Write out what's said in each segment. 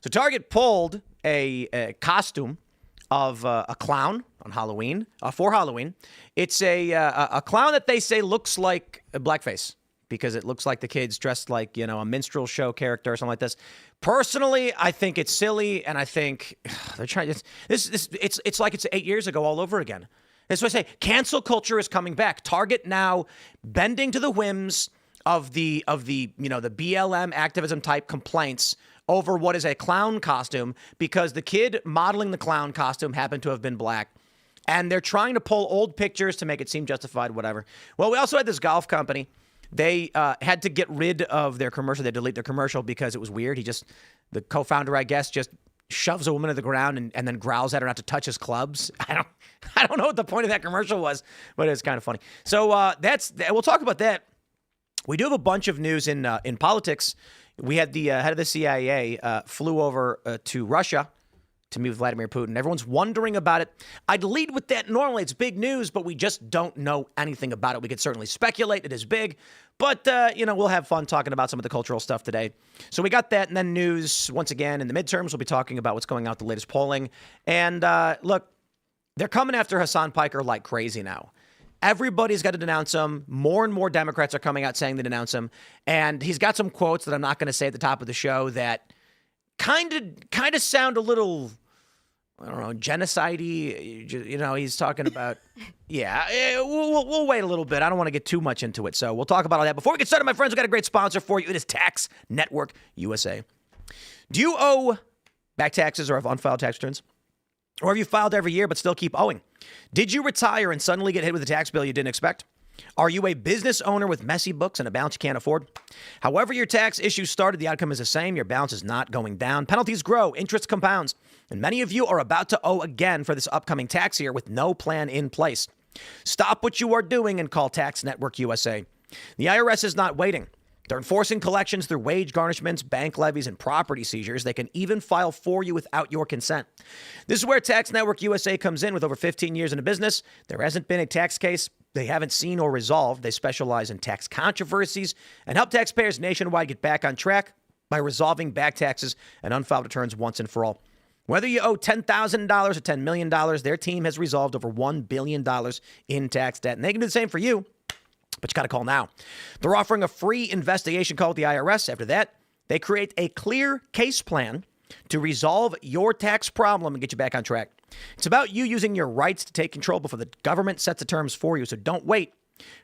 So Target pulled a costume of a clown on Halloween, for Halloween. It's a clown that they say looks like a blackface because it looks like the kid's dressed like, a minstrel show character or something like this. Personally, I think it's silly, and I think they're trying to... It's like it's 8 years ago all over again. That's what I say. Cancel culture is coming back. Target now bending to the whims of the BLM activism type complaints over what is a clown costume because the kid modeling the clown costume happened to have been black. And they're trying to pull old pictures to make it seem justified, whatever. Well, we also had this golf company. They had to get rid of their commercial. They delete their commercial because it was weird. The co-founder, I guess, just shoves a woman to the ground and then growls at her not to touch his clubs. I don't know what the point of that commercial was, but it's kind of funny. So we'll talk about that. We do have a bunch of news in politics. We had the head of the CIA flew over to Russia to meet with Vladimir Putin. Everyone's wondering about it. I'd lead with that normally. It's big news, but we just don't know anything about it. We could certainly speculate. It is big, but, we'll have fun talking about some of the cultural stuff today. So we got that, and then news, once again, in the midterms, we'll be talking about what's going on with the latest polling. And look, they're coming after Hassan Piker like crazy now. Everybody's got to denounce him. More and more Democrats are coming out saying they denounce him. And he's got some quotes that I'm not going to say at the top of the show that kind of sound a little, I don't know, genocide-y. He's talking about, we'll wait a little bit. I don't want to get too much into it. So we'll talk about all that. Before we get started, my friends, we've got a great sponsor for you. It is Tax Network USA. Do you owe back taxes or have unfiled tax returns? Or have you filed every year but still keep owing? Did you retire and suddenly get hit with a tax bill you didn't expect? Are you a business owner with messy books and a balance you can't afford? However your tax issue started, the outcome is the same. Your balance is not going down. Penalties grow, interest compounds, and many of you are about to owe again for this upcoming tax year with no plan in place. Stop what you are doing and call Tax Network USA. The IRS is not waiting. They're enforcing collections through wage garnishments, bank levies, and property seizures. They can even file for you without your consent. This is where Tax Network USA comes in. With over 15 years in the business, there hasn't been a tax case they haven't seen or resolved. They specialize in tax controversies and help taxpayers nationwide get back on track by resolving back taxes and unfiled returns once and for all. Whether you owe $10,000 or $10 million, their team has resolved over $1 billion in tax debt. And they can do the same for you. But you got to call now. They're offering a free investigation call with the IRS. After that, they create a clear case plan to resolve your tax problem and get you back on track. It's about you using your rights to take control before the government sets the terms for you. So don't wait.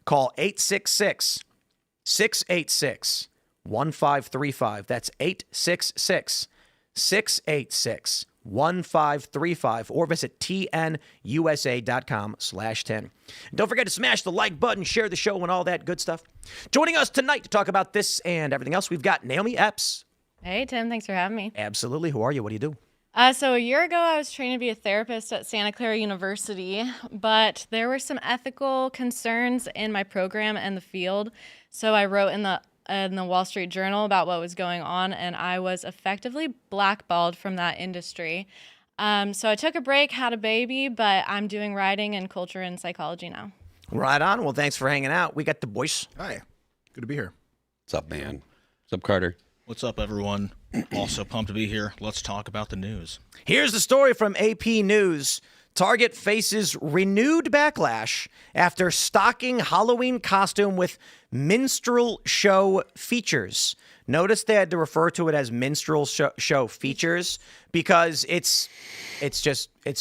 Call 866-686-1535. That's 866-686-1535 or visit tnusa.com/10. Don't forget to smash the like button, share the show, and all that good stuff. Joining us tonight to talk about this and everything else, we've got Naomi Epps. Hey, Tim. Thanks for having me. Absolutely. Who are you? What do you do? So a year ago, I was trained to be a therapist at Santa Clara University, but there were some ethical concerns in my program and the field. So I wrote in the Wall Street Journal about what was going on, and I was effectively blackballed from that industry. So I took a break, had a baby, but I'm doing writing and culture and psychology now. Right on. Well, thanks for hanging out. We got the boys. Hi. Good to be here. What's up, man? What's up, Carter? What's up, everyone? Also pumped to be here. Let's talk about the news. Here's the story from AP News. Target faces renewed backlash after stocking Halloween costume with minstrel show features. Notice they had to refer to it as minstrel show features because it's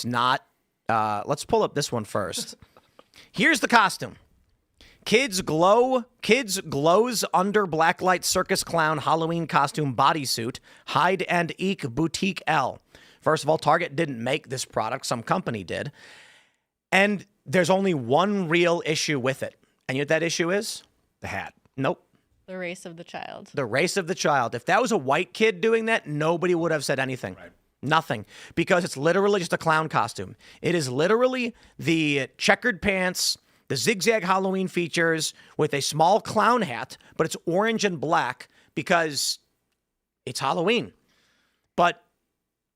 not. Let's pull up this one first. Here's the costume. Kids glows under blacklight circus clown Halloween costume bodysuit. Hide and Eek Boutique L. First of all, Target didn't make this product. Some company did. And there's only one real issue with it. And you know what that issue is? The hat. Nope. The race of the child. The race of the child. If that was a white kid doing that, nobody would have said anything. Right. Nothing. Because it's literally just a clown costume. It is literally the checkered pants, the zigzag Halloween features with a small clown hat, but it's orange and black because it's Halloween. But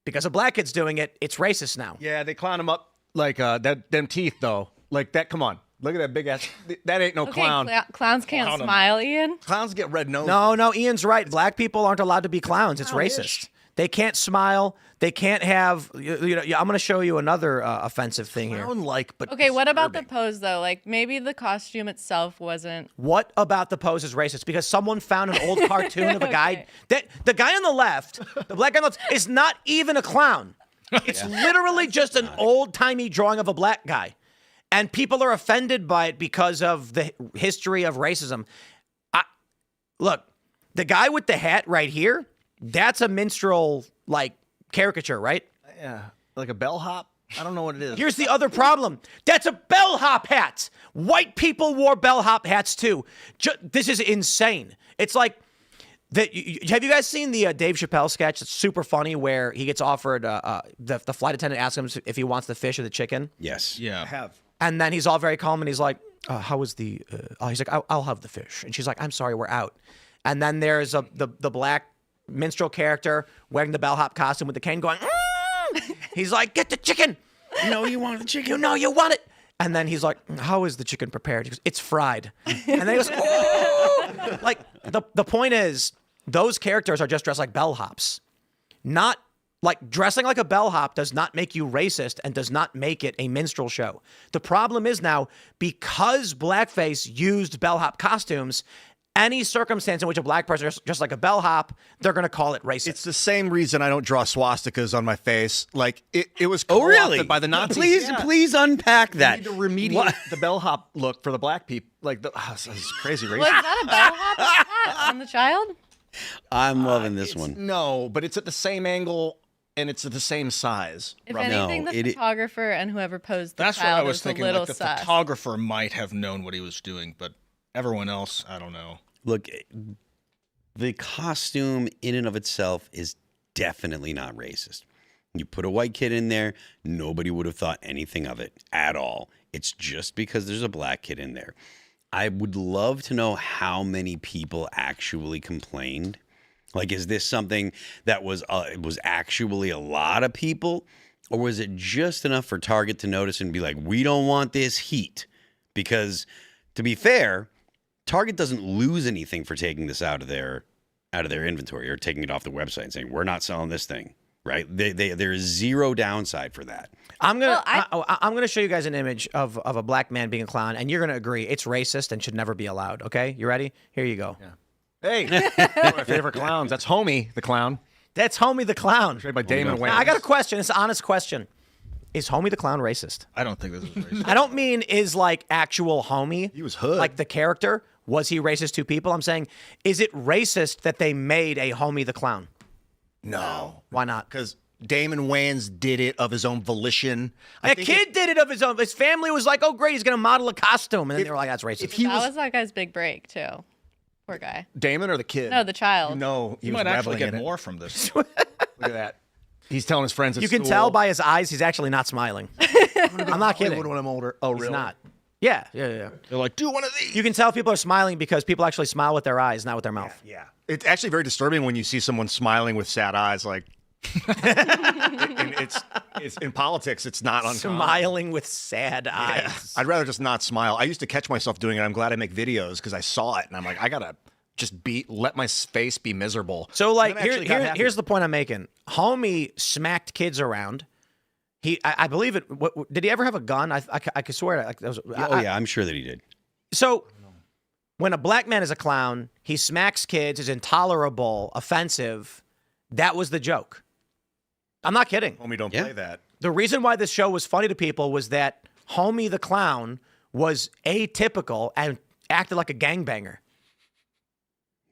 because a black kid's doing it, it's racist now. Yeah, they clown him up like them teeth, though. Like that, come on. Look at that big ass. That ain't no clown. Clowns can't smile, Ian. Clowns get red nose. No, Ian's right. Black people aren't allowed to be clowns. It's racist. They can't smile. They can't have. I'm going to show you another offensive thing here. Clown-like, but Okay, what about the disturbing. pose though? Like maybe the costume itself wasn't. What about the pose is racist? Because someone found an old cartoon of a guy that the guy on the left, the black guy on the left, is not even a clown. It's literally just an old-timey drawing of a black guy. And people are offended by it because of the history of racism. Look, the guy with the hat right here, that's a minstrel, like, caricature, right? Yeah, like a bellhop. I don't know what it is. Here's the other problem. That's a bellhop hat. White people wore bellhop hats too. This is insane. It's like, have you guys seen the Dave Chappelle sketch? It's super funny where he gets offered, the flight attendant asks him if he wants the fish or the chicken. Yes. Yeah. I have. And then he's all very calm and he's like, how was the, he's like, I'll have the fish. And she's like, I'm sorry, we're out. And then there's the black minstrel character wearing the bellhop costume with the cane going, he's like, get the chicken. You know you want the chicken. You know you want it. And then he's like, how is the chicken prepared? He goes, it's fried. And then he goes, oh. Like, the point is, those characters are just dressed like bellhops. Not, like, dressing like a bellhop does not make you racist and does not make it a minstrel show. The problem is now, because blackface used bellhop costumes, any circumstance in which a black person is just like a bellhop, they're going to call it racist. It's the same reason I don't draw swastikas on my face. Like it was Oh, co-opted really? by the Nazis. Please, Yeah. please unpack We that. need to remediate the bellhop look for the black people. Like this is crazy racist. Was that a bellhop hat on the child? I'm loving this one. No, but it's at the same angle and it's at the same size. If roughly. anything, No, the photographer and whoever posed the That's what child I was is thinking. a little Like the sus. photographer might have known what he was doing, but everyone else, I don't know. Look, the costume in and of itself is definitely not racist. You put a white kid in there, nobody would have thought anything of it at all. It's just because there's a black kid in there. I would love to know how many people actually complained. Like, is this something that was actually a lot of people? Or was it just enough for Target to notice and be like, we don't want this heat? Because, to be fair, Target doesn't lose anything for taking this out of their inventory or taking it off the website and saying, we're not selling this thing, right? There is zero downside for that. I'm gonna show you guys an image of a black man being a clown, and you're gonna agree it's racist and should never be allowed. Okay, you ready? Here you go. Yeah. Hey, one of my favorite clowns. That's Homie the clown. That's Homie the Clown. Played by Damon Wayans. I got a question. It's an honest question. Is Homie the Clown racist? I don't think this is racist. I don't mean is like actual Homie. He was hood. Like the character. Was he racist to people? I'm saying, is it racist that they made a Homie the Clown? No, Why not? because Damon Wayans did it of his own volition. I A think kid did it of his own. His family was like, oh, great, he's going to model a costume. And then they were like, that's racist. If he That was was that guy's big break too. Poor guy. Damon or the kid? No, the child. No, he You was might actually reveling get in it. more from this. Look at that. He's telling his friends at You can school, tell by his eyes, he's actually not smiling. I'm not kidding. Hollywood when I'm older. Oh, He's really? not. Yeah. They're like, do one of these. You can tell people are smiling because people actually smile with their eyes, not with their mouth. Yeah. It's actually very disturbing when you see someone smiling with sad eyes. Like, and it's in politics. It's not uncommon. Smiling with sad Yeah. eyes. I'd rather just not smile. I used to catch myself doing it. I'm glad I make videos because I saw it and I'm like, I gotta just let my face be miserable. So, like, And I actually got happy. here's the point I'm making. Homie smacked kids around. I believe it. Did he ever have a gun? I could swear. Like, Yeah, I'm sure that he did. So, when a black man is a clown, he smacks kids, is intolerable, offensive. That was the joke. I'm not kidding. Homie, don't Yeah. play that. The reason why this show was funny to people was that Homie the Clown was atypical and acted like a gangbanger.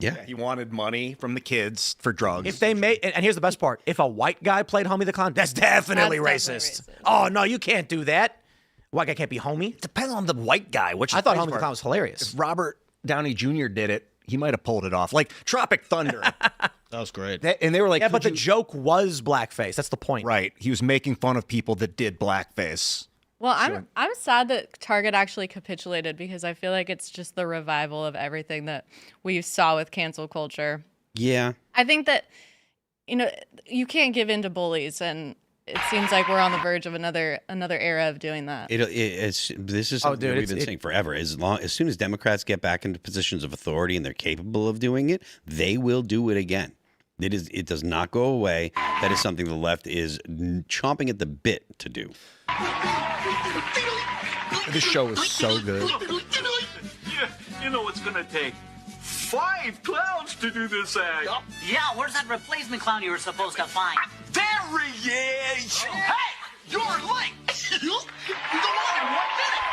Yeah. He wanted money from the kids for drugs. If they made, and here's the best part, if a white guy played Homie the Clown, that's definitely That's racist. definitely racist. Oh, no, you can't do that. White guy can't be Homie. depends on the white guy. Which I thought Homie Homie the Clown was hilarious. If Robert Downey Jr. did it, he might have pulled it off. Like Tropic Thunder. That was great. And they were like, Yeah, but "Could the you-" joke was blackface. That's the point. right. He was making fun of people that did blackface. Well, I'm sad that Target actually capitulated because I feel like it's just the revival of everything that we saw with cancel culture. Yeah. I think that, you can't give in to bullies, and it seems like we're on the verge of another era of doing that. This is something that we've been saying forever. As soon as Democrats get back into positions of authority and they're capable of doing it, they will do it again. It does not go away. That is something the left is chomping at the bit to do. This show is so good. You know it's gonna take 5 clowns to do this act. Yeah, where's that replacement clown you were supposed to find? There he is! Hey, you're late! You'll be gone in 1 minute!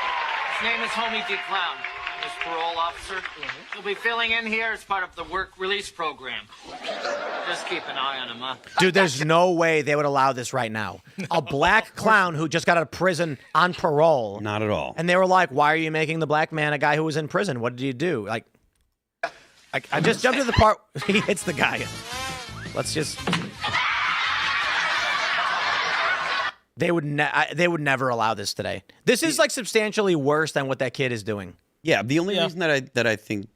His name is Homie D. Clown. I'm his parole officer. He'll be filling in here as part of the work release program. Just keep an eye on him, huh? Dude, there's no way they would allow this right now. A black clown who just got out of prison on parole. Not at all. And they were like, why are you making the black man a guy who was in prison? What did you do? Like, I just jumped to the part he hits the guy. Let's just... They would never allow this today. This is like substantially worse than what that kid is doing. Yeah, the only reason that I think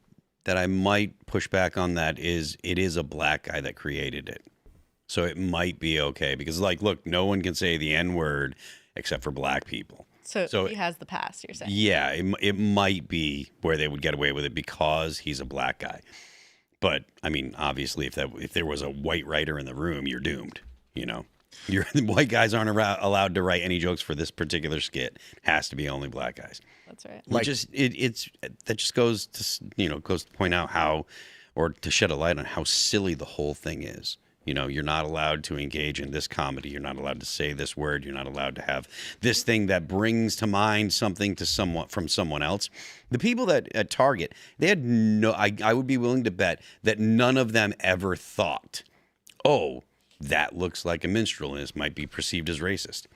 that I might push back on that is it is a black guy that created it. So it might be okay because, like, look, no one can say the N-word except for black people. So he has the past, you're saying? Yeah, it might be where they would get away with it because he's a black guy. But, I mean, obviously, if there was a white writer in the room, you're doomed, you know? White guys aren't allowed to write any jokes for this particular skit. It has to be only black guys. That's right. That just goes to point out how, or to shed a light on how silly the whole thing is. You know, you're not allowed to engage in this comedy. You're not allowed to say this word. You're not allowed to have this thing that brings to mind something from someone else. The people that at Target, they had I would be willing to bet that none of them ever thought, oh, that looks like a minstrel and this might be perceived as racist.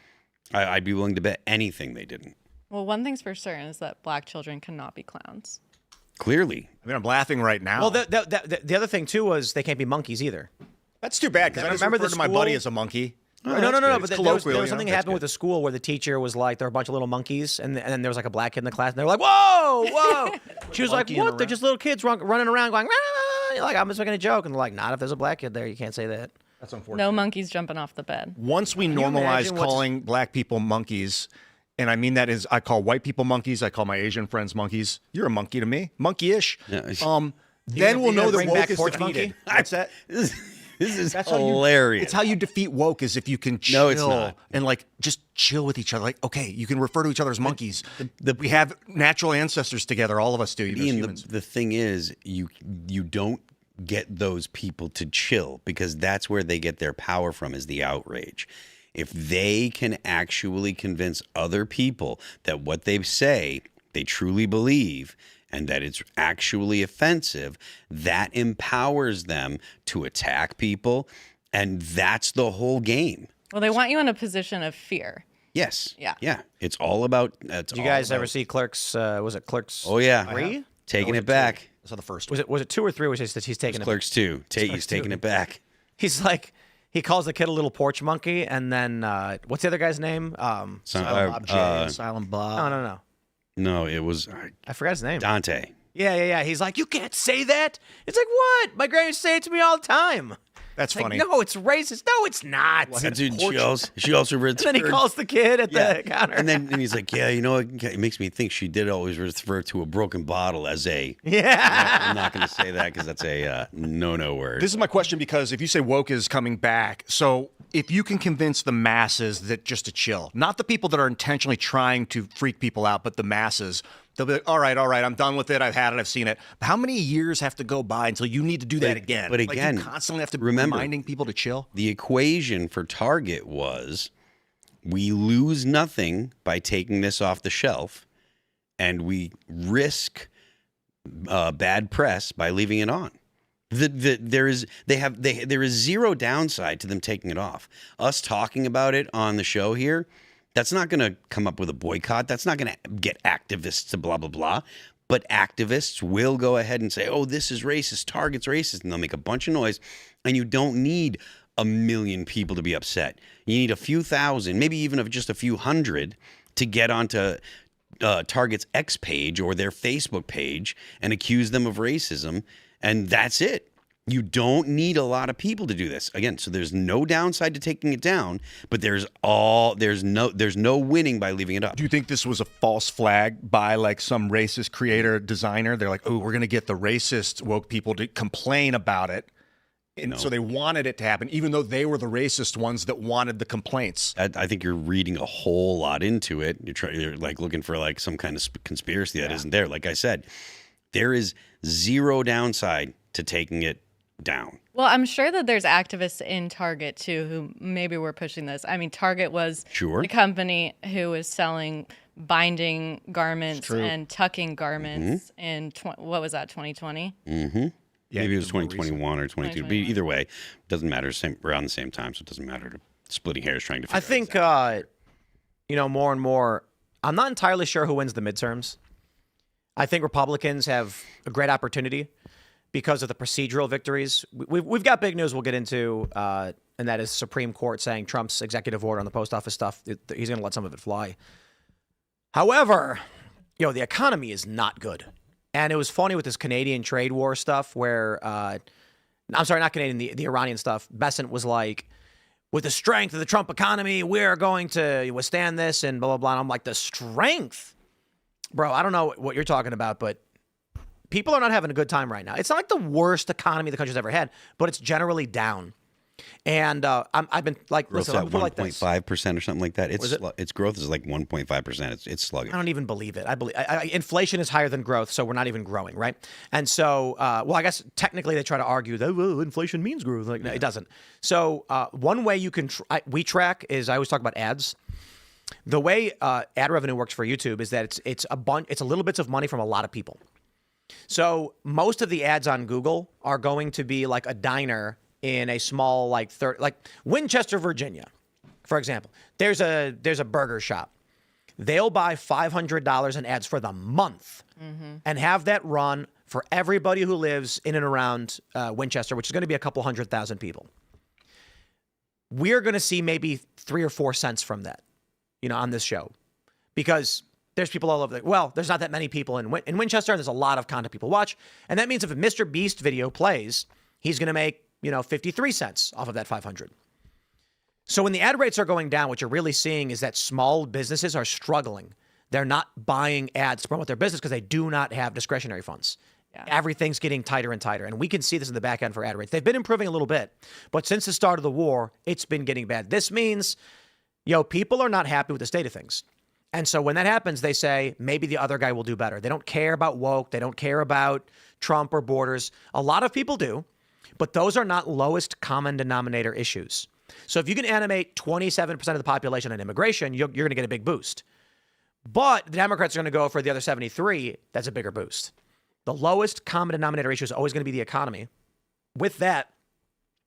I'd be willing to bet anything they didn't. Well, one thing's for certain is that black children cannot be clowns. Clearly. I mean, I'm laughing right now. Well, the other thing, too, was they can't be monkeys either. That's too bad because I just Remember referred the to my school? buddy as a monkey. No. It's But there was colloquial, something you that know? happened with the school where the teacher was like, there were a bunch of little monkeys, and then there was like a black kid in the class, and they were like, whoa. She was like, what? They're just little kids running around going, rah. You're like, I'm just making a joke. And they're like, not if there's a black kid there. You can't say that. That's unfortunate. No monkeys jumping off the bed. Once we you normalize imagine what's- calling black people monkeys, and I mean that is, I call white people monkeys, I call my Asian friends monkeys. You're a monkey to me, monkey-ish. Yeah. Then we'll you know gonna that bring woke back is porch defeated. monkey? What's that? This is That's hilarious. It's how you defeat woke is if you can chill No, it's not. and like just chill with each other. Like, okay, you can refer to each other as monkeys. We have natural ancestors together. All of us do. Even as Ian, humans. the thing is, you don't get those people to chill because that's where they get their power from, is the outrage. If they can actually convince other people that what they say they truly believe and that it's actually offensive, that empowers them to attack people, and that's the whole game. Well, they want you in a position of fear. Yes. Yeah. Yeah. It's all about. Did you guys ever see Clerks? Was it Clerks? Oh yeah. 3? Taking it back. I saw the first. Was it 2 or 3? Which is that he's taking it? Clerks 2. He's taking it back. He's like, he calls the kid a little porch monkey, and then what's the other guy's name? Silent Bob J. Silent Bob. No. No, it was I forgot his name. Dante. Yeah. He's like, you can't say that. It's like, what? My grandma say it to me all the time. That's Like, funny. no, it's racist. No, it's not. Dude, she also And then he calls the kid at the counter. And he's like, yeah, you know what? It makes me think she did always refer to a broken bottle as a. yeah. I'm not going to say that because that's a no word. This is my question because if you say woke is coming back, so if you can convince the masses that just to chill, not the people that are intentionally trying to freak people out, but the masses, they'll be like, all right, I'm done with it. I've had it. I've seen it. How many years have to go by until you need to do that again? but Like, again, you constantly have to remember, reminding people to chill. The equation for Target was we lose nothing by taking this off the shelf, and we risk bad press by leaving it on. There is zero downside to them taking it off. Us talking about it on the show here, that's not going to come up with a boycott. That's not going to get activists to blah, blah, blah. But activists will go ahead and say, oh, this is racist, Target's racist, and they'll make a bunch of noise. And you don't need 1 million people to be upset. You need a few thousand, maybe even of just a few hundred to get onto Target's X page or their Facebook page and accuse them of racism. And that's it. You don't need a lot of people to do this. Again, so there's no downside to taking it down, but there's no winning by leaving it up. Do you think this was a false flag by like some racist creator designer? They're like, oh, we're going to get the racist woke people to complain about it. And so they wanted it to happen, even though they were the racist ones that wanted the complaints. I think you're reading a whole lot into it. You're like looking for like some kind of conspiracy that isn't there. Like I said, there is zero downside to taking it down. Well, I'm sure that there's activists in Target too who maybe were pushing this. I mean, Target was the company who was selling binding garments and tucking garments in what was that, 2020? Mm-hmm. Yeah, maybe it was 2021 or 22. But either way, doesn't matter. Around the same time, so it doesn't matter. Splitting hairs trying to figure I think, more and more, I'm not entirely sure who wins the midterms. I think Republicans have a great opportunity because of the procedural victories. We've got big news we'll get into, and that is Supreme Court saying Trump's executive order on the post office stuff, he's going to let some of it fly. However, the economy is not good. And it was funny with this Canadian trade war stuff where, I'm sorry, not Canadian, the Iranian stuff. Bessent was like, with the strength of the Trump economy, we're going to withstand this and blah, blah, blah. And I'm like, the strength? Bro, I don't know what you're talking about, but people are not having a good time right now. It's not like the worst economy the country's ever had, but it's generally down. And I've been like, growth's listen, at 1.5% or something like that. Its growth is like 1.5%. It's sluggish. I don't even believe it. I believe inflation is higher than growth, so we're not even growing, right? And so, I guess technically they try to argue that inflation means growth. Like, no, it doesn't. So one way you can we track is I always talk about ads. The way ad revenue works for YouTube is that it's a little bits of money from a lot of people. So most of the ads on Google are going to be like a diner in a small like Winchester, Virginia, for example. There's a burger shop. They'll buy $500 in ads for the month and have that run for everybody who lives in and around Winchester, which is going to be a couple 100,000 people. We're going to see maybe 3 or 4 cents from that, on this show, because there's people all over. There's not that many people in Winchester. There's a lot of content people watch, and that means if a Mr. Beast video plays, he's going to make 53 cents off of that 500. So when the ad rates are going down, what you're really seeing is that small businesses are struggling. They're not buying ads to promote their business because they do not have discretionary funds. Yeah. Everything's getting tighter and tighter. And we can see this in the back end for ad rates. They've been improving a little bit, but since the start of the war, it's been getting bad. This means, people are not happy with the state of things. And so when that happens, they say, maybe the other guy will do better. They don't care about woke. They don't care about Trump or borders. A lot of people do. But those are not lowest common denominator issues. So if you can animate 27% of the population on immigration, you're going to get a big boost. But the Democrats are going to go for the other 73. That's a bigger boost. The lowest common denominator issue is always going to be the economy. With that,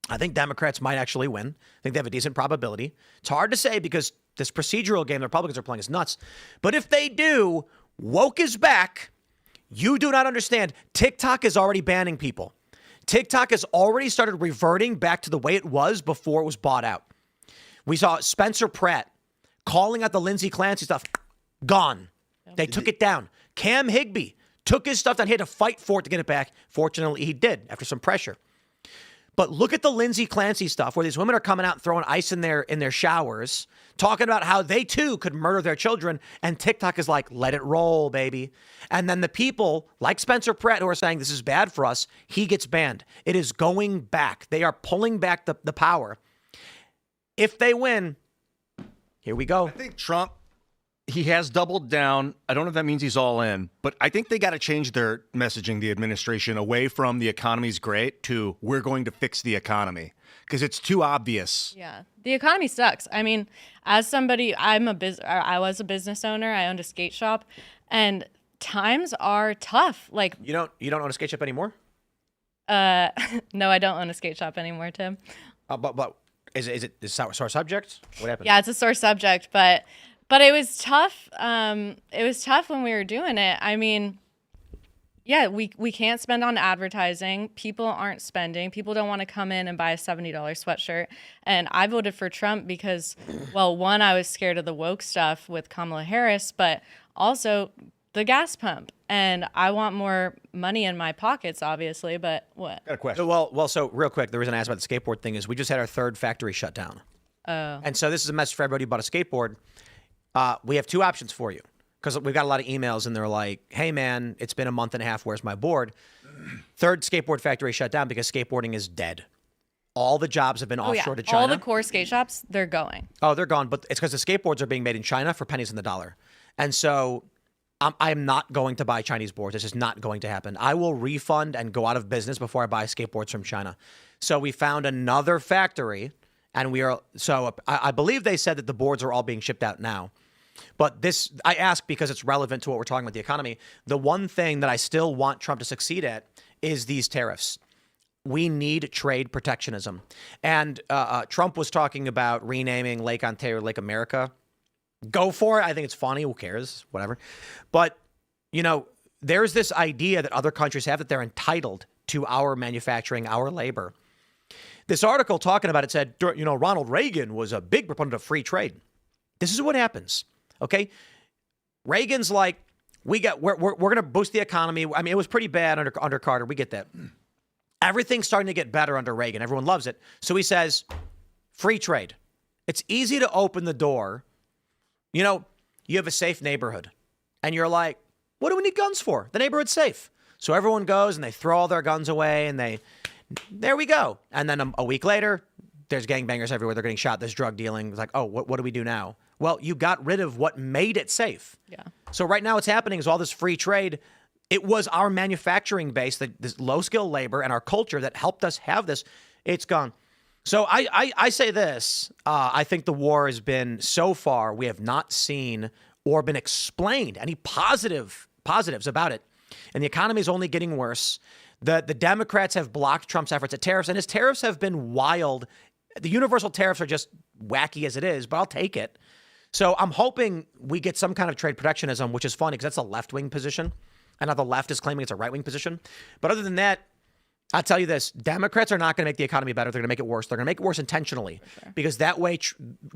I think Democrats might actually win. I think they have a decent probability. It's hard to say because this procedural game the Republicans are playing is nuts. But if they do, woke is back. You do not understand. TikTok is already banning people. TikTok has already started reverting back to the way it was before it was bought out. We saw Spencer Pratt calling out the Lindsey Clancy stuff. Gone. They took it down. Cam Higbee took his stuff down. He had to fight for it to get it back. Fortunately, he did after some pressure. But look at the Lindsey Clancy stuff where these women are coming out and throwing ice in their showers, talking about how they too could murder their children. And TikTok is like, let it roll, baby. And then the people like Spencer Pratt who are saying this is bad for us, he gets banned. It is going back. They are pulling back the power. If they win, here we go. I think Trump, he has doubled down. I don't know if that means he's all in, but I think they got to change their messaging, the administration, away from the economy's great to we're going to fix the economy because it's too obvious. Yeah, the economy sucks. I mean, as somebody, I was a business owner. I owned a skate shop, and times are tough. Like you don't own a skate shop anymore? No, I don't own a skate shop anymore, Tim. But is it a sore subject? What happened? Yeah, it's a sore subject, but it was tough. It was tough when we were doing it. I mean, yeah, we can't spend on advertising. People aren't spending. People don't want to come in and buy a $70 sweatshirt. And I voted for Trump because, well, one, I was scared of the woke stuff with Kamala Harris, but also the gas pump. And I want more money in my pockets, obviously, but what? Got a question. So real quick, the reason I asked about the skateboard thing is we just had our third factory shut down. Oh. And so this is a message for everybody who bought a skateboard. We have two options for you because we've got a lot of emails and they're like, hey, man, it's been a month and a half. Where's my board? Third skateboard factory shut down because skateboarding is dead. all the jobs have been offshore to China. All the core skate shops, they're going. Oh, they're gone. But it's because the skateboards are being made in China for pennies on the dollar. And so I'm not going to buy Chinese boards. It's just not going to happen. I will refund and go out of business before I buy skateboards from China. So we found another factory, and I believe they said that the boards are all being shipped out now. But this, I ask because it's relevant to what we're talking about, the economy. The one thing that I still want Trump to succeed at is these tariffs. We need trade protectionism. And Trump was talking about renaming Lake Ontario Lake America. Go for it. I think it's funny. Who cares? Whatever. But, there's this idea that other countries have that they're entitled to our manufacturing, our labor. This article talking about it said, Ronald Reagan was a big proponent of free trade. This is what happens. Okay. Reagan's like, we're going to boost the economy. I mean, it was pretty bad under Carter. We get that. Everything's starting to get better under Reagan. Everyone loves it. So he says, free trade. It's easy to open the door. You have a safe neighborhood and you're like, what do we need guns for? The neighborhood's safe. So everyone goes and they throw all their guns away and there we go. And then a week later, there's gangbangers everywhere. They're getting shot. There's drug dealing. It's like, oh, what do we do now? Well, you got rid of what made it safe. Yeah. So right now what's happening is all this free trade. It was our manufacturing base, this low-skilled labor and our culture that helped us have this. It's gone. So I say this. I think the war has been, so far, we have not seen or been explained any positives about it. And the economy is only getting worse. The Democrats have blocked Trump's efforts at tariffs, and his tariffs have been wild. The universal tariffs are just wacky as it is, but I'll take it. So I'm hoping we get some kind of trade protectionism, which is funny because that's a left-wing position. And now the left is claiming it's a right-wing position. But other than that, I'll tell you this. Democrats are not going to make the economy better. They're going to make it worse. They're going to make it worse intentionally. Because that way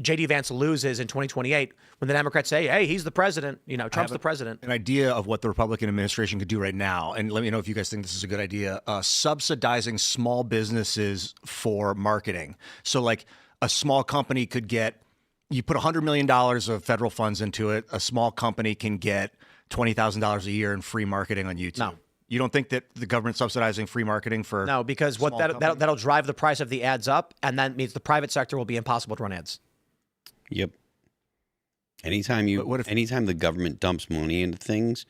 J.D. Vance loses in 2028 when the Democrats say, hey, he's the president. Trump's the president. An idea of what the Republican administration could do right now, and let me know if you guys think this is a good idea, subsidizing small businesses for marketing. So like a small company could you put $100 million of federal funds into it. A small company can get $20,000 a year in free marketing on YouTube. No. You don't think that the government's subsidizing free marketing for No, because what that'll drive the price of the ads up, and that means the private sector will be impossible to run ads. Yep. Anytime the government dumps money into things,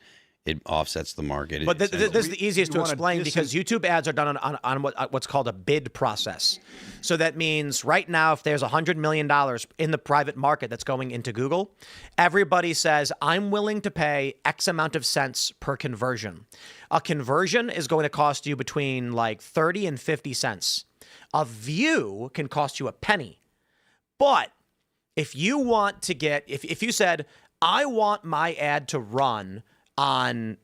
it offsets the market. But this is the easiest to explain because YouTube ads are done on what's called a bid process. So that means right now, if there's $100 million in the private market that's going into Google, everybody says, I'm willing to pay X amount of cents per conversion. A conversion is going to cost you between like 30 and 50 cents. A view can cost you a penny. But if you want to if you said, I want my ad to run on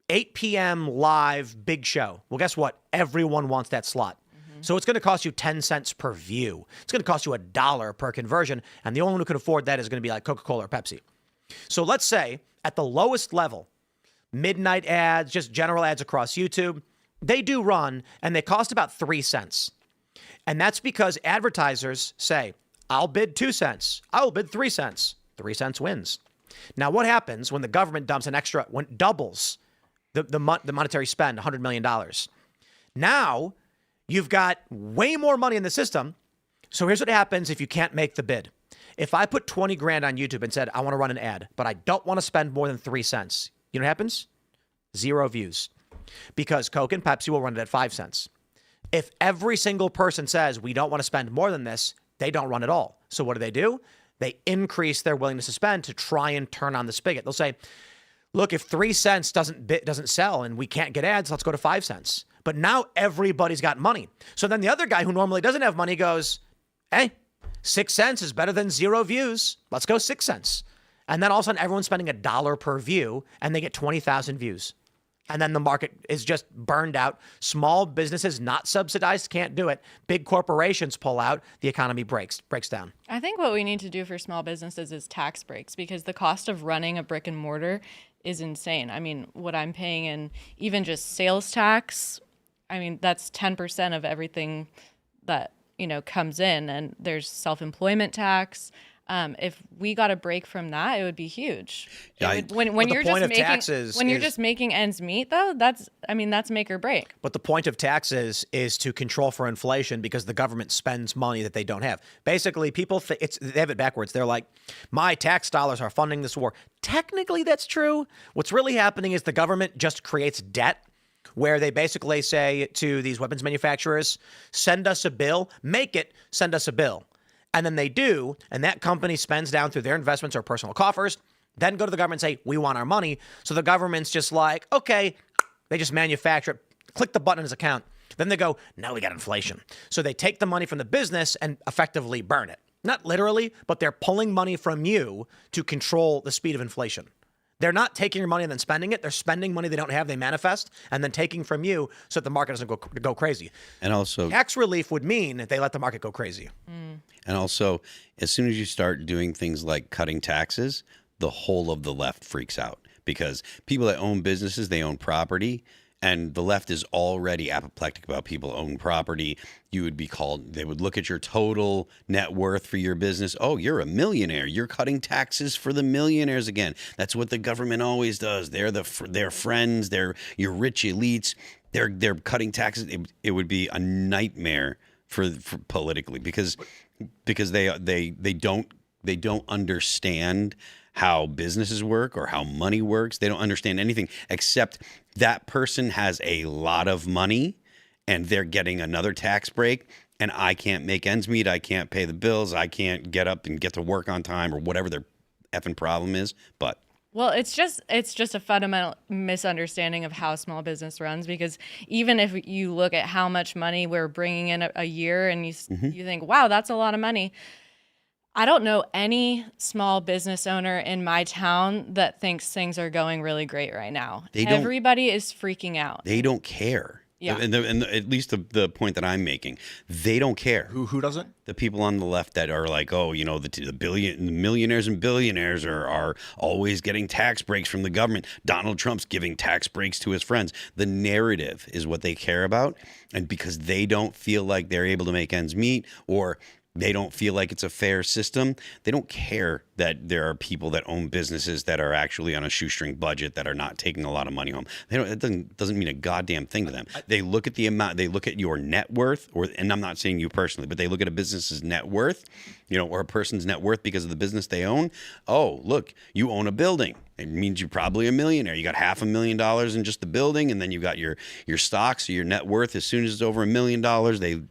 8 p.m. live big show. Well, guess what? Everyone wants that slot. So it's going to cost you 10 cents per view. It's going to cost you $1 per conversion. And the only one who can afford that is going to be like Coca-Cola or Pepsi. So let's say at the lowest level, midnight ads, just general ads across YouTube, they do run and they cost about 3 cents. And that's because advertisers say, I'll bid 2 cents. I'll bid 3 cents. 3 cents wins. Now, what happens when the government dumps doubles the monetary spend, $100 million? Now, you've got way more money in the system. So here's what happens if you can't make the bid. If I put 20 grand on YouTube and said, I want to run an ad, but I don't want to spend more than 3 cents, you know what happens? 0 views. Because Coke and Pepsi will run it at 5 cents. If every single person says, we don't want to spend more than this, they don't run at all. So what do? They increase their willingness to spend to try and turn on the spigot. They'll say, look, if 3 cents doesn't sell and we can't get ads, let's go to 5 cents. But now everybody's got money. So then the other guy who normally doesn't have money goes, hey, 6 cents is better than 0 views. Let's go 6 cents. And then all of a sudden everyone's spending $1 per view and they get 20,000 views. And then the market is just burned out. Small businesses not subsidized can't do it. Big corporations pull out. The economy breaks down. I think what we need to do for small businesses is tax breaks because the cost of running a brick and mortar is insane. I mean, what I'm paying in even just sales tax, I mean, that's 10% of everything that, comes in. And there's self-employment tax. If we got a break from that, it would be huge. Yeah, When the you're point just of making taxes when you're is- just making ends meet, though, that's make or break. But the point of taxes is to control for inflation because the government spends money that they don't have. Basically, people they have it backwards. They're like, my tax dollars are funding this war. Technically, that's true. What's really happening is the government just creates debt where they basically say to these weapons manufacturers, send us a bill, make it, send us a bill. And then they do, and that company spends down through their investments or personal coffers, then go to the government and say, we want our money. So the government's just like, okay, they just manufacture it, click the button in his account. Then they go, now we got inflation. So they take the money from the business and effectively burn it. Not literally, but they're pulling money from you to control the speed of inflation. They're not taking your money and then spending it. They're spending money they don't have, they manifest, and then taking from you so that the market doesn't go crazy. And also, Tax relief would mean they let the market go crazy. And also, as soon as you start doing things like cutting taxes, the whole of the left freaks out because people that own businesses, they own property. And the left is already apoplectic about people own property. You would be called, they would look at your total net worth for your business. Oh, you're a millionaire. You're cutting taxes for the millionaires again. That's what the government always does. They're friends. They're your rich elites. They're cutting taxes. It would be a nightmare for politically because they don't understand how businesses work or how money works. They don't understand anything except that person has a lot of money and they're getting another tax break and I can't make ends meet. I can't pay the bills. I can't get up and get to work on time or whatever their effing problem is. But Well, it's just a fundamental misunderstanding of how small business runs because even if you look at how much money we're bringing in a year and you think, wow, that's a lot of money. I don't know any small business owner in my town that thinks things are going really great right now. Everybody is freaking out. They don't care. Yeah. And at least the point that I'm making, they don't care. Who doesn't? The people on the left that are like, oh, you know, the millionaires and billionaires are always getting tax breaks from the government. Donald Trump's giving tax breaks to his friends. The narrative is what they care about. And because they don't feel like they're able to make ends meet or they don't feel like it's a fair system. They don't care that there are people that own businesses that are actually on a shoestring budget that are not taking a lot of money home. It doesn't mean a goddamn thing to them. They look at the amount. They look at your net worth, and I'm not saying you personally, but they look at a business's net worth, or a person's net worth because of the business they own. Oh, look, you own a building. It means you're probably a millionaire. You got $500,000 in just the building, and then you got your stocks, so your net worth. As soon as it's over $1 million,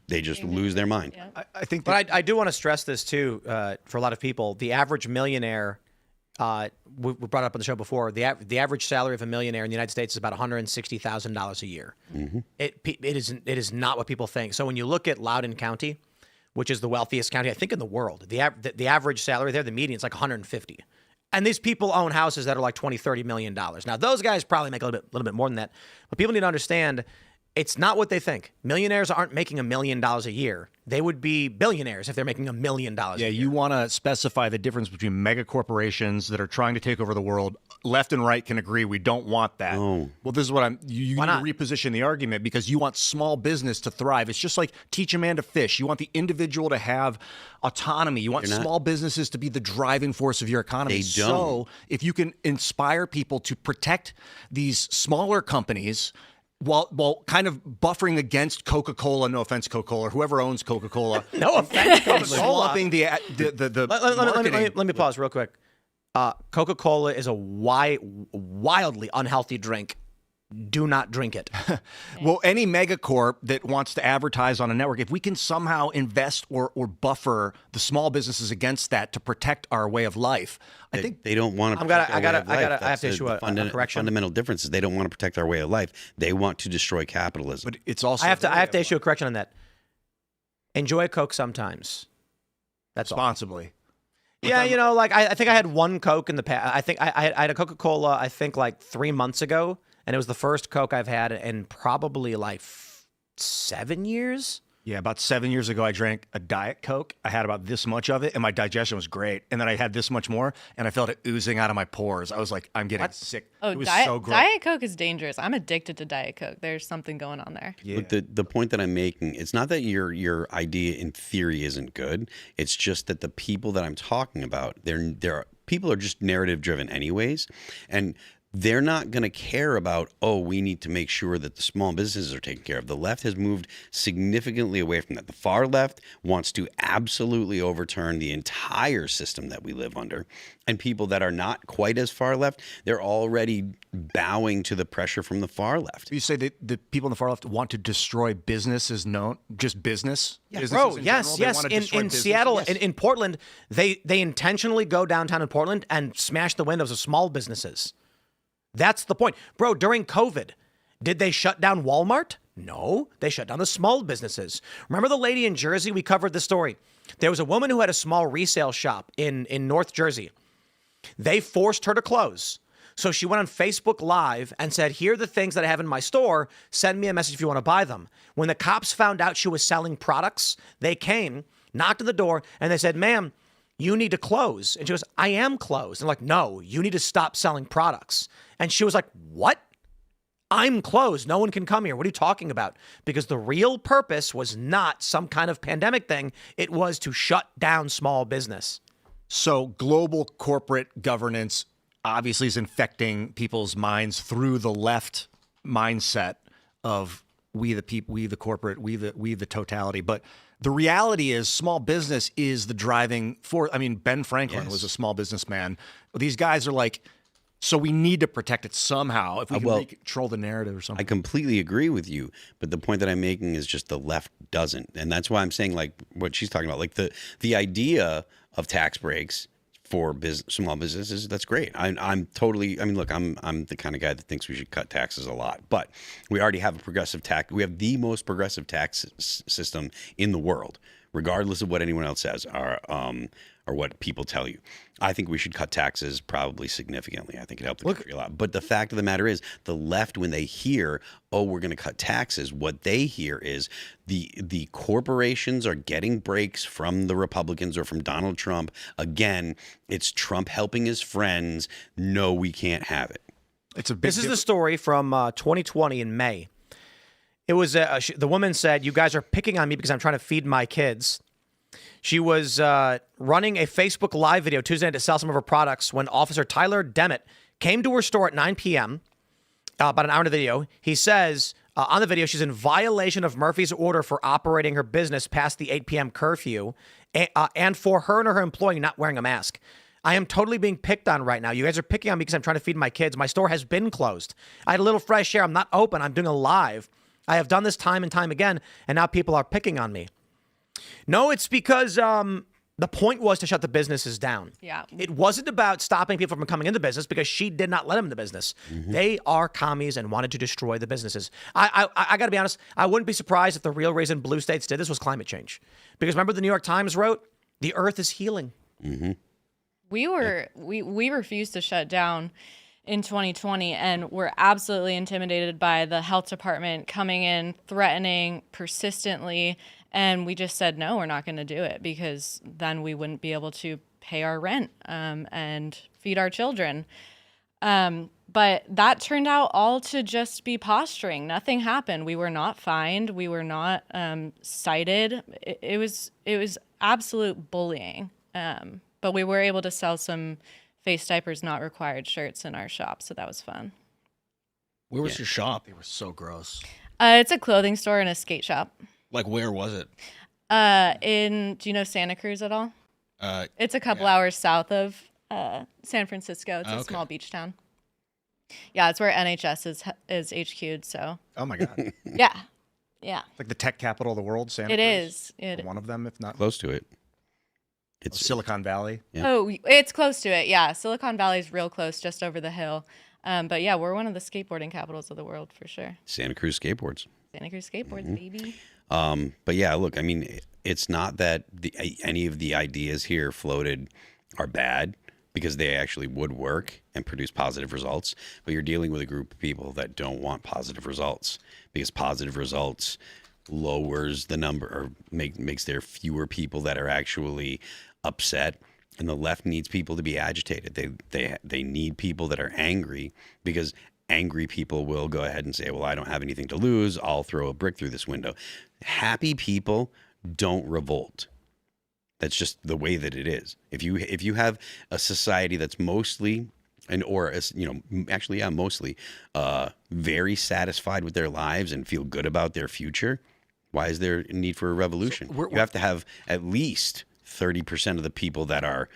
they just lose their mind. Yeah. I think But I do want to stress this too for a lot of people. The average millionaire, we brought it up on the show before. The average salary of a millionaire in the United States is about $160,000 a year. Mm-hmm. It is not what people think. So when you look at Loudoun County, which is the wealthiest county I think in the world, the average salary there, the median is like $150,000. And these people own houses that are like $20, $30 million. Now, those guys probably make a little bit more than that. But people need to understand it's not what they think. Millionaires aren't making $1 million a year. They would be billionaires if they're making $1 million a year. Yeah, you want to specify the difference between mega corporations that are trying to take over the world. Left and right can agree we don't want that. No. Well, this is what you need to reposition the argument because you want small business to thrive. It's just like teach a man to fish. You want the individual to have autonomy. You want small businesses to be the driving force of your economy. They don't. So if you can inspire people to protect these smaller companies while kind of buffering against Coca-Cola, no offense, Coca-Cola, or whoever owns Coca-Cola. No offense, Coca-Cola. Swamping the marketing. Let me pause real quick. Coca-Cola is a wildly unhealthy drink. Do not drink it. Well, any megacorp that wants to advertise on a network, if we can somehow invest or buffer the small businesses against that to protect our way of life, I think they don't want to. I have to issue a correction. Fundamental difference is they don't want to protect our way of life. They want to destroy capitalism. But it's also I have to issue a correction on that. Enjoy Coke sometimes. That's responsibly. Yeah, I think I had one Coke in the past. I think I had a Coca-Cola. I think like 3 months ago. And it was the first Coke I've had in probably like 7 years. Yeah, about 7 years ago, I drank a Diet Coke. I had about this much of it, and my digestion was great. And then I had this much more, and I felt it oozing out of my pores. I was like, I'm getting sick. Oh, it was Diet, so gross. Diet Coke is dangerous. I'm addicted to Diet Coke. There's something going on there. Yeah. Look, the point that I'm making, it's not that your idea in theory isn't good. It's just that the people that I'm talking about, people are just narrative driven anyways, and they're not going to care about, oh, we need to make sure that the small businesses are taken care of. The left has moved significantly away from that. The far left wants to absolutely overturn the entire system that we live under. And people that are not quite as far left, they're already bowing to the pressure from the far left. You say that the people on the far left want to destroy businesses, just business? Yeah, Businesses bro, in yes, general? They yes. wanna destroy In businesses? Seattle, Yes. in Portland, they intentionally go downtown in Portland and smash the windows of small businesses. That's the point. Bro, during COVID, did they shut down Walmart? No, they shut down the small businesses. Remember the lady in Jersey? We covered the story. There was a woman who had a small resale shop in North Jersey. They forced her to close. So she went on Facebook Live and said, here are the things that I have in my store. Send me a message if you want to buy them. When the cops found out she was selling products, they came, knocked on the door, and they said, ma'am, you need to close. And she goes, I am closed. And like, no, you need to stop selling products. And she was like, what? I'm closed. No one can come here. What are you talking about? Because the real purpose was not some kind of pandemic thing. It was to shut down small business. So global corporate governance obviously is infecting people's minds through the left mindset of we the people, we the corporate, we the totality. But the reality is small business is the driving force. I mean, Ben Franklin was a small businessman. These guys are like, so we need to protect it somehow if we can control the narrative or something. I completely agree with you, but the point that I'm making is just the left doesn't. And that's why I'm saying like what she's talking about, like the idea of tax breaks for small businesses, that's great. I'm totally, I mean, look, I'm the kind of guy that thinks we should cut taxes a lot, but we already have a progressive tax. We have the most progressive tax system in the world, regardless of what anyone else says or what people tell you. I think we should cut taxes probably significantly. I think it helped the country a lot. But the fact of the matter is, the left, when they hear, oh, we're going to cut taxes, what they hear is the corporations are getting breaks from the Republicans or from Donald Trump. Again, it's Trump helping his friends. No, we can't have it. It's a big This is the story from 2020 in May. It was the woman said, you guys are picking on me because I'm trying to feed my kids. She was running a Facebook Live video Tuesday night to sell some of her products when Officer Tyler Demmett came to her store at 9 p.m., about an hour into the video. He says on the video she's in violation of Murphy's order for operating her business past the 8 p.m. curfew and for her and her employee not wearing a mask. I am totally being picked on right now. You guys are picking on me because I'm trying to feed my kids. My store has been closed. I had a little fresh air. I'm not open. I'm doing a live. I have done this time and time again, and now people are picking on me. No, it's because the point was to shut the businesses down. Yeah. It wasn't about stopping people from coming into business because she did not let them into business. Mm-hmm. They are commies and wanted to destroy the businesses. I got to be honest, I wouldn't be surprised if the real reason blue states did this was climate change. Because remember the New York Times wrote, the earth is healing. Mm-hmm. We refused to shut down in 2020 and we're absolutely intimidated by the health department coming in, threatening persistently. And we just said, no, we're not going to do it because then we wouldn't be able to pay our rent and feed our children. But that turned out all to just be posturing. Nothing happened. We were not fined. We were not cited. It was absolute bullying. But we were able to sell some face diapers not required shirts in our shop. So that was fun. Where was your shop? They were so gross. It's a clothing store and a skate shop. Like, where was it? Do you know Santa Cruz at all? It's a couple hours south of San Francisco. It's a small beach town. Yeah, it's where NHS is HQ'd, so. Oh my God. Yeah. Like the tech capital of the world, Santa It Cruz. is. One of them, if not. Close to it. It's Silicon Valley. Yeah. Oh, it's close to it. Yeah, Silicon Valley's real close, just over the hill. But yeah, we're one of the skateboarding capitals of the world for sure. Santa Cruz skateboards. Santa Cruz skateboards, baby. But yeah, look, I mean, it's not that any of the ideas here floated are bad because they actually would work and produce positive results. But you're dealing with a group of people that don't want positive results because positive results lowers the number or makes there fewer people that are actually upset. And the left needs people to be agitated. They need people that are angry, because angry people will go ahead and say, well, I don't have anything to lose. I'll throw a brick through this window. Happy people don't revolt. That's just the way that it is. If you have a society that's mostly mostly very satisfied with their lives and feel good about their future, why is there a need for a revolution? You have to have at least 30% of the people that are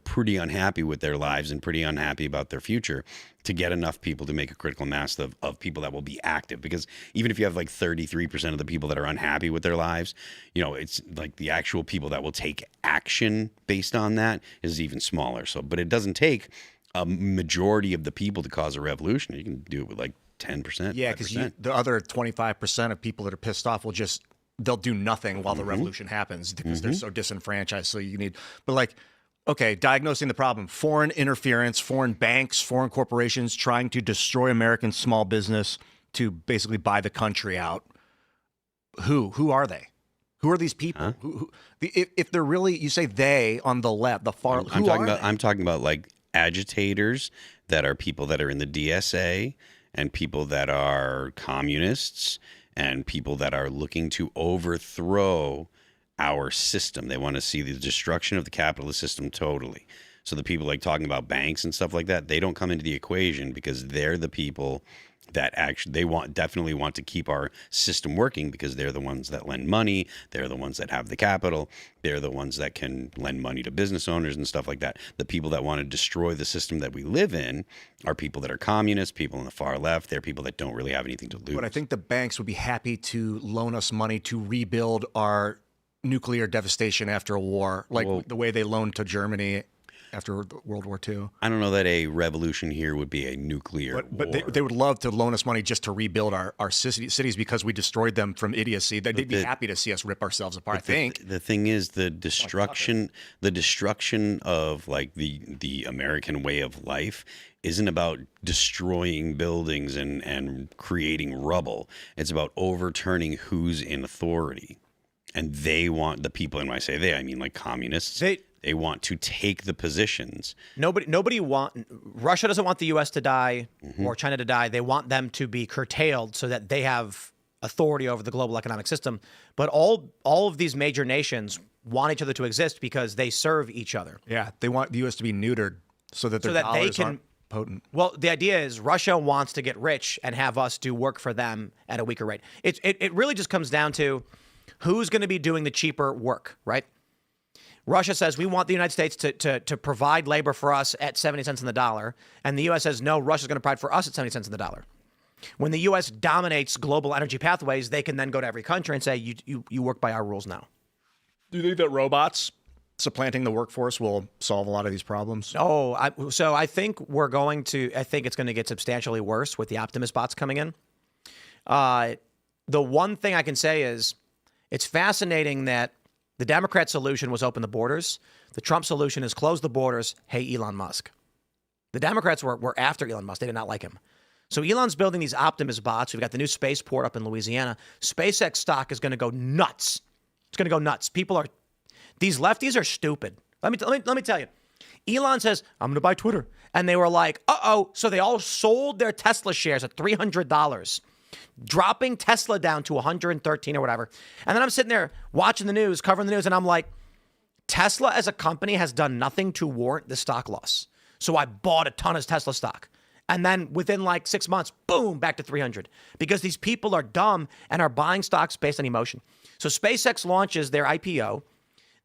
pretty unhappy with their lives and pretty unhappy about their future to get enough people to make a critical mass of people that will be active. Because even if you have like 33% of the people that are unhappy with their lives, it's like the actual people that will take action based on that is even smaller. So, but it doesn't take a majority of the people to cause a revolution. You can do it with like 10%. Yeah, because the other 25% of people that are pissed off they'll do nothing while the revolution happens because they're so disenfranchised. So diagnosing the problem: foreign interference, foreign banks, foreign corporations trying to destroy American small business to basically buy the country out. Who are they? Who are these people? If they're really, you say they on the left, the far. I'm talking about like agitators that are people that are in the DSA and people that are communists and people that are looking to overthrow our system. They want to see the destruction of the capitalist system totally. So the people like talking about banks and stuff like that, they don't come into the equation because they're the people that actually definitely want to keep our system working, because they're the ones that lend money, they're the ones that have the capital, they're the ones that can lend money to business owners and stuff like that. The people that want to destroy the system that we live in are people that are communists, people on the far left. They're people that don't really have anything to lose. But I think the banks would be happy to loan us money to rebuild our nuclear devastation after a war, the way they loaned to Germany after World War II. I don't know that a revolution here would be a nuclear war. But they would love to loan us money just to rebuild our cities because we destroyed them from idiocy. They'd be happy to see us rip ourselves apart, I think. The thing is the destruction of like the American way of life isn't about destroying buildings and creating rubble. It's about overturning who's in authority. And they want the people, and when I say they, I mean like communists. They want to take the positions. Russia doesn't want the U.S. to die or China to die. They want them to be curtailed so that they have authority over the global economic system. But all of these major nations want each other to exist because they serve each other. Yeah, they want the U.S. to be neutered so that their dollars aren't potent. Well, the idea is Russia wants to get rich and have us do work for them at a weaker rate. It really just comes down to who's going to be doing the cheaper work, right? Russia says we want the United States to provide labor for us at 70 cents on the dollar. And the U.S. says, no, Russia's going to provide for us at 70 cents on the dollar. When the U.S. dominates global energy pathways, they can then go to every country and say, you work by our rules now. Do you think that robots supplanting the workforce will solve a lot of these problems? No. I think it's going to get substantially worse with the Optimus bots coming in. The one thing I can say is it's fascinating that the Democrat solution was open the borders. The Trump solution is close the borders. Hey, Elon Musk. The Democrats were after Elon Musk. They did not like him. So Elon's building these Optimus bots. We've got the new spaceport up in Louisiana. SpaceX stock is going to go nuts. It's going to go nuts. These lefties are stupid. Let me tell you. Elon says, I'm going to buy Twitter. And they were like, uh-oh. So they all sold their Tesla shares at $300. Dropping Tesla down to 113 or whatever. And then I'm sitting there watching the news, covering the news, and I'm like, Tesla as a company has done nothing to warrant the stock loss. So I bought a ton of Tesla stock. And then within like 6 months, boom, back to 300. Because these people are dumb and are buying stocks based on emotion. So SpaceX launches their IPO.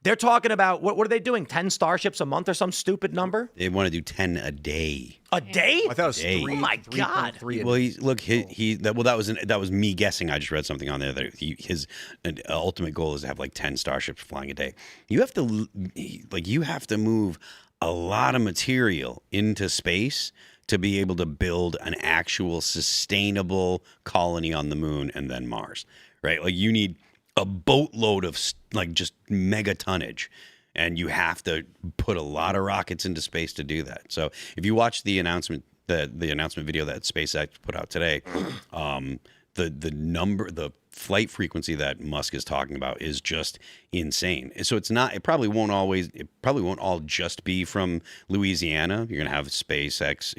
They're talking about, what are they doing? 10 Starships a month or some stupid number? They want to do 10 a day. A day? I thought it was 3. Oh my God. 3. Well, that was me guessing. I just read something on there that his ultimate goal is to have like 10 Starships flying a day. You have to move a lot of material into space to be able to build an actual sustainable colony on the moon and then Mars, right? Like you need a boatload of like just mega tonnage, and you have to put a lot of rockets into space to do that. So if you watch the announcement, the announcement video that SpaceX put out today, the flight frequency that Musk is talking about is just insane. So it probably won't all just be from Louisiana. You're going to have SpaceX,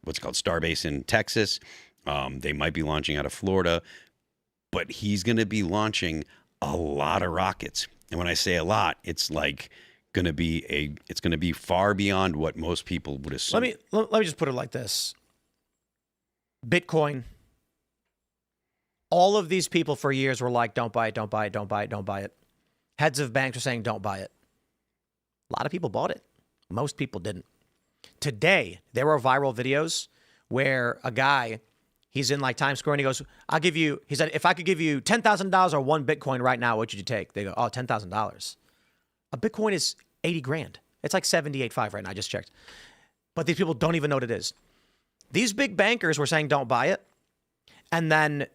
what's it called, Starbase in Texas. They might be launching out of Florida, but he's going to be launching a lot of rockets. And when I say a lot, it's like going to be far beyond what most people would assume. Let me just put it like this. Bitcoin. All of these people for years were like, don't buy it, don't buy it, don't buy it, don't buy it. Heads of banks are saying, don't buy it. A lot of people bought it. Most people didn't. Today, there were viral videos where a guy, he's in like Times Square and he goes, he said, if I could give you $10,000 or one Bitcoin right now, what would you take? They go, oh, $10,000. A Bitcoin is 80 grand. It's like 78.5 right now. I just checked. But these people don't even know what it is. These big bankers were saying, don't buy it. And then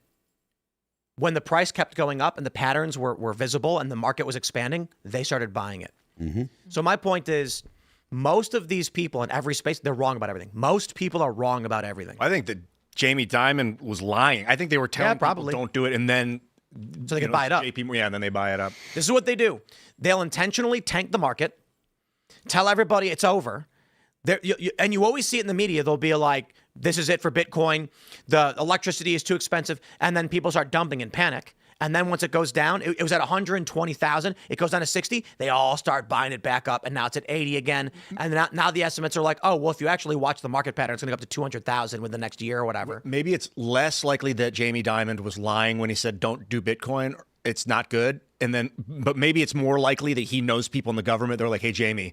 when the price kept going up and the patterns were visible and the market was expanding, they started buying it. Mm-hmm. So my point is, most of these people in every space, they're wrong about everything. Most people are wrong about everything. I think that Jamie Dimon was lying. I think they were telling people don't do it, and then so they can buy it up. And then they buy it up. This is what they do. They'll intentionally tank the market, tell everybody it's over. And you always see it in the media. They'll be like, this is it for Bitcoin. The electricity is too expensive. And then people start dumping in panic. And then once it goes down, it was at 120,000. It goes down to 60. They all start buying it back up. And now it's at 80 again. And now the estimates are like, oh, well, if you actually watch the market pattern, it's going to go up to 200,000 within the next year or whatever. Maybe it's less likely that Jamie Dimon was lying when he said, don't do Bitcoin. It's not good. But maybe it's more likely that he knows people in the government. They're like, hey, Jamie,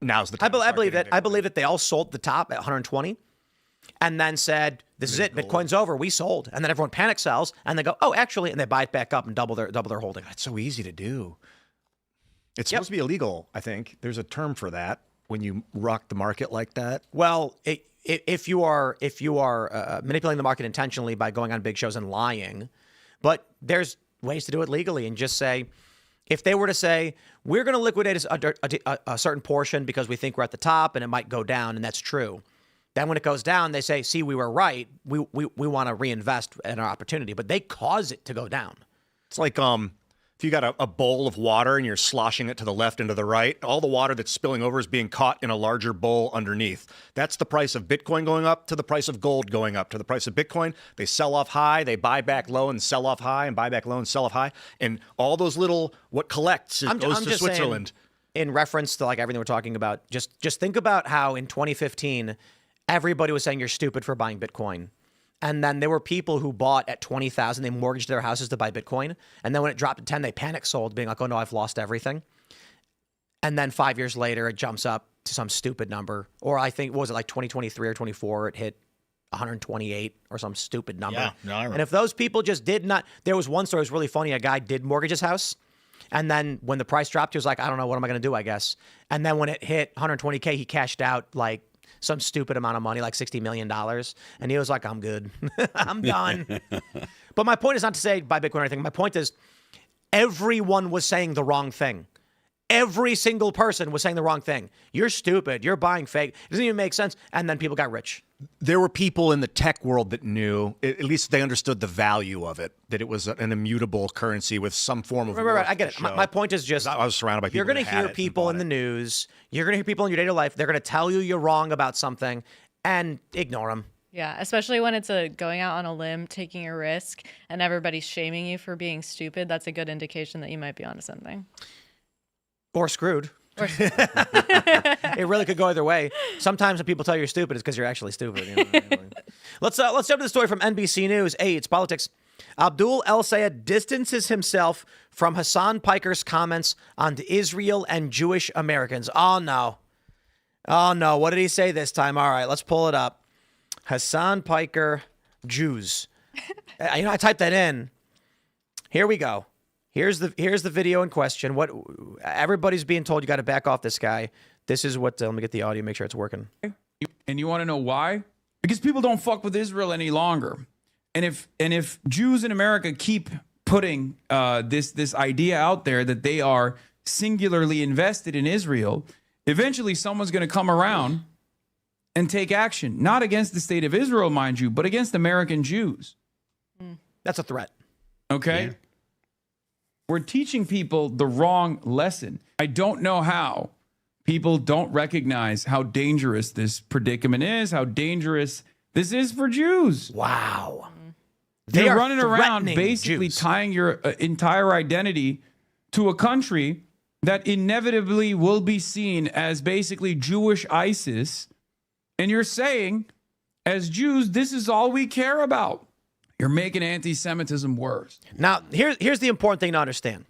now's the time. I believe that they all sold the top at 120 and then said, this is it. Bitcoin's over. We sold. And then everyone panic sells and they go, oh, actually, and they buy it back up and double their holding. That's so easy to do. It's supposed to be illegal, I think. There's a term for that when you rock the market like that. Well, if you are manipulating the market intentionally by going on big shows and lying, but there's ways to do it legally and just say, if they were to say, we're going to liquidate a certain portion because we think we're at the top and it might go down, and that's true. Then when it goes down, they say, see, we were right. We want to reinvest in our opportunity, but they cause it to go down. It's like if you got a bowl of water and you're sloshing it to the left and to the right, all the water that's spilling over is being caught in a larger bowl underneath. That's the price of Bitcoin going up to the price of gold going up to the price of Bitcoin. They sell off high, they buy back low and sell off high and buy back low and sell off high. And all those little, what collects goes to Switzerland. Saying, in reference to like everything we're talking about, just think about how in 2015, everybody was saying you're stupid for buying Bitcoin. And then there were people who bought at 20,000, they mortgaged their houses to buy Bitcoin. And then when it dropped to 10, they panic sold, being like, oh no, I've lost everything. And then 5 years later, it jumps up to some stupid number. Or I think, what was it, like 2023 or 24, it hit 128 or some stupid number. Yeah, no, I remember. And if those people just did not, there was one story that was really funny. A guy did mortgage his house. And then when the price dropped, he was like, I don't know, what am I going to do, I guess. And then when it hit 120K, he cashed out like some stupid amount of money, like $60 million. And he was like, I'm good. I'm done. But my point is not to say buy Bitcoin or anything. My point is everyone was saying the wrong thing. Every single person was saying the wrong thing. You're stupid. You're buying fake. It doesn't even make sense. And then people got rich. There were people in the tech world that knew, at least they understood the value of it, that it was an immutable currency with some form of Right. I get it. My point is just, I was surrounded by people. You're going to hear people in the news. You're going to hear people in your daily life. They're going to tell you you're wrong about something and ignore them. Yeah, especially when it's going out on a limb, taking a risk, and everybody's shaming you for being stupid. That's a good indication that you might be onto something. Or screwed. It really could go either way. Sometimes when people tell you you're stupid, it's because you're actually stupid. You know? Let's jump to the story from NBC News. Hey, it's politics. Abdul El Sayed distances himself from Hassan Piker's comments on Israel and Jewish Americans. Oh, no. What did he say this time? All right, let's pull it up. Hassan Piker, Jews. I typed that in. Here we go. Here's the video in question. What everybody's being told, you got to back off this guy. This is what. Let me get the audio. Make sure it's working. And you want to know why? Because people don't fuck with Israel any longer. And if Jews in America keep putting this idea out there that they are singularly invested in Israel, eventually someone's going to come around and take action, not against the state of Israel, mind you, but against American Jews. That's a threat. Okay? Yeah. We're teaching people the wrong lesson. I don't know how people don't recognize how dangerous this predicament is, how dangerous this is for Jews. Wow. You're running around threatening basically Jews. tying your entire identity to a country that inevitably will be seen as basically Jewish ISIS. And you're saying, as Jews, this is all we care about. You're making anti-Semitism worse. Now, here's the important thing to understand.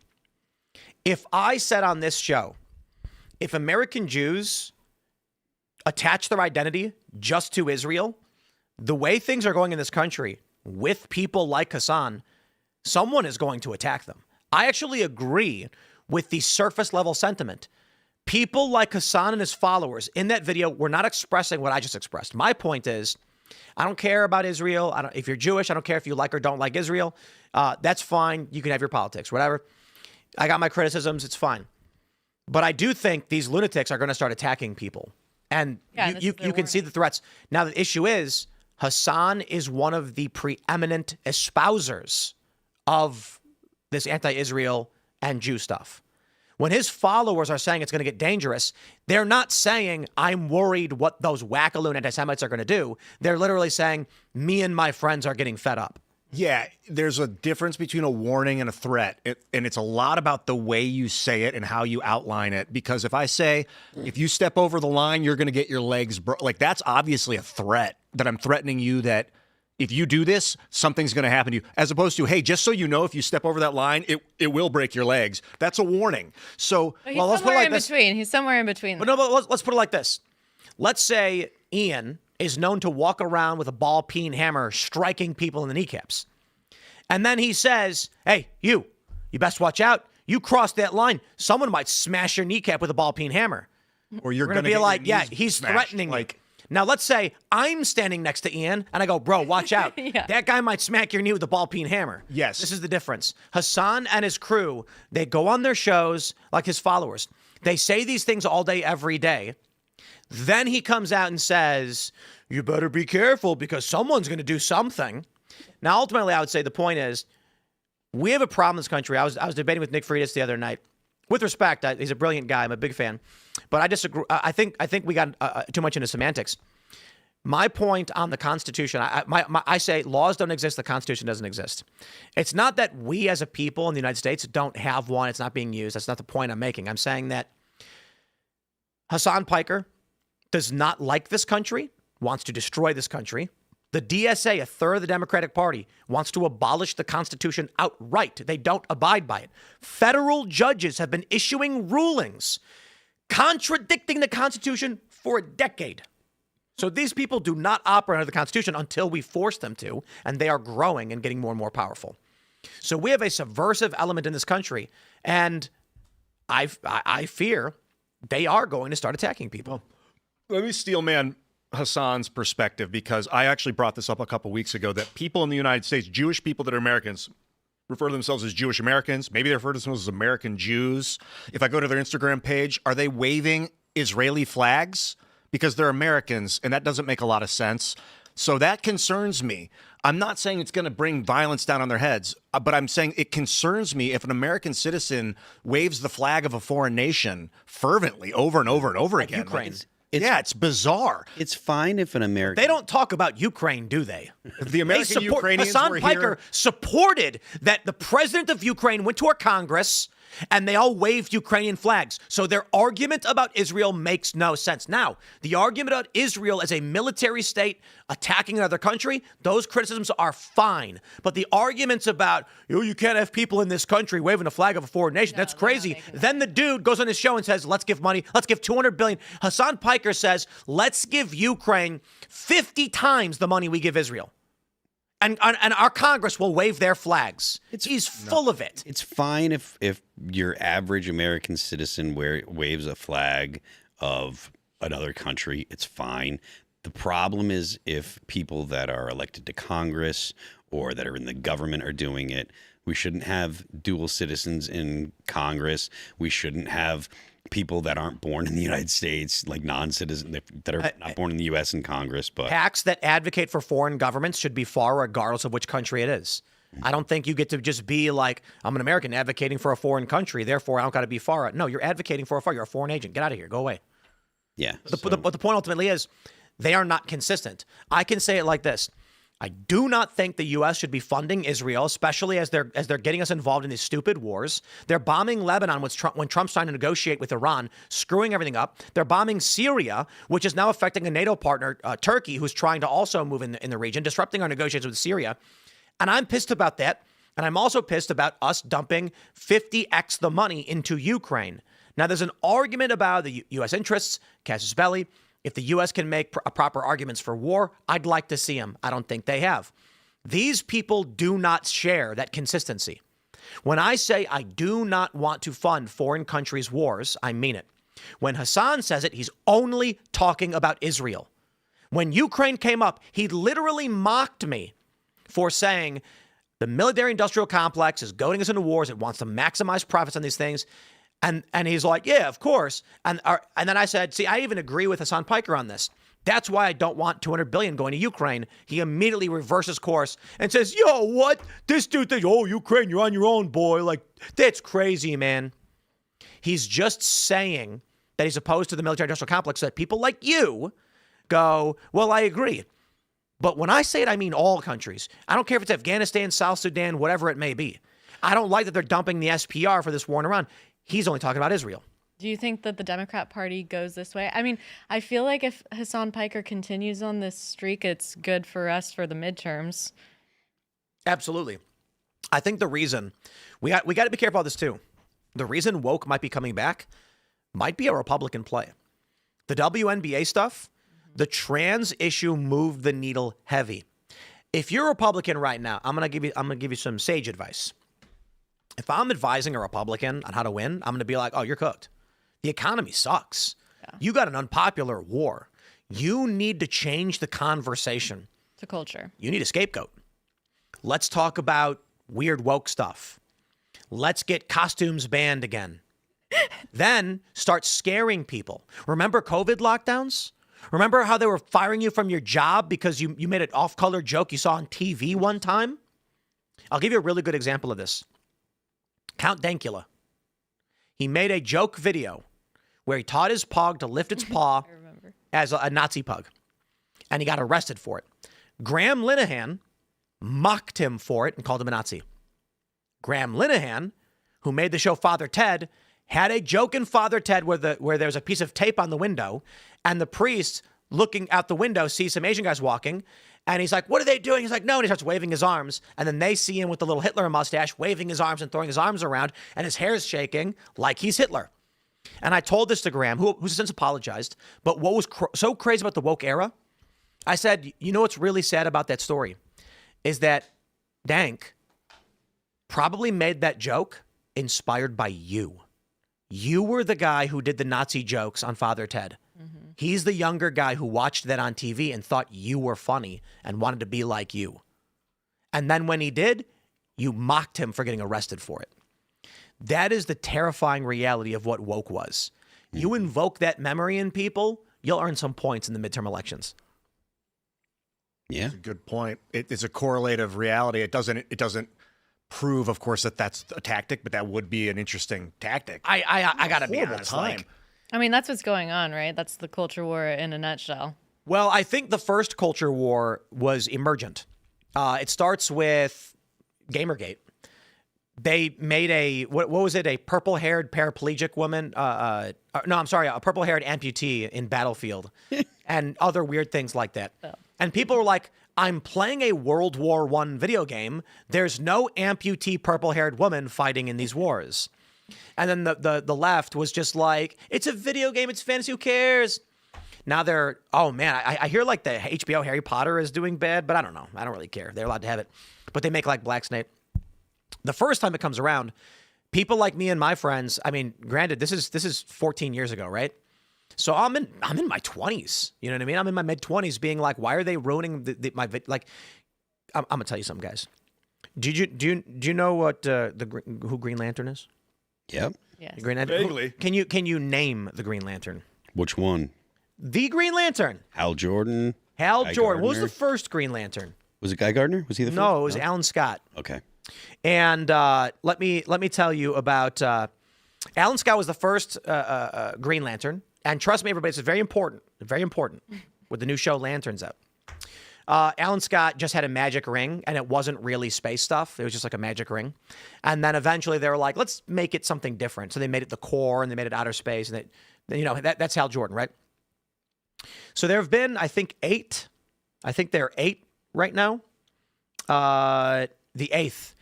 If I said on this show, if American Jews attach their identity just to Israel, the way things are going in this country with people like Hassan, someone is going to attack them. I actually agree with the surface level sentiment. People like Hassan and his followers in that video were not expressing what I just expressed. My point is, I don't care about Israel. If you're Jewish, I don't care if you like or don't like Israel. That's fine. You can have your politics, whatever. I got my criticisms. It's fine. But I do think these lunatics are going to start attacking people. And you can see the threats. Now, the issue is Hassan is one of the preeminent espousers of this anti-Israel and Jew stuff. When his followers are saying it's going to get dangerous, they're not saying, I'm worried what those wackaloon anti-Semites are going to do. They're literally saying, me and my friends are getting fed up. Yeah, there's a difference between a warning and a threat. And it's a lot about the way you say it and how you outline it. Because if I say, if you step over the line, you're going to get your legs like that's obviously a threat, that I'm threatening you that if you do this, something's going to happen to you. As opposed to, hey, just so you know, if you step over that line, it will break your legs. That's a warning. So, But he's let's put it somewhere like in this. between. He's somewhere in between. But no, but let's put it like this. Let's say Ian is known to walk around with a ball-peen hammer striking people in the kneecaps. And then he says, hey, you best watch out. You cross that line, someone might smash your kneecap with a ball-peen hammer. or you're We're going going to to be like, yeah, he's threatening me. Now, let's say I'm standing next to Ian and I go, bro, watch out. Yeah. That guy might smack your knee with a ball-peen hammer. Yes. This is the difference. Hassan and his crew, they go on their shows like his followers. They say these things all day, every day. Then he comes out and says, you better be careful because someone's going to do something. Now, ultimately, I would say the point is we have a problem in this country. I was debating with Nick Freitas the other night. With respect, he's a brilliant guy. I'm a big fan. But I disagree. I think we got too much into semantics. My point on the Constitution, I say laws don't exist, the Constitution doesn't exist. It's not that we as a people in the United States don't have one. It's not being used. That's not the point I'm making. I'm saying that Hassan Piker does not like this country, wants to destroy this country. The DSA, a third of the Democratic Party, wants to abolish the Constitution outright. They don't abide by it. Federal judges have been issuing rulings contradicting the Constitution for a decade. So these people do not operate under the Constitution until we force them to, and they are growing and getting more and more powerful. So we have a subversive element in this country, and I fear they are going to start attacking people. Let me steel man Hassan's perspective, because I actually brought this up a couple weeks ago, that people in the United States, Jewish people that are Americans, refer to themselves as Jewish Americans. Maybe they refer to themselves as American Jews. If I go to their Instagram page, are they waving Israeli flags? Because they're Americans, and that doesn't make a lot of sense. So that concerns me. I'm not saying it's going to bring violence down on their heads, but I'm saying it concerns me if an American citizen waves the flag of a foreign nation fervently over and over and over again. Ukraine. It's bizarre. It's fine if an American... They don't talk about Ukraine, do they? The American Ukrainians Hassan were Piker here. supported that the president of Ukraine went to our Congress and they all waved Ukrainian flags. So their argument about Israel makes no sense. Now, the argument about Israel as a military state attacking another country, those criticisms are fine. But the arguments about, you can't have people in this country waving a flag of a foreign nation, that's crazy. Then the dude goes on his show and says, let's give money, let's give $200 billion. Hassan Piker says, let's give Ukraine 50 times the money we give Israel. And our Congress will wave their flags. He's full of it. It's fine if your average American citizen waves a flag of another country. It's fine. The problem is if people that are elected to Congress or that are in the government are doing it. We shouldn't have dual citizens in Congress. We shouldn't have people that aren't born in the United States, like non-citizens that are not born in the U.S. in Congress. But PACs that advocate for foreign governments should be far regardless of which country it is. I don't think you get to just be like, I'm an American advocating for a foreign country, therefore I don't got to be far. No, you're advocating for a far. You're a foreign agent. Get out of here. Go away. yeah. But the point ultimately is they are not consistent. I can say it like this. I do not think the U.S. should be funding Israel, especially as they're getting us involved in these stupid wars. They're bombing Lebanon when Trump's trying to negotiate with Iran, screwing everything up. They're bombing Syria, which is now affecting a NATO partner, Turkey, who's trying to also move in the region, disrupting our negotiations with Syria. And I'm pissed about that. And I'm also pissed about us dumping 50x the money into Ukraine. Now, there's an argument about the U.S. interests, casus belli. If the U.S. can make proper arguments for war, I'd like to see them. I don't think they have. These people do not share that consistency. When I say I do not want to fund foreign countries' wars, I mean it. When Hassan says it, he's only talking about Israel. When Ukraine came up, he literally mocked me for saying the military-industrial complex is goading us into wars. It wants to maximize profits on these things. And he's like, yeah, of course. And then I said, see, I even agree with Hassan Piker on this. That's why I don't want $200 billion going to Ukraine. He immediately reverses course and says, yo, what? This dude thinks, oh, Ukraine, you're on your own, boy. Like, that's crazy, man. He's just saying that he's opposed to the military-industrial complex so that people like you go, well, I agree. But when I say it, I mean all countries. I don't care if it's Afghanistan, South Sudan, whatever it may be. I don't like that they're dumping the SPR for this war in Iran. He's only talking about Israel. Do you think that the Democrat Party goes this way? I mean, I feel like if Hassan Piker continues on this streak, it's good for us for the midterms. Absolutely. I think the reason we got to be careful of this too. The reason woke might be coming back might be a Republican play. The WNBA stuff, the trans issue moved the needle heavy. If you're a Republican right now, I'm gonna give you some sage advice. If I'm advising a Republican on how to win, I'm going to be like, oh, you're cooked. The economy sucks. Yeah. You got an unpopular war. You need to change the conversation. To culture. You need a scapegoat. Let's talk about weird woke stuff. Let's get costumes banned again. Then start scaring people. Remember COVID lockdowns? Remember how they were firing you from your job because you made an off-color joke you saw on TV one time? I'll give you a really good example of this. Count Dankula. He made a joke video where he taught his pug to lift its paw as a Nazi pug. And he got arrested for it. Graham Linehan mocked him for it and called him a Nazi. Graham Linehan, who made the show Father Ted, had a joke in Father Ted where there's a piece of tape on the window and the priest looking out the window sees some Asian guys walking. And he's like, what are they doing? He's like, no. And he starts waving his arms. And then they see him with the little Hitler mustache, waving his arms and throwing his arms around. And his hair is shaking like he's Hitler. And I told this to Graham, who's since apologized. But what was so crazy about the woke era? I said, you know what's really sad about that story? Is that Dank probably made that joke inspired by you. You were the guy who did the Nazi jokes on Father Ted. Mm-hmm. He's the younger guy who watched that on TV and thought you were funny and wanted to be like you. And then when he did, you mocked him for getting arrested for it. That is the terrifying reality of what woke was. You invoke that memory in people, you'll earn some points in the midterm elections. Yeah. That's a good point. It's a correlative reality. It doesn't prove, of course, that that's a tactic, but that would be an interesting tactic. I gotta be honest. Like, I mean, that's what's going on, right? That's the culture war in a nutshell. Well, I think the first culture war was emergent. It starts with Gamergate. They made a, what was it? A purple-haired paraplegic woman. A purple-haired amputee in Battlefield and other weird things like that. Oh. And people were like, I'm playing a World War I video game. There's no amputee purple-haired woman fighting in these wars. And then the left was just like, it's a video game. It's fantasy. Who cares? Now they're, oh man, I hear like the HBO Harry Potter is doing bad, but I don't know. I don't really care. They're allowed to have it. But they make like Black Snake. The first time it comes around, people like me and my friends, I mean, granted, this is 14 years ago, right? So I'm in my 20s. You know what I mean? I'm in my mid-20s being like, why are they ruining my like, I'm going to tell you something, guys. Do you know what who Green Lantern is? Yep. Yes. The Green Lantern. Vaguely. Can you name the Green Lantern? Which one? The Green Lantern. Hal Jordan? Hal Guy Jordan. What was Gardner? the first Green Lantern? Was it Guy Gardner? Was he the first? No, it was Alan Scott. Okay. And let me tell you about Alan Scott was the first Green Lantern. And trust me, everybody, it's very important with the new show Lanterns up. Alan Scott just had a magic ring, and it wasn't really space stuff. It was just like a magic ring. And then eventually they were like, let's make it something different. So they made it the core, and they made it outer space. And that's Hal Jordan, right? So there have been, I think, 8. I think there are 8 right now. The 8th.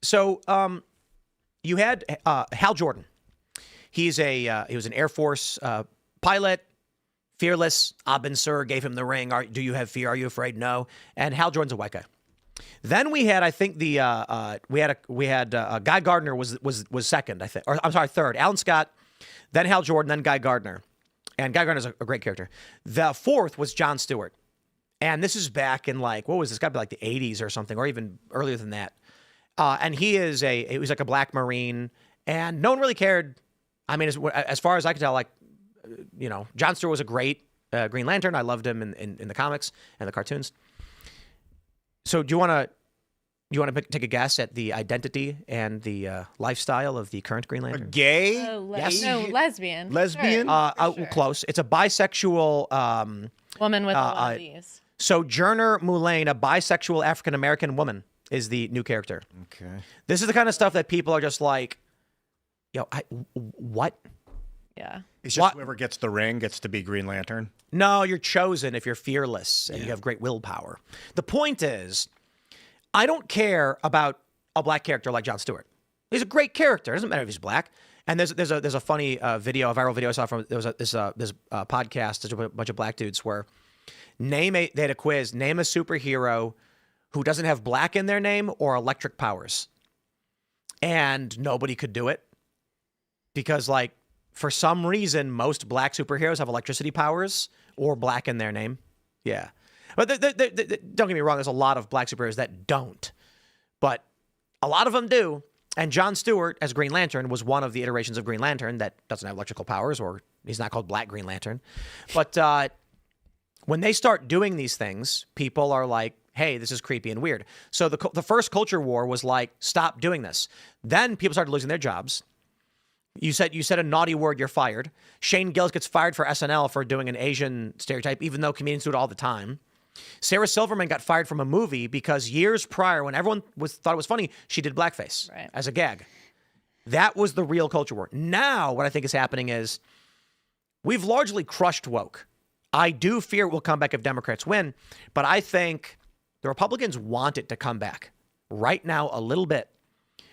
So you had Hal Jordan. He was an Air Force pilot, fearless. Abin Sur gave him the ring. Do you have fear? Are you afraid? No. And Hal Jordan's a white guy. Then we had, I think Guy Gardner was second, I think, or I'm sorry, third. Alan Scott, then Hal Jordan, then Guy Gardner, and Guy Gardner's a great character. The fourth was John Stewart, and this is back in what was this? Got to be like the 80s or something, or even earlier than that. And he was like a black Marine, and no one really cared. I mean, as far as I could tell, John Stewart was a great Green Lantern. I loved him in the comics and the cartoons. So do you want to take a guess at the identity and the lifestyle of the current Green Lantern? Gay? Yes. No, lesbian. Lesbian? Sure. Close. It's a bisexual Woman with one of these. Sojourner Mulane, a bisexual African American woman, is the new character. Okay. This is the kind of stuff that people are just like, what? Yeah. It's just whoever gets the ring gets to be Green Lantern. No, you're chosen if you're fearless and you have great willpower. The point is, I don't care about a black character like Jon Stewart. He's a great character. It doesn't matter if he's black. And there's a funny video, a viral video I saw from this podcast. There's a bunch of black dudes where they had a quiz. Name a superhero who doesn't have black in their name or electric powers. And nobody could do it because for some reason, most black superheroes have electricity powers or black in their name. Yeah. But don't get me wrong, there's a lot of black superheroes that don't. But a lot of them do. And Jon Stewart, as Green Lantern, was one of the iterations of Green Lantern that doesn't have electrical powers, or he's not called Black Green Lantern. But when they start doing these things, people are like, hey, this is creepy and weird. So the first culture war was like, stop doing this. Then people started losing their jobs. You said a naughty word, you're fired. Shane Gillis gets fired for SNL for doing an Asian stereotype, even though comedians do it all the time. Sarah Silverman got fired from a movie because years prior, when everyone thought it was funny, she did blackface as a gag. That was the real culture war. Now, what I think is happening is we've largely crushed woke. I do fear it will come back if Democrats win, but I think the Republicans want it to come back right now a little bit,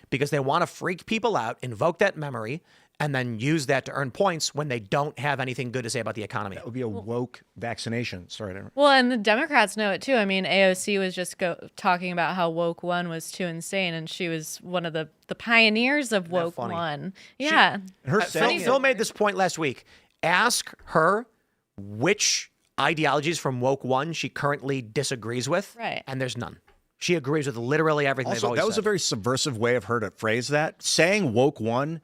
because they want to freak people out, invoke that memory, and then use that to earn points when they don't have anything good to say about the economy. That would be a woke vaccination. Sorry. Well, and the Democrats know it too. I mean, AOC was just talking about how woke one was too insane, and she was one of the pioneers of woke one. Yeah. Phil made this point last week. Ask her which ideologies from woke one she currently disagrees with, and there's none. She agrees with literally everything they've always said. That was a very subversive way of her to phrase that. Saying woke one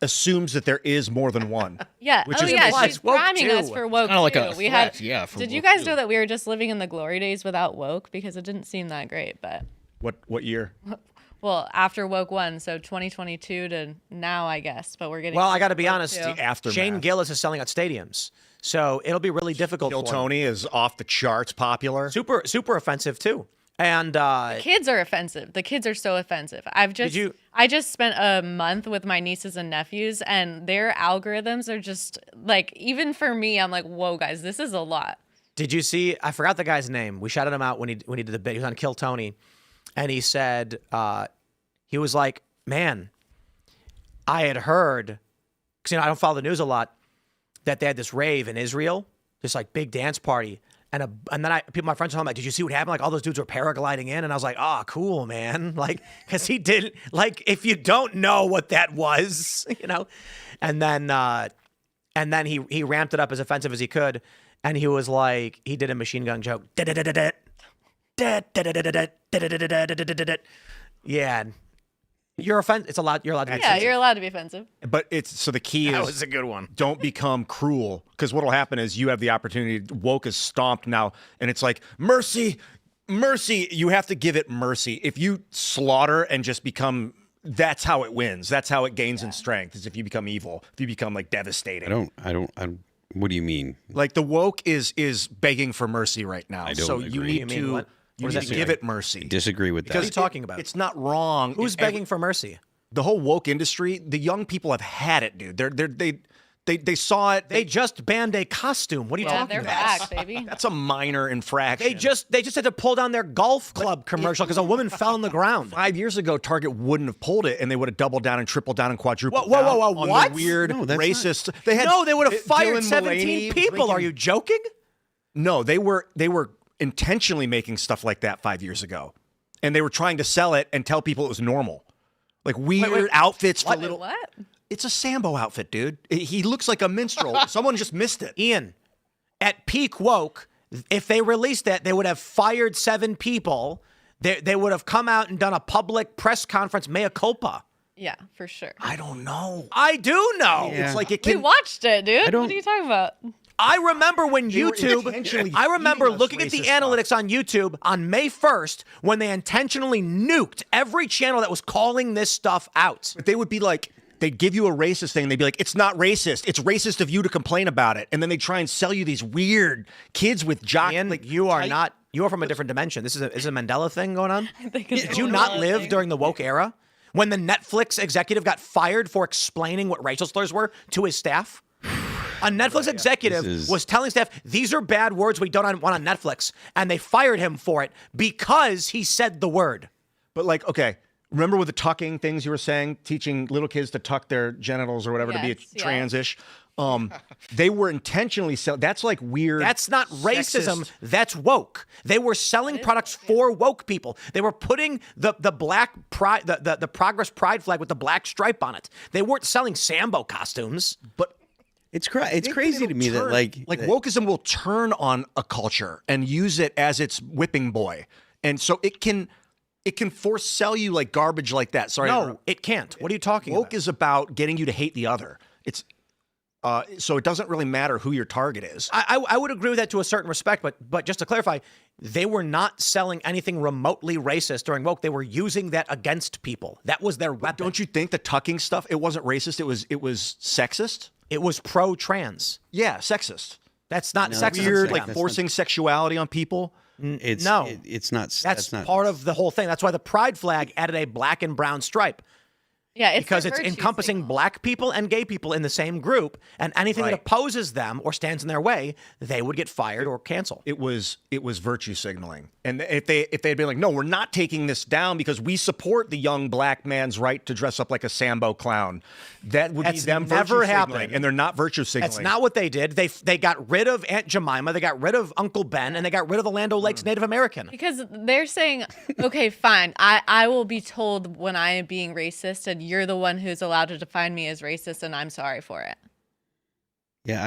assumes that there is more than one. Yeah. Which she's priming us for woke Kinda like too. a threat, for did you woke guys too. know that we were just living in the glory days without woke? Because it didn't seem that great, but What year? well, after woke one, so 2022 to now, I guess. But we're getting I got to be honest. too. Aftermath. Shane Gillis is selling out stadiums, so it'll be really difficult Kill for him. Tony is off the charts popular. Super offensive too. And kids are offensive. The kids are so offensive. I just spent a month with my nieces and nephews, and their algorithms are just like, even for me, I'm like, whoa, guys, this is a lot. did you see? I forgot the guy's name. We shouted him out when he did the bit. He was on Kill Tony, and he said he was like, "Man, I had heard, because I don't follow the news a lot, that they had this rave in Israel, this like big dance party." And then my friends told me, like, did you see what happened? Like all those dudes were paragliding in, and I was like, oh, cool, man. Like, because he didn't, like, if you don't know what that was, and then he ramped it up as offensive as he could, and he was like, he did a machine gun joke. Yeah. You're offended. You're allowed to be Yeah, offensive. you're allowed to be offensive. But it's so the key That is was a good one. don't become cruel, because what'll happen is you have the opportunity. Woke is stomped now, and it's like mercy. You have to give it mercy. If you slaughter and just become, that's how it wins. That's how it gains in strength. Is if you become evil. If you become like devastating. I don't. What do you mean? Like the woke is begging for mercy right now. I don't so agree. you need mean, to what? you What need does to that give mean? it mercy. Disagree with that. What are you talking about? It's not wrong. Who's begging for mercy? The whole woke industry. The young people have had it, dude. They saw it. They just banned a costume. What are you Yeah, talking they're about? back, baby. That's a minor infraction. They just had to pull down their golf club commercial because a woman fell on the ground. 5 years ago, Target wouldn't have pulled it, and they would have doubled down and tripled down and quadrupled Whoa, down what? on the weird No, that's racist. They had No, they would have fired Dylan 17 Mullaney people. Are you joking? No, they were intentionally making stuff like that 5 years ago, and they were trying to sell it and tell people it was normal, like weird outfits for little. What? It's a Sambo outfit, dude. He looks like a minstrel. Someone just missed it. Ian, at peak woke, if they released that, they would have fired 7 people. They would have come out and done a public press conference, mea culpa. Yeah, for sure. I don't know. I do know. It's like it We can. watched it, dude. don't- What are you talking about? I remember when They were YouTube, intentionally I remember feeding us looking at the racist analytics on YouTube on May 1st when they intentionally nuked every channel that was calling this stuff out. But they would be like, they'd give you a racist thing. They'd be like, it's not racist. It's racist of you to complain about it. And then they try and sell you these weird kids with jock. Ian, Like you are from a different dimension. This is a Mandela thing going on? think it's Did you a not Mandela live thing. during the woke era? When the Netflix executive got fired for explaining what racial slurs were to his staff? A Netflix executive was telling staff, these are bad words we don't want on Netflix. And they fired him for it because he said the word. But like, okay, remember with the tucking things you were saying, teaching little kids to tuck their genitals or whatever to be Yes, yes. transish? They were intentionally selling. That's like weird. That's not racism. sexist. That's woke. They were selling products for woke people. They were putting the black pride, the Progress Pride flag with the black stripe on it. They weren't selling Sambo costumes. But It's crazy to me that like wokeism will turn on a culture and use it as its whipping boy, and so it can force sell you like garbage like that. Sorry, No, it can't. What are you talking woke about? is about getting you to hate the other. It's so it doesn't really matter who your target is. I would agree with that to a certain respect, but just to clarify, they were not selling anything remotely racist during woke. They were using that against people. That was their weapon. Don't you think the tucking stuff? It wasn't racist. It was sexist. It was pro-trans. Yeah, sexist. That's not sexism. Weird, to like them. forcing sexuality on people. it's no. it's not. That's not part of the whole thing. That's why the pride flag added a black and brown stripe. Yeah, it's Because their it's virtue encompassing signal. black people and gay people in the same group, and anything that Right. opposes them or stands in their way, they would get fired or canceled. It was virtue signaling. And if they had been like, no, we're not taking this down because we support the young black man's right to dress up like a Sambo clown, that would That's be them never virtue signaling, happened. and they're not virtue signaling. That's not what they did. They got rid of Aunt Jemima, they got rid of Uncle Ben, and they got rid of the Land O'Lakes Native American. Because they're saying, okay, fine, I will be told when I am being racist, and you're the one who's allowed to define me as racist, and I'm sorry for it. Yeah,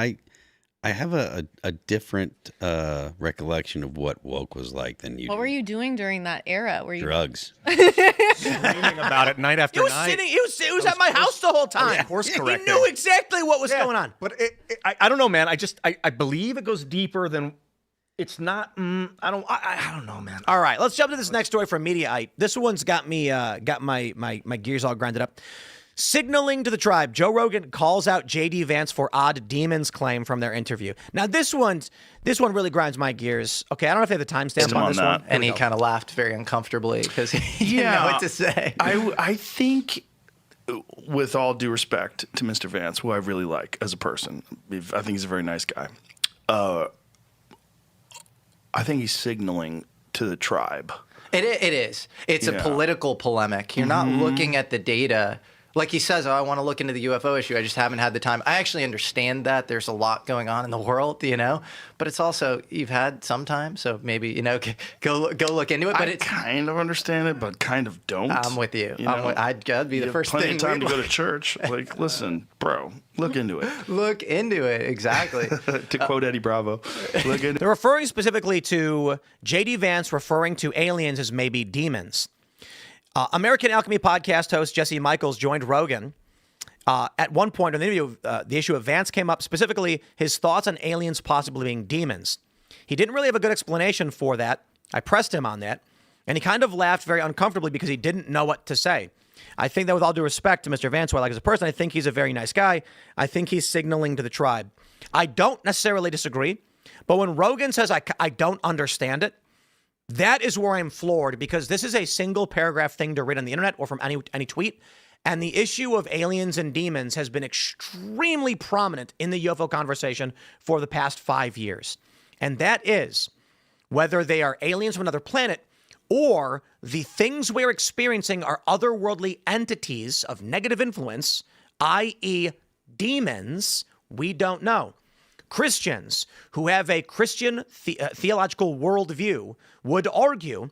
I have a different recollection of what woke was like than you. What do. were you doing during that era? Were you Drugs. Screaming about it night after He was night. sitting. He was at my house the whole time. course He correcting. knew exactly what was Yeah, going on. But I don't know, man. I believe it goes deeper than. It's not. I don't know, man. All right, let's jump to this next story from Mediaite. This one's got me got my gears all grinded up. Signaling to the tribe, Joe Rogan calls out J.D. Vance for odd demons claim from their interview. Now this one really grinds my gears. Okay, I don't know if they have the timestamp on this one. Here And we he go. kind of laughed very uncomfortably because he didn't know what to say. I think, with all due respect to Mr. Vance, who I really like as a person, I think he's a very nice guy. I think he's signaling to the tribe. It is. It's a Yeah. political polemic. You're not looking at the data. Like he says, oh, I want to look into the UFO issue. I just haven't had the time. I actually understand that. There's a lot going on in the world, but it's also, you've had some time. So maybe, go look into it. But I it's kind of understand it, but kind of don't. I'm with you. know? I'd be You the have first plenty thing. of time to we'd go to church. Like, listen, bro, look into it. look into it. Exactly. To quote Eddie Bravo, look into They're referring specifically to J.D. Vance referring to aliens as maybe demons. American Alchemy podcast host Jesse Michaels joined Rogan. At one point in the interview, the issue of Vance came up, specifically his thoughts on aliens possibly being demons. He didn't really have a good explanation for that. I pressed him on that, and he kind of laughed very uncomfortably because he didn't know what to say. I think that with all due respect to Mr. Vance, who I like as a person, I think he's a very nice guy. I think he's signaling to the tribe. I don't necessarily disagree, but when Rogan says I don't understand it, that is where I'm floored, because this is a single paragraph thing to read on the internet or from any tweet. And the issue of aliens and demons has been extremely prominent in the UFO conversation for the past 5 years. And that is whether they are aliens from another planet or the things we're experiencing are otherworldly entities of negative influence, i.e. demons, we don't know. Christians who have a Christian theological worldview would argue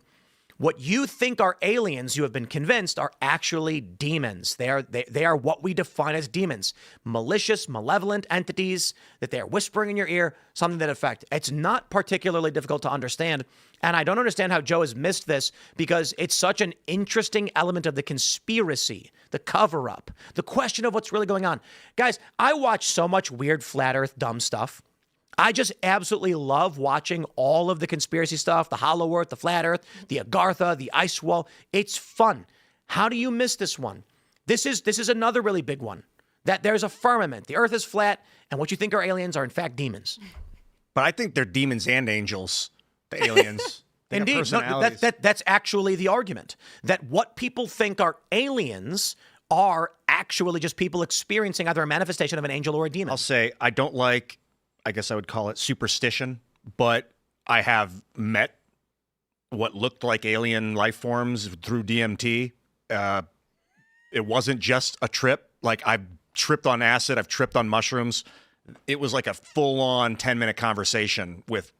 what you think are aliens, you have been convinced, are actually demons. They are what we define as demons. Malicious, malevolent entities that they are whispering in your ear, something to that effect. It's not particularly difficult to understand. And I don't understand how Joe has missed this, because it's such an interesting element of the conspiracy, the cover-up, the question of what's really going on. Guys, I watch so much weird flat earth dumb stuff. I just absolutely love watching all of the conspiracy stuff, the hollow earth, the flat earth, the Agartha, the ice wall. It's fun. How do you miss this one? This is another really big one, that there's a firmament. The earth is flat, and what you think are aliens are in fact demons. But I think they're demons and angels, the aliens. Indeed. No, that's actually the argument, that what people think are aliens are actually just people experiencing either a manifestation of an angel or a demon. I'll say I don't like, I guess I would call it superstition, but I have met what looked like alien life forms through DMT. It wasn't just a trip. Like, I've tripped on acid, I've tripped on mushrooms. It was like a full-on 10-minute conversation with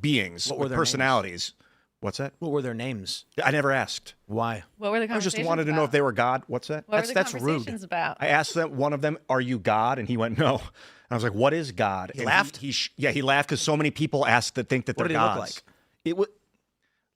beings, with personalities. Names? What's that? What were their names? I never asked. Why? What were the I conversations just wanted to know if they were God. What's that? What were the that's conversations rude. about? I asked one of them, "Are you God?" And he went, "No." And I was like, "What is God?" He laughed? He laughed because so many people think that What they're did he look gods. like? It was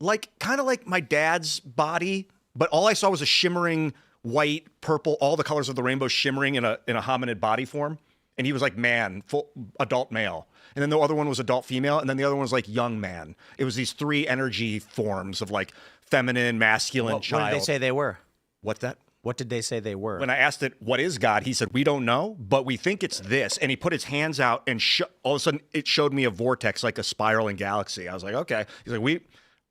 like kind of like my dad's body, but all I saw was a shimmering white, purple, all the colors of the rainbow shimmering in a hominid body form. And he was like man, full adult male. And then the other one was adult female, and then the other one was like young man. It was these three energy forms of like feminine, masculine, child. What did they say they were? What's that? What did they say they were? When I asked it, what is God? He said, we don't know, but we think it's this. And he put his hands out, and all of a sudden it showed me a vortex, like a spiraling galaxy. I was like, okay. He's like,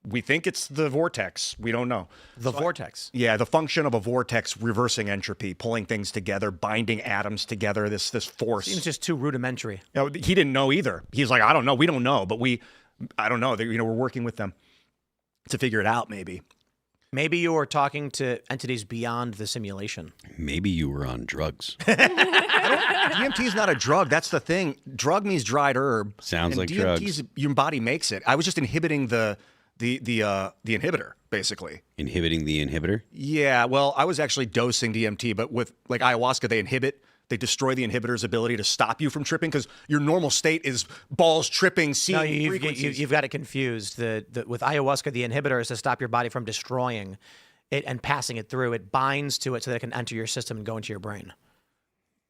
we think it's the vortex. We don't know. The vortex. Yeah, the function of a vortex, reversing entropy, pulling things together, binding atoms together, this force. Seems just too rudimentary. You know, he didn't know either. He's like, I don't know. We don't know, but I don't know. We're working with them to figure it out, maybe. Maybe you were talking to entities beyond the simulation. Maybe you were on drugs. DMT is not a drug. That's the thing. Drug means dried herb. Sounds like DMT's, drugs. Your body makes it. I was just inhibiting the inhibitor, basically. Inhibiting the inhibitor? Yeah, well, I was actually dosing DMT, but with like ayahuasca, they destroy the inhibitor's ability to stop you from tripping, because your normal state is balls tripping, seeing frequencies. You've got it confused. With ayahuasca, the inhibitor is to stop your body from destroying it and passing it through. It binds to it so that it can enter your system and go into your brain.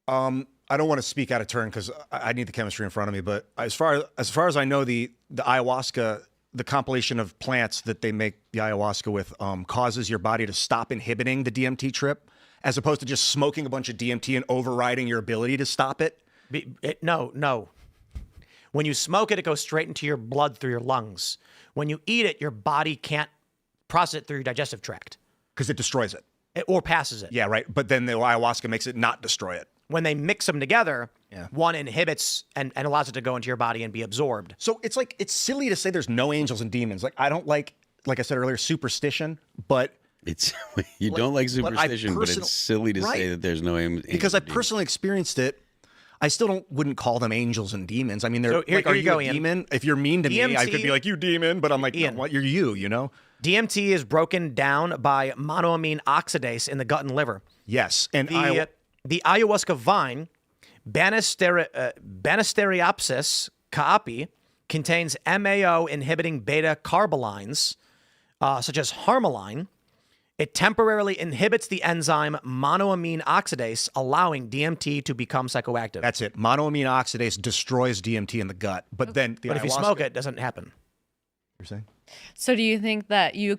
I don't want to speak out of turn because I need the chemistry in front of me, but as far as I know, the ayahuasca, the compilation of plants that they make the ayahuasca with, causes your body to stop inhibiting the DMT trip, as opposed to just smoking a bunch of DMT and overriding your ability to stop it. No. When you smoke it, it goes straight into your blood through your lungs. When you eat it, your body can't process it through your digestive tract. Because it destroys it. Or passes it. Yeah, right. But then the ayahuasca makes it not destroy it. When they mix them together, one inhibits and allows it to go into your body and be absorbed. So it's like, it's silly to say there's no angels and demons. Like, I don't like I said earlier, superstition, but... You don't like superstition, but it's silly to say that there's no angels. Because I personally experienced it. I still wouldn't call them angels and demons. I mean, they're so here, like, here are you you go, a Ian. demon? If you're mean to me, I could be like, you demon, but I'm like, Ian, no, what? You're you know? DMT is broken down by monoamine oxidase in the gut and liver. Yes. And the ayahuasca vine, Banisteriopsis caapi, contains MAO inhibiting beta carbolines, such as harmaline. It temporarily inhibits the enzyme monoamine oxidase, allowing DMT to become psychoactive. That's it. Monoamine oxidase destroys DMT in the gut. But then the but if you smoke it, it doesn't happen. You're saying? So do you think that you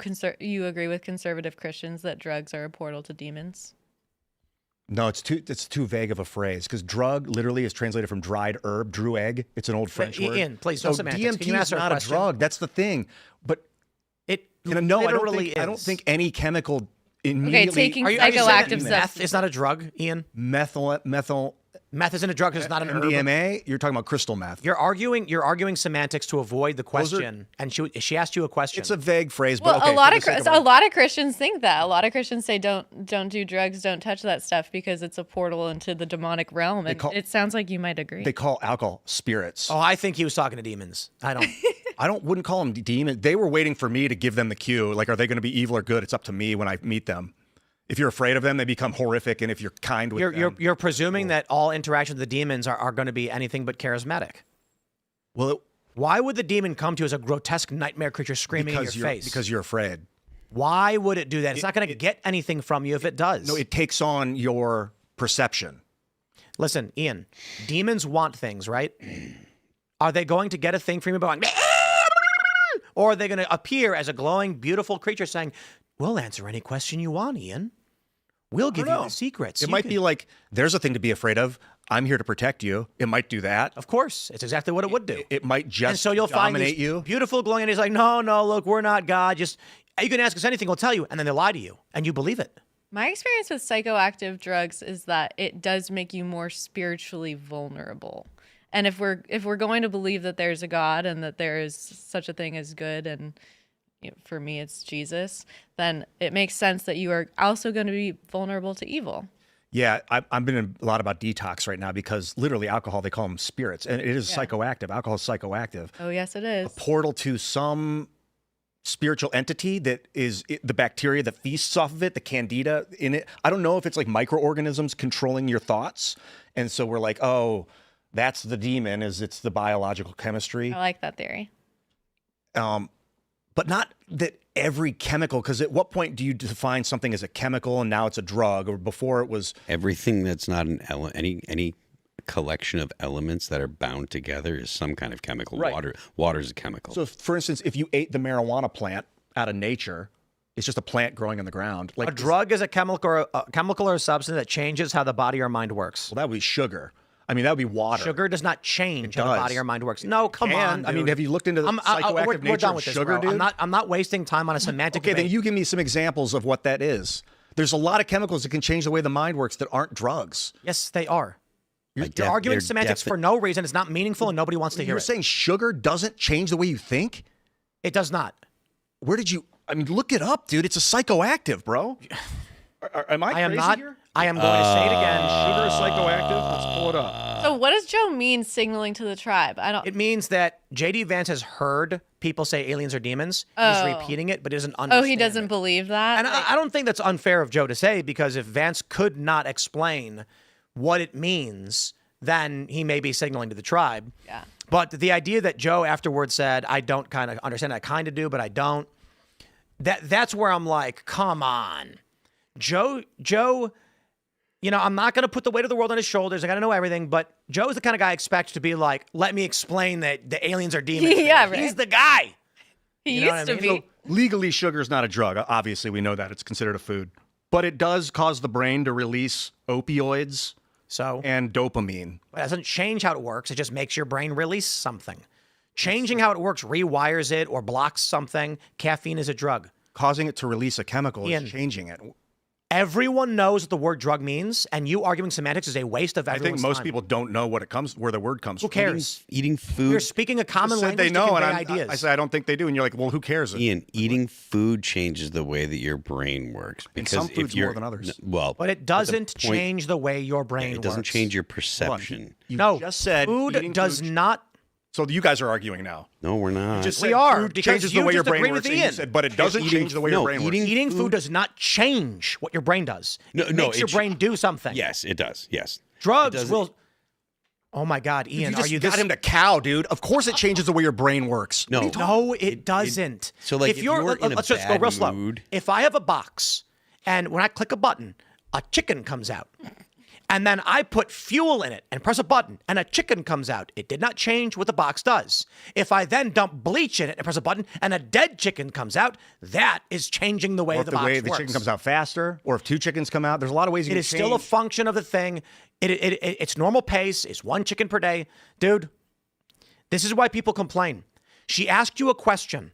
agree with conservative Christians that drugs are a portal to demons? No, it's too vague of a phrase because drug literally is translated from dried herb, drew egg. It's an old French word. Ian, please, so no semantics. Can you DMT is answer a not a question? drug. That's the thing. But it no, literally I don't think any chemical immediately. Okay, taking are you saying psychoactive that meth is not a drug, Ian? Meth isn't a drug because it's not an herb. MDMA. You're talking about crystal meth. You're arguing semantics to avoid the question. And she asked you a question. It's a vague phrase, Well, but okay, a lot of Christians think that. A lot of Christians say don't do drugs, don't touch that stuff because it's a portal into the demonic realm. And it sounds like you might agree. They call alcohol spirits. Oh, I think he was talking to demons. I don't. Wouldn't call them demons. They were waiting for me to give them the cue. Like, are they going to be evil or good? It's up to me when I meet them. If you're afraid of them, they become horrific, and if you're kind with them, you're presuming that all interactions with the demons are going to be anything but charismatic. Well, why would the demon come to you as a grotesque nightmare creature screaming in your face? Because you're afraid. Why would it do that? It's not going to get anything from you if it does. No, it takes on your perception. Listen, Ian, demons want things, right? Are they going to get a thing from you by going, or are they going to appear as a glowing, beautiful creature saying, "We'll answer any question you want, Ian. We'll give you the secrets." It might be like, there's a thing to be afraid of. I'm here to protect you. It might do that. Of course. It's exactly what it would do. It might just and so you'll find dominate these you. beautiful glowing, and he's like, no, look, we're not God. Just, you can ask us anything, we'll tell you. And then they'll lie to you, and you believe it. My experience with psychoactive drugs is that it does make you more spiritually vulnerable. And if we're going to believe that there's a God and that there is such a thing as good, and for me it's Jesus, then it makes sense that you are also going to be vulnerable to evil. Yeah, I've been in a lot about detox right now because literally alcohol, they call them spirits, and it is psychoactive. Alcohol is psychoactive. Oh, yes, it is. A portal to some spiritual entity that is the bacteria that feasts off of it, the candida in it. I don't know if it's like microorganisms controlling your thoughts. And so we're like, oh, that's the demon, it's the biological chemistry. I like that theory. But not that every chemical, because at what point do you define something as a chemical and now it's a drug, or before it was everything that's not an any collection of elements that are bound together is some kind of chemical. Right. Water is a chemical. So, for instance, if you ate the marijuana plant out of nature, it's just a plant growing on the ground. Like a drug is a chemical or a substance that changes how the body or mind works. Well, that would be sugar. I mean, that would be water. Sugar does not change how the body or mind works. No, come on, dude. I mean, have you looked into the psychoactive nature of sugar, dude? I'm not wasting time on a semantic Okay, debate. then you give me some examples of what that is. There's a lot of chemicals that can change the way the mind works that aren't drugs. Yes, they are. You're arguing semantics for no reason. It's not meaningful, and nobody wants to hear it. You're saying sugar doesn't change the way you think? It does not. Where did you... I mean, look it up, dude. It's a psychoactive, bro. Am I crazy am not. here? I am going to say it again. Sugar is psychoactive? Let's pull it up. So what does Joe mean signaling to the tribe? It means that J.D. Vance has heard people say aliens are demons. He's repeating it, but doesn't understand. Oh, he doesn't believe that? And I don't think that's unfair of Joe to say, because if Vance could not explain what it means, then he may be signaling to the tribe. Yeah. But the idea that Joe afterwards said, I don't kind of understand, I kind of do, but I don't. That's where I'm like, come on. Joe, I'm not going to put the weight of the world on his shoulders. I got to know everything. But Joe's the kind of guy I expect to be like, let me explain that the aliens are demons. Yeah, right. He's the guy. He used to be. So legally, sugar is not a drug. Obviously, we know that. It's considered a food. But it does cause the brain to release opioids and dopamine. It doesn't change how it works. It just makes your brain release something. Changing how it works rewires it or blocks something. Caffeine is a drug. Causing it to release a chemical Ian, is changing it. Everyone knows what the word drug means, and you arguing semantics is a waste of everyone's time. I think most people don't know where the word comes from. Who cares? Eating food. You're speaking a common language they know, to convey and ideas. I say I don't think they do, and you're like, well, who cares? Ian, eating food changes the way that your brain works. Because some foods more than others. But it doesn't change the way your brain works. It doesn't change your perception. You no, just said food does not. So you guys are arguing now. No, we're not. We are. Food changes the way your brain works. Ian. You said, but it doesn't change the way your brain works. Eating food does not change what your brain does. It makes your brain do something. Yes, it does. Yes. Drugs will. Oh my God, Ian, are you got him to cow, dude? Of course, it changes the way your brain works. No, it doesn't. So, like, if you're in a let's just go real slow. mood. If I have a box And when I click a button, a chicken comes out. And then I put fuel in it and press a button and a chicken comes out. It did not change what the box does. If I then dump bleach in it and press a button and a dead chicken comes out, that is changing the way Or the if box works. the chicken comes out faster, or if 2 chickens come out. There's a lot of ways you It can is change. still a function of the thing. Its normal pace is 1 chicken per day. Dude, this is why people complain. She asked you a question.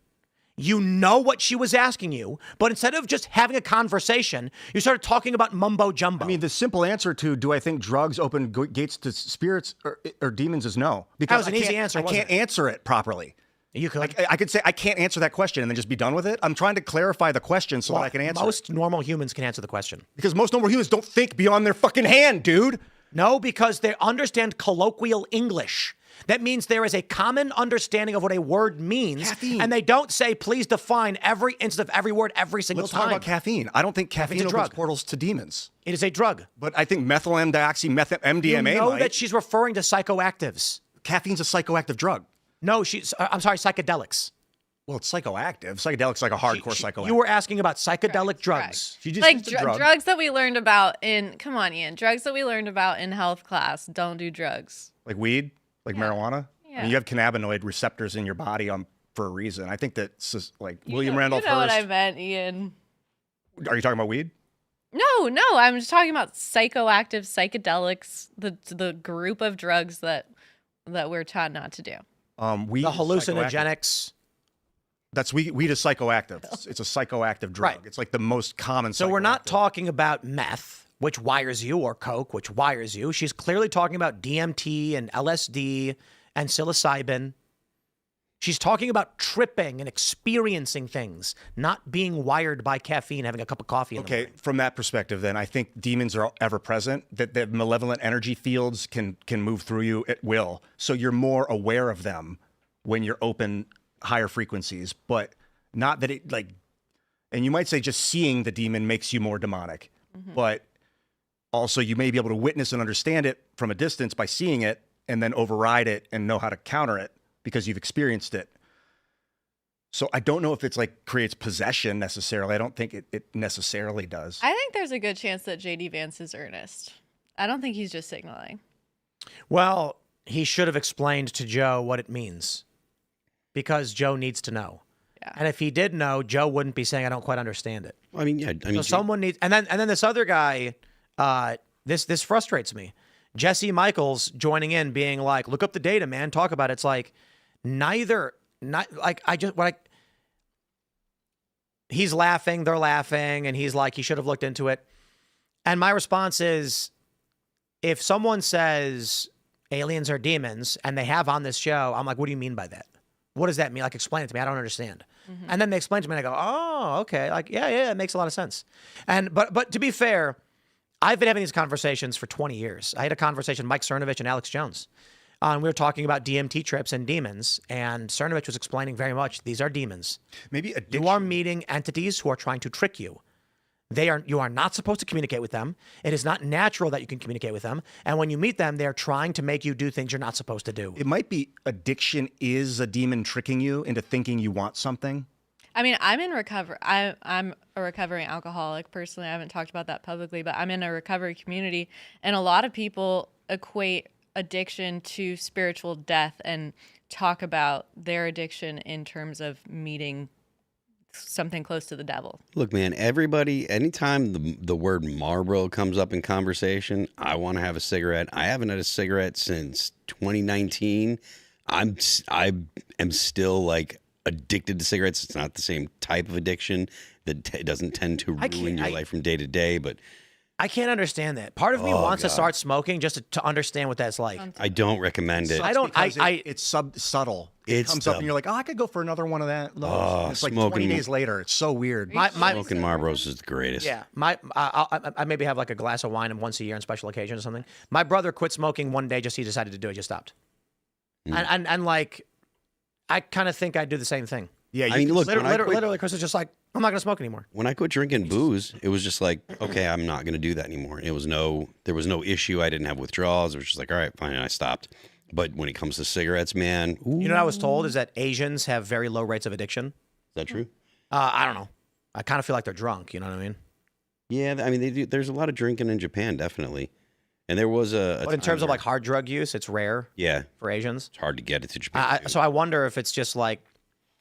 You know what she was asking you, but instead of just having a conversation, you started talking about mumbo jumbo. I mean, the simple answer to do I think drugs open gates to spirits or demons is no. Because That was an easy answer, I wasn't can't answer it properly. You could. I could say I can't answer that question and then just be done with it. I'm trying to clarify the question so that I can answer Most it. normal humans can answer the question. Because most normal humans don't think beyond their fucking hand, dude. No, because they understand colloquial English. That means there is a common understanding of what a word means. Caffeine. And they don't say, please define every instant of every word every single Let's time. talk about caffeine. I don't think caffeine Caffeine's a opens drug. portals to demons. It is a drug. But I think MDMA You know might. that she's referring to psychoactives. Caffeine's a psychoactive drug. No, I'm sorry, psychedelics. Well, it's psychoactive. Psychedelic's like a hardcore psychoactive. You were asking about psychedelic drugs. She just Like used a drug. drugs that we learned about in, come on, Ian, drugs that we learned about in health class. Don't do drugs. Like weed, like marijuana. I Yeah. mean, you have cannabinoid receptors in your body for a reason. I think that's like William You Randolph know what Hearst. I meant, Ian. Are you talking about weed? No, I'm just talking about psychoactive psychedelics, the group of drugs that we're taught not to do. Weed. The is psychoactive. hallucinogenics. That's weed is psychoactive. It's a psychoactive drug. Right. It's like the most common. So we're not psychoactive. talking about meth, which wires you, or coke, which wires you. She's clearly talking about DMT and LSD and psilocybin. She's talking about tripping and experiencing things, not being wired by caffeine, having a cup of coffee in the Okay, morning. from that perspective, then I think demons are ever present. That malevolent energy fields can move through you at will. So you're more aware of them when you're open higher frequencies, but not that it like. And you might say just seeing the demon makes you more demonic, but also you may be able to witness and understand it from a distance by seeing it, and then override it and know how to counter it because you've experienced it. So I don't know if it's like creates possession necessarily. I don't think it necessarily does. I think there's a good chance that JD Vance is earnest. I don't think he's just signaling. Well, he should have explained to Joe what it means, because Joe needs to know. Yeah. And if he did know, Joe wouldn't be saying, "I don't quite understand it." I mean, yeah. I mean, So someone needs, and then this other guy, this frustrates me. Jesse Michaels joining in, being like, "Look up the data, man. Talk about it." It's like he's laughing, they're laughing, and he's like, he should have looked into it. And my response is, if someone says aliens are demons and they have on this show, I'm like, what do you mean by that? What does that mean? Like, explain it to me. I don't understand. And then they explain to me and I go, oh, okay. Like, yeah, it makes a lot of sense. And, but to be fair, I've been having these conversations for 20 years. I had a conversation with Mike Cernovich and Alex Jones. And we were talking about DMT trips and demons. And Cernovich was explaining very much, these are demons. Maybe addiction. You are meeting entities who are trying to trick you. You are not supposed to communicate with them. It is not natural that you can communicate with them. And when you meet them, they're trying to make you do things you're not supposed to do. It might be addiction is a demon tricking you into thinking you want something. I mean, I'm in recovery. I'm a recovering alcoholic. Personally, I haven't talked about that publicly, but I'm in a recovery community. And a lot of people equate addiction to spiritual death and talk about their addiction in terms of meeting something close to the devil. Look, man, everybody, anytime the word Marlboro comes up in conversation, I want to have a cigarette. I haven't had a cigarette since 2019. I am still like addicted to cigarettes. It's not the same type of addiction that it doesn't tend to ruin your life from day to day, but I can't understand that. Part of me wants to start smoking just to understand what that's like. I don't recommend it. I don't. It's subtle. It It's comes up the- and you're like, oh, I could go for another one of that. It's like smoking- 20 days later. It's so weird. Smoking Marlboros is the greatest. Yeah, I maybe have like a glass of wine once a year on special occasions or something. My brother quit smoking one day, he decided to do it, just stopped. And like, I kind of think I'd do the same thing. Yeah, I mean, look, Literally, Chris is just like, I'm not going to smoke anymore. when I quit drinking booze, it was just like, okay, I'm not going to do that anymore. There was no issue. I didn't have withdrawals. It was just like, all right, fine, and I stopped. But when it comes to cigarettes, man, ooh, You know what I was told is that Asians have very low rates of addiction. is that true? I don't know. I kind of feel like they're drunk. You know what I mean? Yeah, I mean, they do. There's a lot of drinking in Japan, definitely. And there was a But in terms of time like hard drug use, it's rare yeah, for Asians. it's hard to get it to Japan. too. So I wonder if it's just like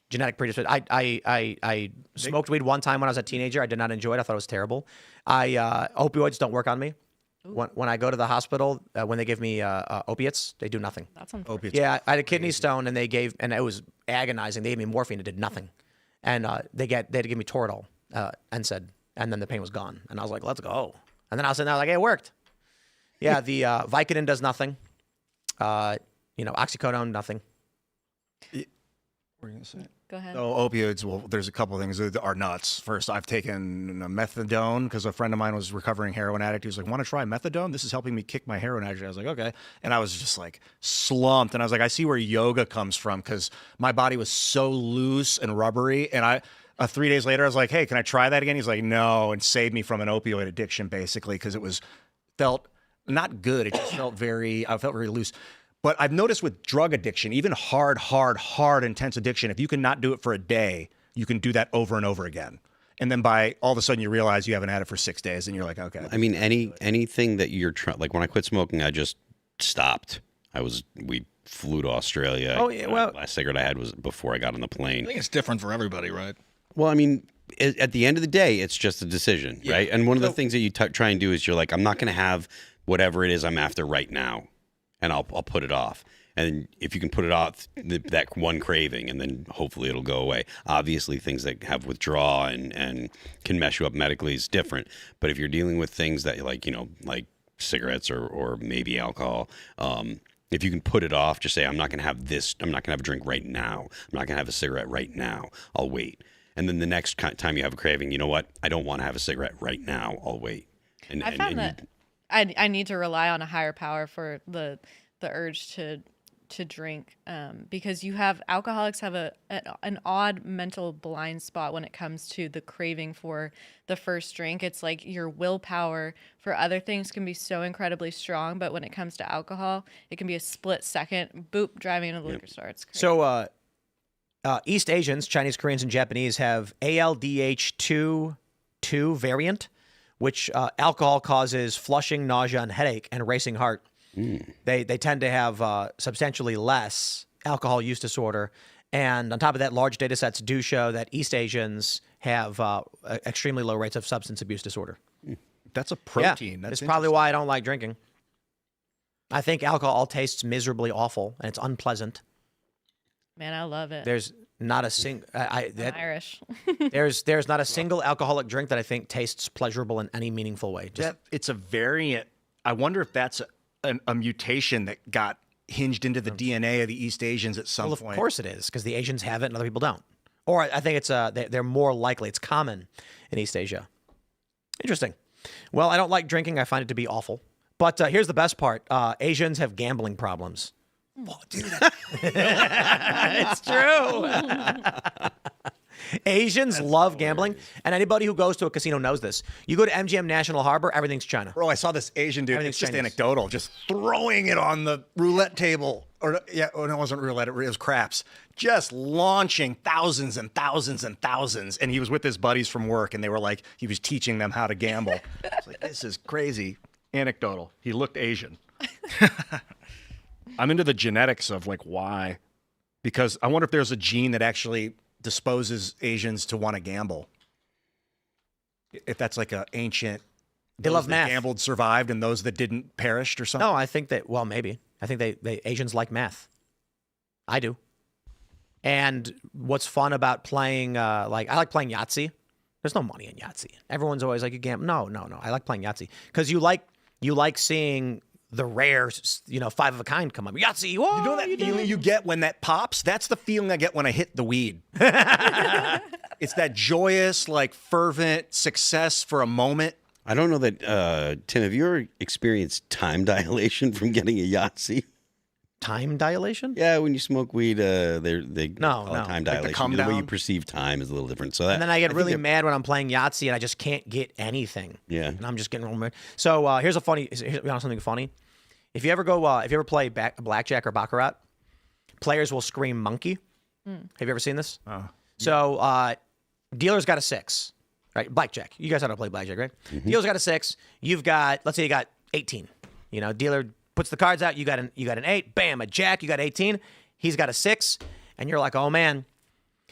genetic predisposition. I smoked weed one time when I was a teenager. I did not enjoy it. I thought it was terrible. Opioids don't work on me. When I go to the hospital, when they give me opiates, they do nothing. That's unfortunate. Yeah, I had a kidney stone, and and it was agonizing. They gave me morphine, it did nothing, and they had to give me Toradol, NSAID, and then the pain was gone, and I was like, let's go. And then I was sitting there like, hey, it worked. Yeah, the Vicodin does nothing. Oxycodone, nothing. What are you gonna say? Go ahead. Oh, opioids. Well, there's a couple of things that are nuts. First, I've taken methadone because a friend of mine was recovering heroin addict. He was like, "Want to try methadone? This is helping me kick my heroin addict." I was like, "Okay," and I was just like slumped. And I was like, "I see where yoga comes from," because my body was so loose and rubbery. And 3 days later, I was like, "Hey, can I try that again?" He's like, "No," and saved me from an opioid addiction basically because felt not good. It just I felt very loose. But I've noticed with drug addiction, even hard, intense addiction, if you cannot do it for a day, you can do that over and over again. And then by all of a sudden you realize you haven't had it for 6 days and you're like, okay. I mean, anything that you're trying, like when I quit smoking, I just stopped. We flew to Australia. Oh, yeah, well- last cigarette I had was before I got on the I plane. think it's different for everybody, right? Well, I mean, at the end of the day, it's just a decision, right? And one of the things that you try and do is you're like, I'm not going to have whatever it is I'm after right now, and I'll put it off. And if you can put it off, that one craving, and then hopefully it'll go away. Obviously, things that have withdrawal and can mess you up medically is different. But if you're dealing with things that like cigarettes or maybe alcohol, if you can put it off, just say, I'm not going to have this. I'm not going to have a drink right now. I'm not going to have a cigarette right now. I'll wait. And then the next time you have a craving, you know what? I don't want to have a cigarette right now. I'll wait. And I found that I need to rely on a higher power for the urge to drink, because alcoholics have an odd mental blind spot when it comes to the craving for the first drink. It's like your willpower for other things can be so incredibly strong, but when it comes to alcohol, it can be a split second, boop, driving into the liquor store. It's crazy. So East Asians, Chinese, Koreans, and Japanese have ALDH2 variant, which alcohol causes flushing, nausea, and headache, and racing heart. They tend to have substantially less alcohol use disorder. And on top of that, large data sets do show that East Asians have extremely low rates of substance abuse disorder. That's a protein. That's probably why I don't like drinking. I think alcohol tastes miserably awful, and it's unpleasant. Man, I love it. There's not a single. I'm Irish. there's not a single alcoholic drink that I think tastes pleasurable in any meaningful way. It's a variant. I wonder if that's a mutation that got hinged into the DNA of the East Asians at some point. Of course it is, because the Asians have it and other people don't. Or I think it's they're more likely. It's common in East Asia. Interesting. Well, I don't like drinking. I find it to be awful. But here's the best part. Asians have gambling problems. Oh, dude, it's true. Asians love gambling, and anybody who goes to a casino knows this. You go to MGM National Harbor, everything's China. Bro, I saw this Asian dude. Everything's It's just Chinese. anecdotal, just throwing it on the roulette table. No, it wasn't roulette. It was craps. Just launching thousands and thousands and thousands. And he was with his buddies from work, and they were like, he was teaching them how to gamble. It's like, this is crazy. Anecdotal. He looked Asian. I'm into the genetics of like why, because I wonder if there's a gene that actually disposes Asians to want to gamble. If that's like an ancient, They love math. Gambled survived, and those that didn't perished or something. No, I think that. Well, maybe. I think they Asians like math. I do. And what's fun about playing? I like playing Yahtzee. There's no money in Yahtzee. Everyone's always like, you gamble. No. I like playing Yahtzee because you like seeing the rare, five of a kind come up. Yahtzee, whoa! You know that feeling you get when that pops? That's the feeling I get when I hit the weed. It's that joyous, like fervent success for a moment. I don't know that, Tim, have you ever experienced time dilation from getting a Yahtzee? Time dilation? Yeah, when you smoke weed, they No. call it time Like the dilation. come The way you down? perceive time is a little different. So that, And then I get really think mad when I'm playing Yahtzee and I just can't get anything. Yeah. And I'm just getting real mad. So here's something funny. If you ever play blackjack or baccarat, players will scream monkey. Have you ever seen this? So dealer's got a 6. right? Blackjack. You guys know how to play blackjack, right? Dealer's got a 6. You've got, let's say you got 18. You know, dealer puts the cards out. You got an 8. Bam, a jack. You got 18. He's got a 6, and you're like, oh man.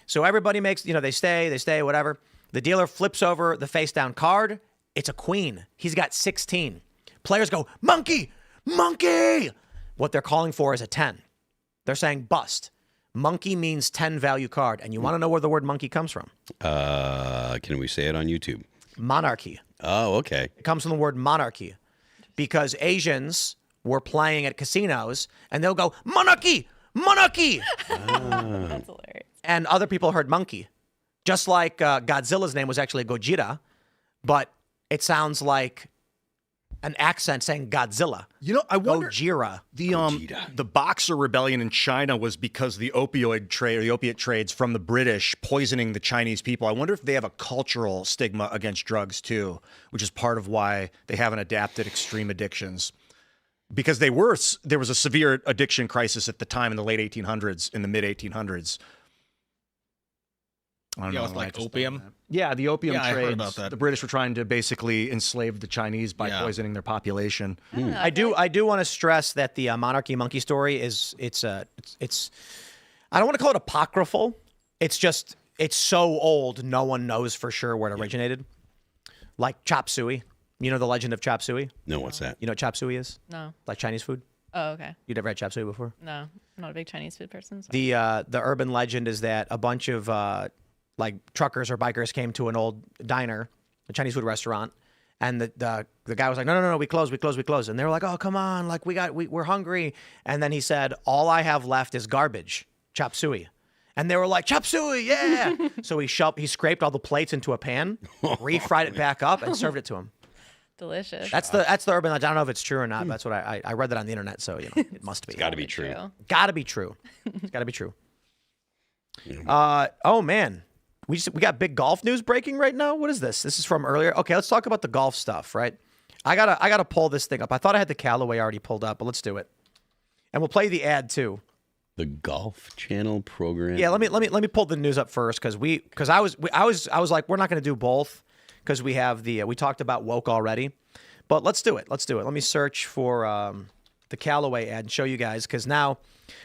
So everybody makes, they stay, whatever. The dealer flips over the face down card. It's a queen. He's got 16. Players go, monkey, monkey. What they're calling for is a 10. They're saying bust. Monkey means 10 value card. And you want to know where the word monkey comes from? Can we say it on YouTube? Monarchy. Oh, okay. It comes from the word monarchy because Asians were playing at casinos and they'll go, monarchy, monarchy. That's hilarious. And other people heard monkey. Just like Godzilla's name was actually Gojira, but it sounds like an accent saying Godzilla. I wonder Gojira. the Boxer Rebellion in China was because the opiate trades from the British poisoning the Chinese people. I wonder if they have a cultural stigma against drugs too, which is part of why they haven't adapted extreme addictions. Because there was a severe addiction crisis at the time in the late 1800s, in the mid 1800s. I don't know. With like opium. Yeah, the opium Yeah, I trades. heard about that. The British were trying to basically enslave the Chinese by poisoning their population. I do want to stress that the monarchy monkey story is it's I don't want to call it apocryphal. It's so old no one knows for sure where it originated. Like chop suey. You know the legend of chop suey? No, what's that? You know what chop suey is? No. Like Chinese food? Oh, okay. You'd never had chop suey before? No, I'm not a big Chinese food person. So. The urban legend is that a bunch of like truckers or bikers came to an old diner, a Chinese food restaurant, and the guy was like, no, we close. And they were like, oh, come on, like we're hungry. And then he said, all I have left is garbage, chop suey. And they were like, chop suey, yeah. So he scraped all the plates into a pan, refried it back up, and served it to him. Delicious. That's the urban legend. I don't know if it's true or not. But that's what I read that on the internet, so it must be. It's got to be true. Got to be true. It's got to be true. Oh man, we got big golf news breaking right now. What is this? This is from earlier. Okay, let's talk about the golf stuff. Right, I gotta pull this thing up. I thought I had the Callaway already pulled up, but let's do it, and we'll play the ad too. The Golf Channel program. Yeah, let me pull the news up first because I was like, we're not gonna do both because we have we talked about woke already, but let's do it. Let me search for the Callaway ad and show you guys because now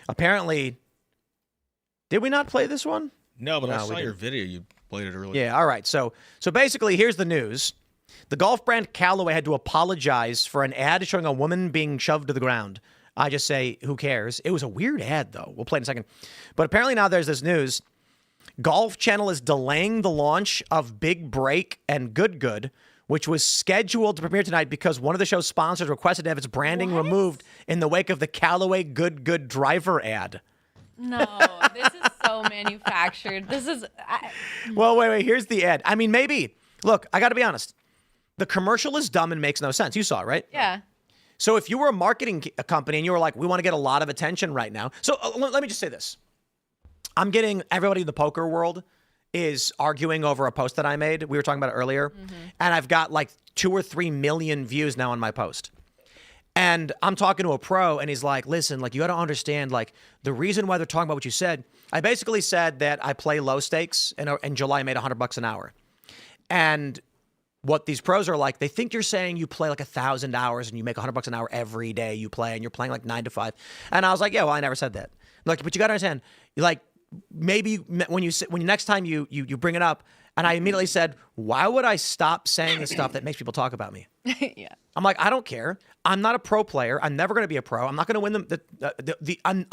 apparently. Did we not play this one? No, but I saw your video. You played it earlier. Yeah, all right. So basically, here's the news. The golf brand Callaway had to apologize for an ad showing a woman being shoved to the ground. I just say, who cares? It was a weird ad, though. We'll play it in a second. But apparently now there's this news. Golf Channel is delaying the launch of Big Break and Good, which was scheduled to premiere tonight because one of the show's sponsors requested to have its branding removed in the wake of the Callaway Good driver ad. No, this is so manufactured. This is. Well, wait. Here's the ad. I mean, maybe. Look, I got to be honest. The commercial is dumb and makes no sense. You saw it, right? Yeah. So if you were a marketing company and you were like, we want to get a lot of attention right now. So let me just say this. I'm getting everybody in the poker world is arguing over a post that I made. We were talking about it earlier. And I've got like 2 or 3 million views now on my post. And I'm talking to a pro, and he's like, listen, like, you got to understand, like, the reason why they're talking about what you said. I basically said that I play low stakes, and in July I made $100 an hour. And what these pros are like, they think you're saying you play like 1,000 hours and you make $100 an hour every day you play, and you're playing like 9 to 5. And I was like, yeah, well, I never said that. Like, but you got to understand, like, maybe when next time you bring it up, and I immediately said, why would I stop saying the stuff that makes people talk about me? Yeah. I'm like, I don't care. I'm not a pro player. I'm never going to be a pro. I'm not going to win them.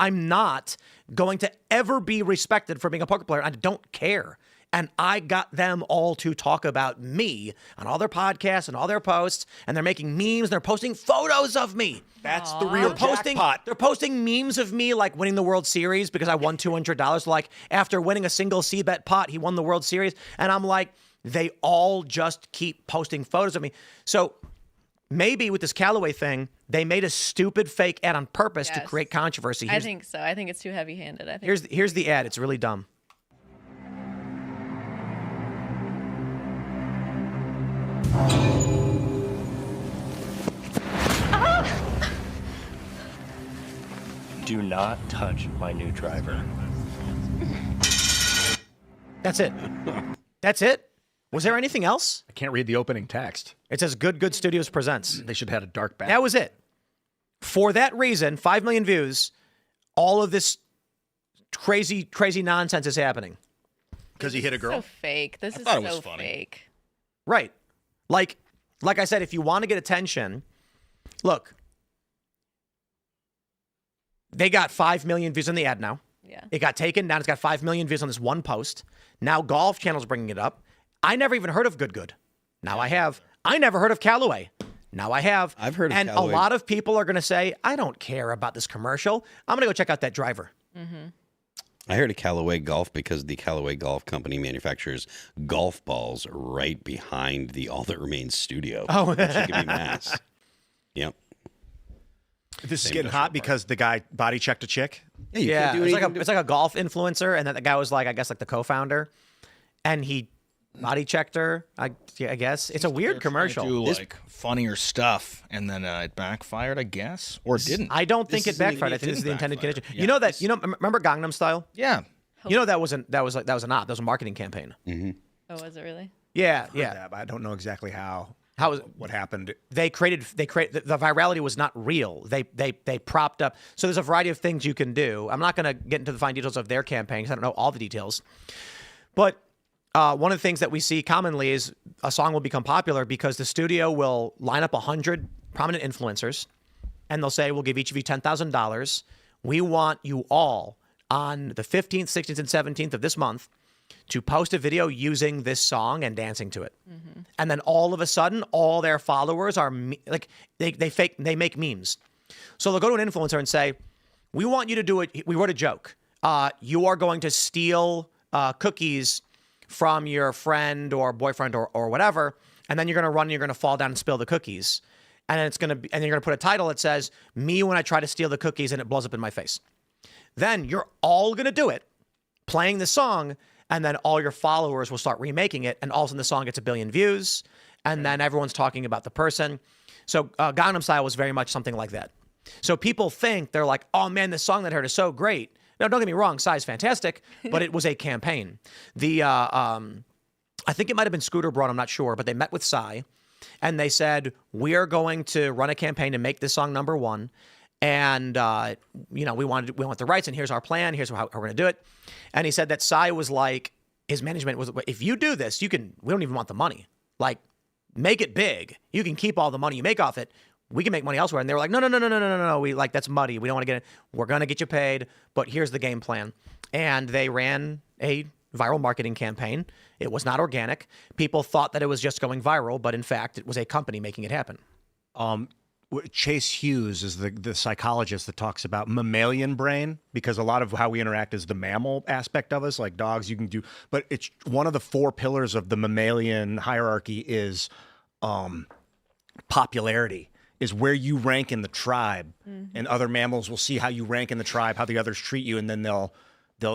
I'm not going to ever be respected for being a poker player. I don't care. And I got them all to talk about me on all their podcasts and all their posts, and they're making memes, and they're posting photos of me. That's the real jackpot. They're posting memes of me like winning the World Series because I won $200. Like after winning a single C-bet pot, he won the World Series. And I'm like, they all just keep posting photos of me. So maybe with this Callaway thing, they made a stupid fake ad on purpose to create controversy. I think so. I think it's too heavy-handed. I think here's the ad. It's really dumb. Do not touch my new driver. That's it. That's it. Was there anything else? I can't read the opening text. It says Good Studios presents. They should have had a dark back. That was it. For that reason, 5 million views, all of this crazy nonsense is happening. Because he hit a girl? So fake. This is thought it was so funny. fake. Right. Like I said, if you want to get attention, look, they got 5 million views on the ad now. Yeah. It got taken down. It's got 5 million views on this one post. Now Golf Channel's bringing it up. I never even heard of Good. Now I have. I never heard of Callaway. Now I have. I've heard of and Callaway. a lot of people are going to say, I don't care about this commercial. I'm going to go check out that driver. I heard of Callaway Golf because the Callaway Golf Company manufactures golf balls right behind the All That Remains studio. Oh. Which you can be mass. Yep. This is Same getting industrial hot because the guy body checked a chick. Yeah, you Yeah, can't do it's like anything it's like a golf influencer, and then the guy was like, I guess, like the co-founder, and he body checked her. I guess it's a weird commercial. Do like funnier stuff, and then it backfired, I guess, or it didn't. I don't think This it is an- backfired. I it think this is the didn't intended backfire. condition. Yeah, You know that. this- You know, remember Gangnam Style? Yeah. You know that was an op. That was a marketing campaign. Oh, was it really? Yeah, Heard yeah. that, but I don't know exactly how How what happened. they created the virality was not real. They propped up. So there's a variety of things you can do. I'm not going to get into the fine details of their campaign because I don't know all the details. But one of the things that we see commonly is a song will become popular because the studio will line up 100 prominent influencers, and they'll say, "We'll give each of you $10,000. We want you all on the 15th, 16th, and 17th of this month to post a video using this song and dancing to it." And then all of a sudden, all their followers are like they make memes. So they'll go to an influencer and say, "We want you to do it. We wrote a joke. You are going to steal cookies from your friend or boyfriend or whatever, and then you're going to run and you're going to fall down and spill the cookies. And it's going to be, and you're going to put a title that says, 'Me when I try to steal the cookies and it blows up in my face.' Then you're all going to do it, playing the song, and then all your followers will start remaking it, and all of a sudden the song gets 1 billion views, and then everyone's talking about the person. So Gangnam Style was very much something like that. So people think, they're like, oh man, this song that I heard is so great. Now, don't get me wrong, Psy's fantastic, but it was a campaign. I think it might have been Scooter Braun, I'm not sure, but they met with Psy, and they said, we are going to run a campaign to make this song #1. And, we want the rights, and here's our plan. Here's how we're going to do it. And he said that Psy was like, his management was, if you do this, we don't even want the money. Like, make it big. You can keep all the money you make off it. We can make money elsewhere. And they were like, no. We like, that's muddy. We don't want to get it. We're going to get you paid, but here's the game plan. And they ran a viral marketing campaign. It was not organic. People thought that it was just going viral, but in fact, it was a company making it happen. Chase Hughes is the psychologist that talks about mammalian brain, because a lot of how we interact is the mammal aspect of us, like dogs you can do. But it's one of the 4 pillars of the mammalian hierarchy is popularity, is where you rank in the tribe. And other mammals will see how you rank in the tribe, how the others treat you, and then they'll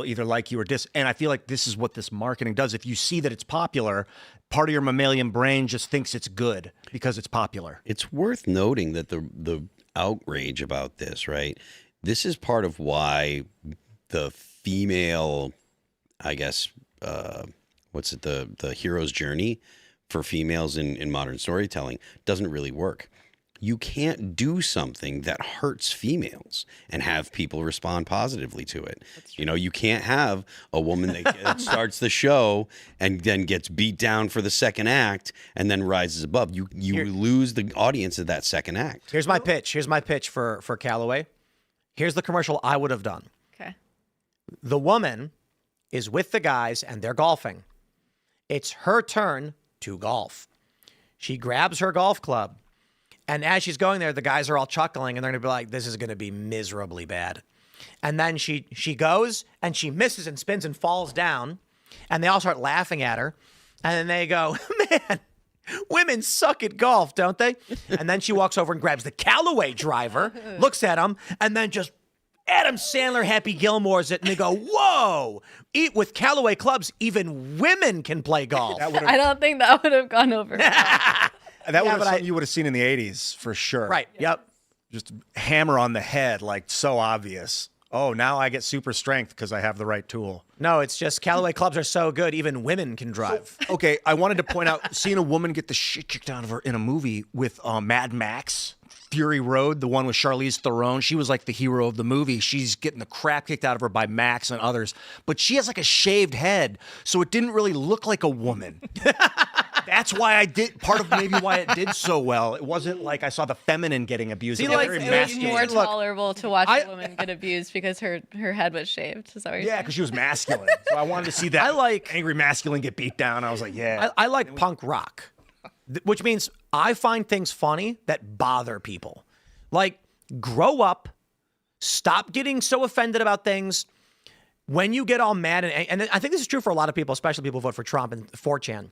either like you or dis. And I feel like this is what this marketing does. If you see that it's popular, part of your mammalian brain just thinks it's good because it's popular. It's worth noting that the outrage about this, right? This is part of why the female, I guess, the hero's journey for females in modern storytelling doesn't really work. You can't do something that hurts females and have people respond positively to it. You can't have a woman that starts the show and then gets beat down for the second act and then rises above. You lose the audience of that second act. Here's my pitch. Here's my pitch for Callaway. Here's the commercial I would have done. Okay. The woman is with the guys and they're golfing. It's her turn to golf. She grabs her golf club. And as she's going there, the guys are all chuckling, and they're going to be like, this is going to be miserably bad. And then she goes, and she misses and spins and falls down, and they all start laughing at her. And then they go, man, women suck at golf, don't they? And then she walks over and grabs the Callaway driver, looks at him, and then just Adam Sandler, Happy Gilmore's it, and they go, whoa, eat with Callaway clubs, even women can play golf. I don't think that would have gone over. That would have something you would have seen in the 80s for sure. Right. Yep. Just hammer on the head, like so obvious. Oh, now I get super strength because I have the right tool. No, it's just Callaway clubs are so good, even women can drive. Okay, I wanted to point out, seeing a woman get the shit kicked out of her in a movie with Mad Max, Fury Road, the one with Charlize Theron. She was like the hero of the movie. She's getting the crap kicked out of her by Max and others. But she has like a shaved head, so it didn't really look like a woman. That's why I did, part of maybe why it did so well. It wasn't like I saw the feminine getting abused. See, It was like, very It was masculine. more Look, tolerable to watch a woman get abused because her head was shaved. Is that what you're Yeah, saying? because she was masculine. So I wanted to see that I like- angry masculine get beat down. I was like, yeah. I like punk rock, which means I find things funny that bother people. Like, grow up, stop getting so offended about things. When you get all mad, and I think this is true for a lot of people, especially people who vote for Trump and 4chan.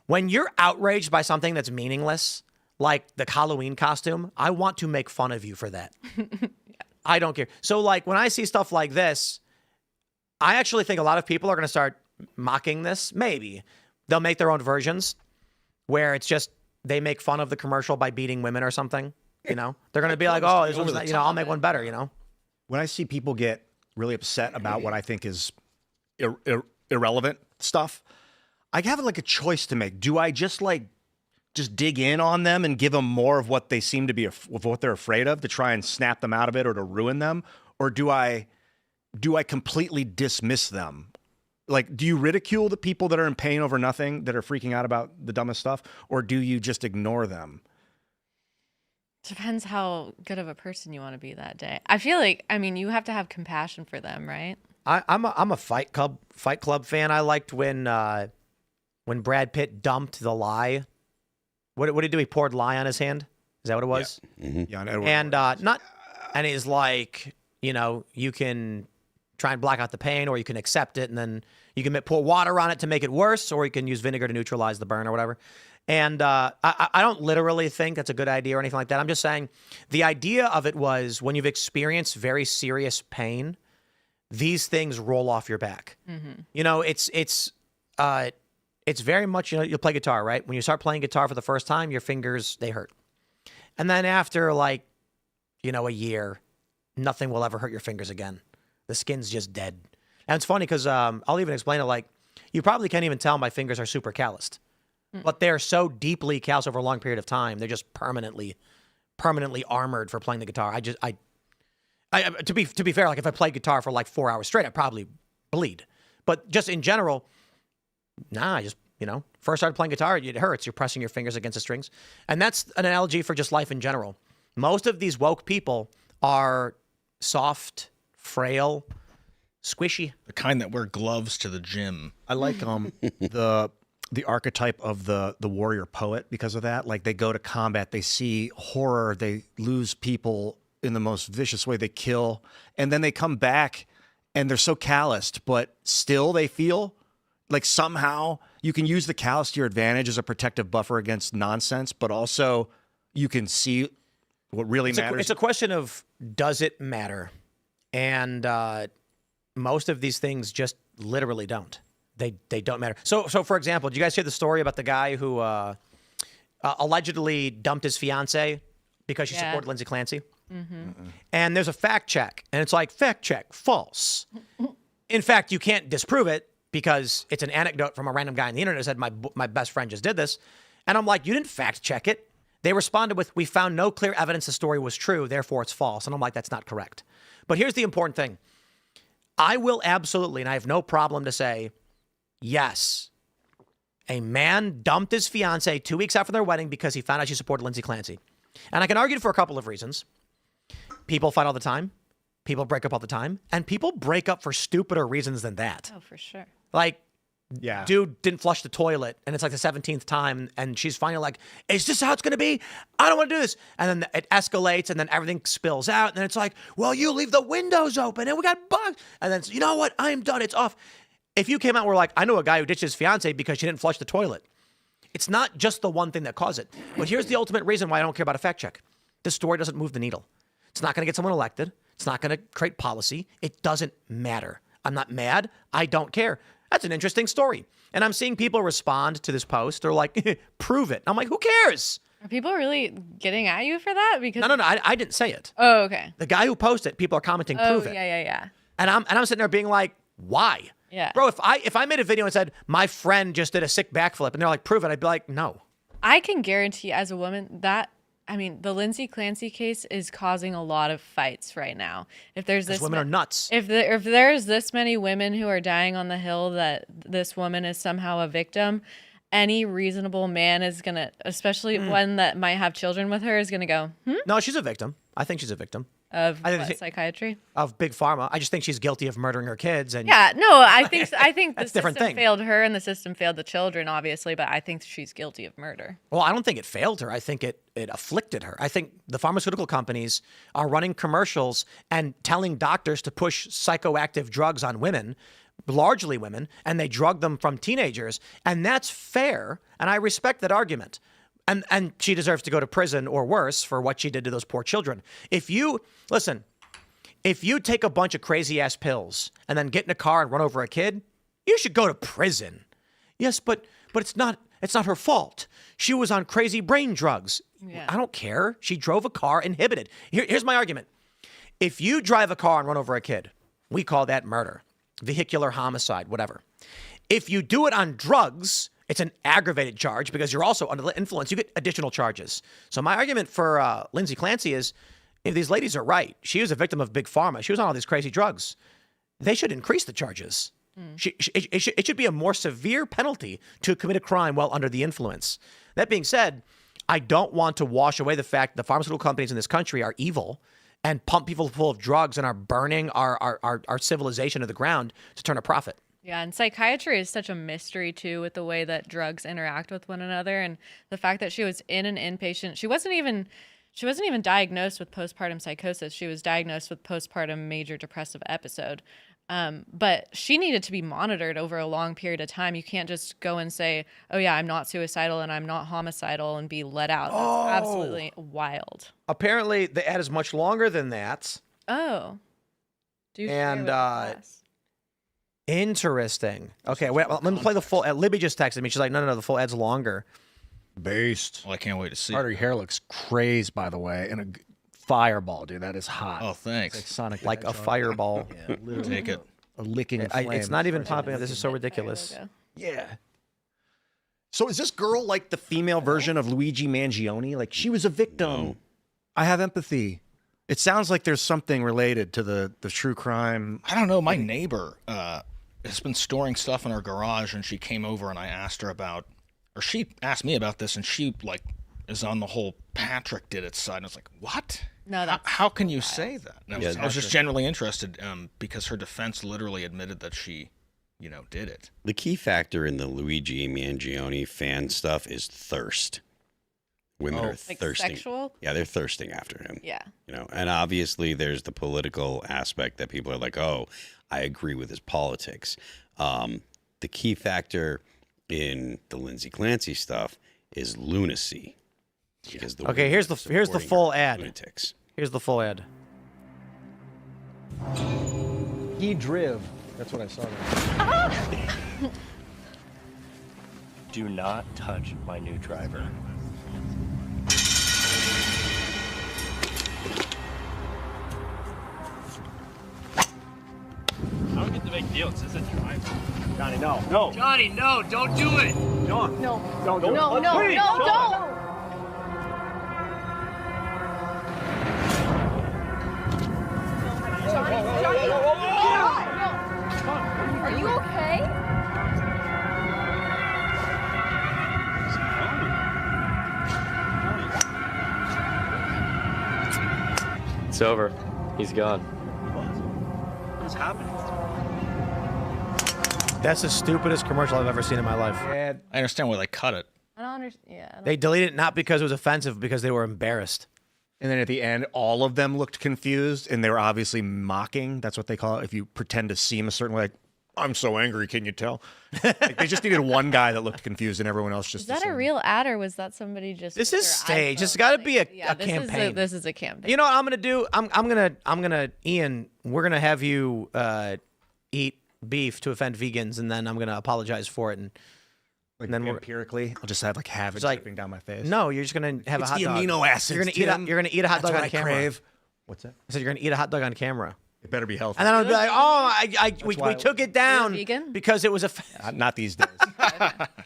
When you're outraged by something that's meaningless, like the Halloween costume, I want to make fun of you for that. I don't care. So, like, when I see stuff like this, I actually think a lot of people are going to start mocking this. Maybe they'll make their own versions where it's just they make fun of the commercial by beating women or something. You know, they're going to be like, "Oh, this one's not, I'll make one better." You know, when I see people get really upset about what I think is irrelevant stuff, I have like a choice to make. Do I just dig in on them and give them more of what they seem to be, of what they're afraid of, to try and snap them out of it or to ruin them? Or do I completely dismiss them? Like, do you ridicule the people that are in pain over nothing, that are freaking out about the dumbest stuff? Or do you just ignore them? Depends how good of a person you want to be that day. I feel like, I mean, you have to have compassion for them, right? I'm a Fight Club fan. I liked when Brad Pitt dumped the lie. What did he do? He poured lye on his hand. Is that what it was? Yeah, and Edward and he's like, you can try and block out the pain, or you can accept it, and then you can pour water on it to make it worse, or you can use vinegar to neutralize the burn or whatever. And I don't literally think that's a good idea or anything like that. I'm just saying the idea of it was when you've experienced very serious pain, these things roll off your back. Mm-hmm. It's very much, you'll play guitar, right? When you start playing guitar for the first time, your fingers, they hurt. And then after a year, nothing will ever hurt your fingers again. The skin's just dead. And it's funny because I'll even explain it like, you probably can't even tell my fingers are super calloused. But they're so deeply calloused over a long period of time. They're just permanently armored for playing the guitar. To be fair, like if I played guitar for like 4 hours straight, I'd probably bleed. But just in general, first started playing guitar, it hurts. You're pressing your fingers against the strings. And that's an analogy for just life in general. Most of these woke people are soft, frail, squishy. The kind that wear gloves to the gym. I like the archetype of the warrior poet because of that. Like, they go to combat, they see horror, they lose people in the most vicious way, they kill, and then they come back and they're so calloused, but still they feel like somehow you can use the callous to your advantage as a protective buffer against nonsense, but also you can see what really matters. It's a question of, does it matter? And most of these things just literally don't. They don't matter. So for example, did you guys hear the story about the guy who allegedly dumped his fiance because she supported Lindsay Clancy? Mm-hmm. And there's a fact check, and it's like, fact check, false. In fact, you can't disprove it because it's an anecdote from a random guy on the internet who said, my best friend just did this. And I'm like, you didn't fact check it. They responded with, we found no clear evidence the story was true, therefore it's false. And I'm like, that's not correct. But here's the important thing. I will absolutely, and I have no problem to say, yes, a man dumped his fiance 2 weeks after their wedding because he found out she supported Lindsay Clancy. And I can argue for a couple of reasons. People fight all the time. People break up all the time. And people break up for stupider reasons than that. Oh, for sure. Like, dude didn't flush the toilet, and it's like the 17th time, and she's finally like, is this how it's going to be? I don't want to do this. And then it escalates, and then everything spills out, and then it's like, well, you leave the windows open, and we got bugs. And then, you know what? I'm done. It's off. If you came out and were like, I know a guy who ditched his fiance because she didn't flush the toilet. It's not just the one thing that caused it. But here's the ultimate reason why I don't care about a fact check. This story doesn't move the needle. It's not going to get someone elected. It's not going to create policy. It doesn't matter. I'm not mad. I don't care. That's an interesting story. And I'm seeing people respond to this post. They're like, prove it. I'm like, who cares? Are people really getting at you for that? Because No. I didn't say it. Oh, okay. The guy who posted it, people are commenting, Oh, prove it. yeah. And I'm sitting there being like, why? Yeah. Bro, if I made a video and said my friend just did a sick backflip and they're like, prove it, I'd be like, no. I can guarantee as a woman that the Lindsay Clancy case is causing a lot of fights right now. If there's this women are nuts. If there's this many women who are dying on the hill that this woman is somehow a victim, any reasonable man is gonna, especially one that might have children with her, is gonna go, No, she's a victim. I think she's a victim of psychiatry? of big pharma. I just think she's guilty of murdering her kids. And Yeah, no, I think the That's a different system thing. failed her and the system failed the children, obviously, but I think she's guilty of murder. Well, I don't think it failed her. I think it afflicted her. I think the pharmaceutical companies are running commercials and telling doctors to push psychoactive drugs on women, largely women, and they drug them from teenagers. And that's fair. And I respect that argument. And she deserves to go to prison or worse for what she did to those poor children. If you take a bunch of crazy ass pills and then get in a car and run over a kid, you should go to prison. Yes, but it's not her fault. She was on crazy brain drugs. Yeah. I don't care. She drove a car inhibited. Here's my argument. If you drive a car and run over a kid, we call that murder, vehicular homicide, whatever. If you do it on drugs, it's an aggravated charge because you're also under the influence. You get additional charges. So my argument for Lindsay Clancy is, if these ladies are right, she was a victim of big pharma. She was on all these crazy drugs. They should increase the charges. It should be a more severe penalty to commit a crime while under the influence. That being said, I don't want to wash away the fact that the pharmaceutical companies in this country are evil and pump people full of drugs and are burning our civilization to the ground to turn a profit. Yeah, and psychiatry is such a mystery too, with the way that drugs interact with one another, and the fact that she was in an inpatient. She wasn't even diagnosed with postpartum psychosis. She was diagnosed with postpartum major depressive episode. But she needed to be monitored over a long period of time. You can't just go and say, "Oh yeah, I'm not suicidal and I'm not homicidal," and be let out. That's absolutely wild. Apparently, the ad is much longer than that. Oh, do share And with us. Interesting. Okay, wait, let me play the full ad. Libby just texted me. She's like, no, the full ad's longer. Based. Well, I can't wait to see. Part of your hair looks crazed, by the way, and a fireball, dude. That is hot. Oh, thanks. Like Sonic the Like a Hedgehog. fireball. Yeah, literally. Take it. A licking flame. It's not even popping up. This is so ridiculous. Yeah. So is this girl like the female version of Luigi Mangione? Like she was a victim. No. I have empathy. It sounds like there's something related to the true crime. I don't know. My neighbor has been storing stuff in her garage, and she came over and I asked her about, or she asked me about this, and she like is on the whole Patrick did it side. And I was like, what? No, that's How can you say that? And Yeah, I was just generally interested because her defense literally admitted that she, did it. The key factor in the Luigi Mangione fan stuff is thirst. Women are like thirsting. sexual? Yeah, they're thirsting after him. Yeah. And obviously there's the political aspect that people are like, oh, I agree with his politics. The key factor in the Lindsay Clancy stuff is lunacy. Because the Okay, women here's are the supporting full her ad. lunatics. Here's the full ad. He driv. That's what I saw there. Do not touch my new driver. I don't get the big deal. It says a driver. Johnny, no. No. Johnny, no, don't do it. John. No. Don't do it. No, no, Please, no, don't. Are you okay? It's over. He's gone. What's happening? That's the stupidest commercial I've ever seen in my life. Yeah. I understand why they cut it. I don't understand. Yeah. They deleted it not because it was offensive, because they were embarrassed. And then at the end, all of them looked confused, and they were obviously mocking. That's what they call it. If you pretend to seem a certain way, like, I'm so angry, can you tell? Like, they just needed one guy that looked confused, and everyone else just Is that a assumed. real ad, or was that somebody just? This with is their staged. This has iPhone? got to be a This campaign. This is a campaign. You know what I'm gonna do? I'm gonna Ian. We're gonna have you eat beef to offend vegans, and then I'm gonna apologize for it, and Like and then we're empirically, I'll just have like have it It's like- dripping down my face. no, you're just gonna have It's a hot the dog. amino acids, You're gonna eat a hot That's dog what on I camera. crave. What's that? I said you're gonna eat a hot dog on camera. It better be healthy. And then I'll be like, oh, we why- took it down vegan? because it was a. Not these days.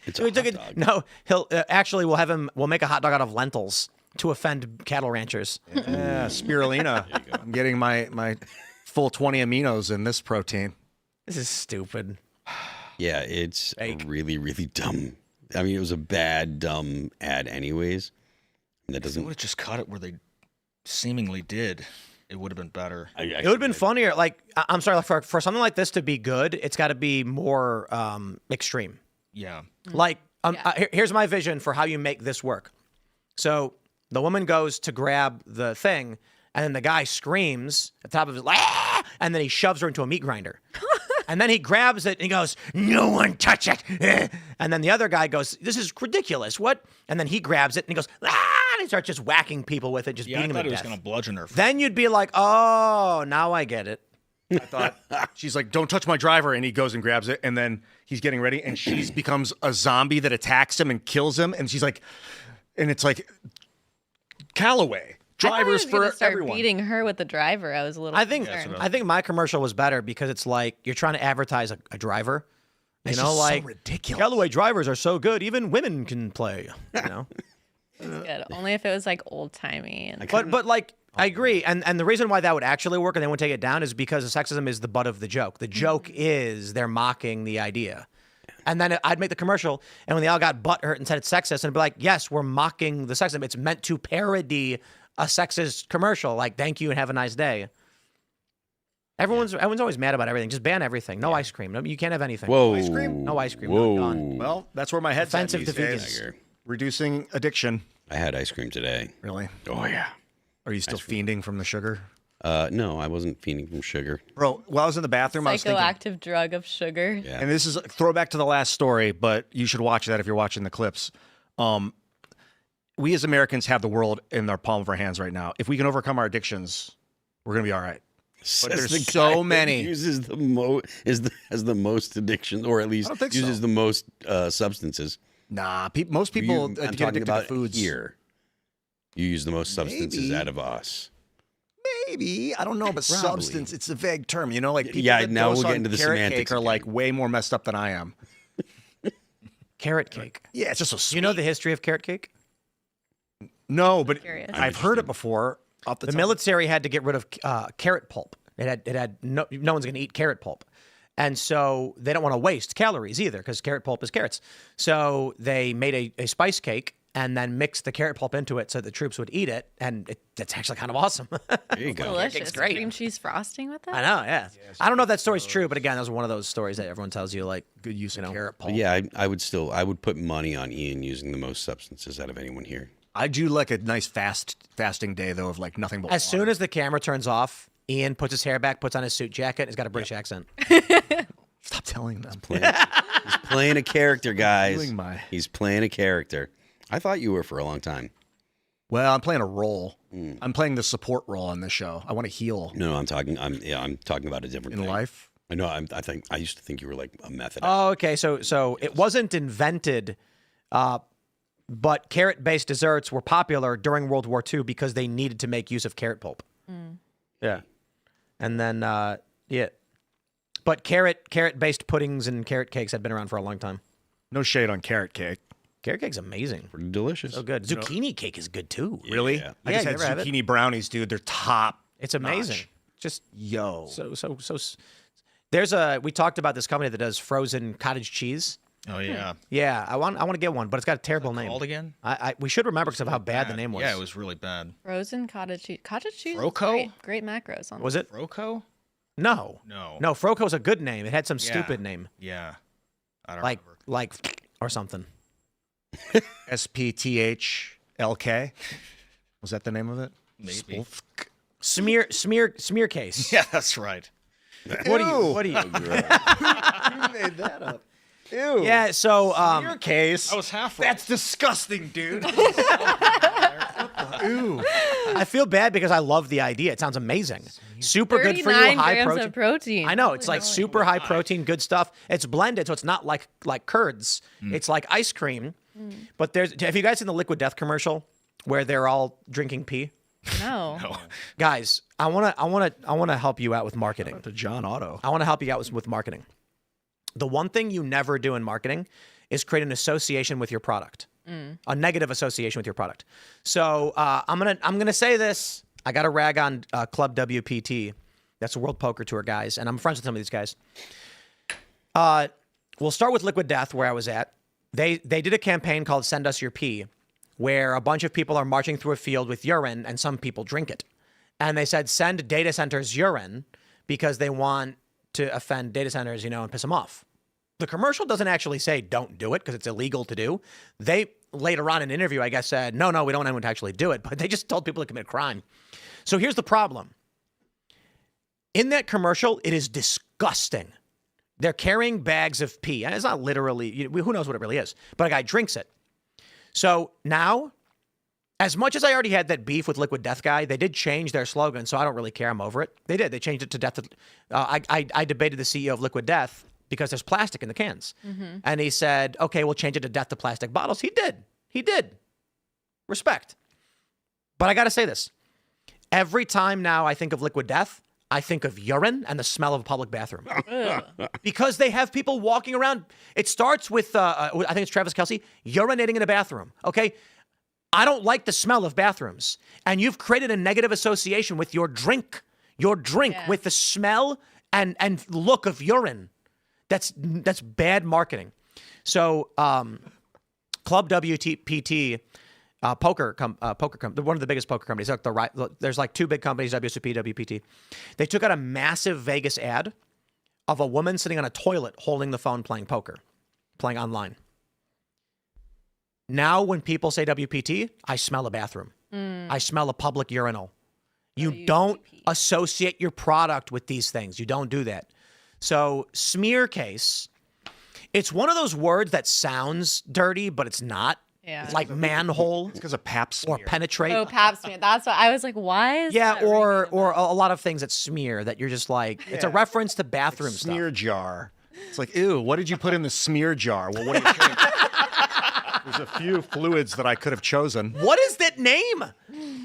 It's We took it. No, he'll actually we'll make a hot dog out of lentils to offend cattle ranchers. Yeah, spirulina. I'm getting my full 20 aminos in this protein. This is stupid. Yeah, it's really, really dumb. I mean, it was a bad, dumb ad, anyways. And that They doesn't. would have just cut it where they seemingly did. It would have been better. It would have been funnier. Like, I'm sorry, like for something like this to be good, it's got to be more extreme. Yeah. Like, here's my vision for how you make this work. So the woman goes to grab the thing, and then the guy screams at the top of his ah! And then he shoves her into a meat grinder. And then he grabs it and he goes, "No one touch it." And then the other guy goes, "This is ridiculous. What?" And then he grabs it and he goes, "Ah!" And he starts just whacking people with it, just Yeah, I beating them thought to he was death. going to bludgeon her. Then you'd be like, "Oh, now I get it." I thought she's like, "Don't touch my driver," and he goes and grabs it, and then he's getting ready, and she becomes a zombie that attacks him and kills him, and she's like, and it's like Callaway drivers for start everyone. beating her with the driver. I was a little. I think concerned. I think my commercial was better because it's like you're trying to advertise a driver. You It's know, just so like ridiculous. Callaway drivers are so good, even women can play. You know, good. Only if it was like old timey. And but like I agree, and the reason why that would actually work and they won't take it down is because the sexism is the butt of the joke. The joke is they're mocking the idea. And then I'd make the commercial, and when they all got butthurt and said it's sexist, and be like, yes, we're mocking the sexism. It's meant to parody a sexist commercial. Like, thank you and have a nice day. Everyone's always mad about everything. Just ban everything. No ice cream. No, you can't have anything. Whoa. Ice cream? No ice cream. Whoa. Gone. Well, that's where my head's at Offensive these to days. vegans. Reducing addiction. I had ice cream today. Really? Oh, yeah. Are you still fiending from the sugar? No, I wasn't fiending from sugar. Bro, while I was in the bathroom, I was thinking, psychoactive drug of sugar. Yeah. and this is a throwback to the last story, but you should watch that if you're watching the clips. We as Americans have the world in the palm of our hands right now. If we can overcome our addictions, we're gonna be all right. But there's Says the so guy that many. uses the has the most addictions, or at least I don't think uses so. the most substances. Nah, most people I'm get talking addicted about to foods. here. You use the most substances Maybe. out of us. Maybe I don't know, but Probably. substance. It's a vague term, you know. Like people Yeah, that now dose we'll get on into the carrot semantics cake are again. like way more messed up than I am. Carrot cake. Yeah, it's just so sweet. You know the history of carrot cake? No, but Curious. I've heard it before. Off the The top. military had to get rid of carrot pulp. It had no one's going to eat carrot pulp. And so they don't want to waste calories either because carrot pulp is carrots. So they made a spice cake and then mixed the carrot pulp into it so the troops would eat it. And it's actually kind of awesome. There you go. Delicious. great. Cream cheese frosting with that. I know, yeah. I don't know if that story's true, but again, that was one of those stories that everyone tells you, like, good use of carrot pulp. But yeah, I would put money on Ian using the most substances out of anyone here. I do like a nice fasting day though of like nothing but as water. soon as the camera turns off, Ian puts his hair back, puts on his suit jacket, and he's got a British accent. Stop telling them. He's playing a character, guys. Doing my- He's playing a character. I thought you were for a long time. Well, I'm playing a role. I'm playing the support role on this show. I want to heal No, I'm talking about a different in thing. life. I know. I used to think you were like a method. Oh, okay. So it wasn't invented, but carrot-based desserts were popular during World War II because they needed to make use of carrot pulp. Yeah, and then yeah, but carrot-based puddings and carrot cakes had been around for a long time. No shade on carrot cake. Carrot cake's amazing. Pretty delicious. So good. Zucchini cake is good too. Really? Yeah. I Yeah, just you had ever have it? zucchini brownies, dude. They're top. It's amazing. notch. Just Yo. there's we talked about this company that does frozen cottage cheese. Oh yeah. Yeah, I want to get one, but it's got a terrible name. Called again? We should remember because of how bad the name was. Yeah, it was really bad. Frozen cottage cheese. Cottage cheese. is Froco? Great macros on Was it? Froco? No. No. No, Froco's a good name. It had some Yeah. stupid name. Yeah. I don't Like remember. or something. SPTHLK. Was that the name of it? Maybe. Smear case. Yeah, that's right. What do you? Who made that up? Ew. Yeah, so Your case. I was half right. That's disgusting, dude. Ooh. I feel bad because I love the idea. It sounds amazing. Super good for you. 39 High grams protein. of protein. I know. It's like super high protein, good stuff. It's blended, so it's not like curds. It's like ice cream. But have you guys seen the Liquid Death commercial where they're all drinking pee? No. Guys, I wanna help you out with marketing. To John Otto. I want to help you out with marketing. The one thing you never do in marketing is create an association with your product, a negative association with your product. So I'm gonna say this. I got to rag on Club WPT. That's a World Poker Tour guys, and I'm friends with some of these guys. We'll start with Liquid Death, where I was at. They did a campaign called "Send Us Your Pee," where a bunch of people are marching through a field with urine, and some people drink it. And they said, send data centers urine because they want to offend data centers, and piss them off. The commercial doesn't actually say don't do it because it's illegal to do. They later on in an interview, I guess, said, no, we don't want anyone to actually do it. But they just told people to commit a crime. So here's the problem. In that commercial, it is disgusting. They're carrying bags of pee. And it's not literally, who knows what it really is. But a guy drinks it. So now, as much as I already had that beef with Liquid Death guy, they did change their slogan, so I don't really care. I'm over it. They did. They changed it to Death. I debated the CEO of Liquid Death because there's plastic in the cans. And he said, okay, we'll change it to Death to Plastic Bottles. He did. Respect. But I got to say this. Every time now I think of Liquid Death, I think of urine and the smell of a public bathroom. Because they have people walking around. It starts with, I think it's Travis Kelce, urinating in a bathroom. Okay? I don't like the smell of bathrooms. And you've created a negative association with your drink. With the smell and look of urine. That's bad marketing. So Club WPT, poker company, one of the biggest poker companies. There's like two big companies, WSOP, WPT. They took out a massive Vegas ad of a woman sitting on a toilet holding the phone playing poker, playing online. Now when people say WPT, I smell a bathroom. I smell a public urinal. You don't associate your product with these things. You don't do that. So smear case, it's one of those words that sounds dirty, but it's not. Yeah. It's like manhole. It's because of pap smear. Or penetrate. Oh, pap smear. That's what I was like, why is that or a lot of things that smear that you're just like, it's a reference to bathroom stuff. Smear jar. It's like, ew, what did you put in the smear jar? Well, what do you think? There's a few fluids that I could have chosen. What is that name?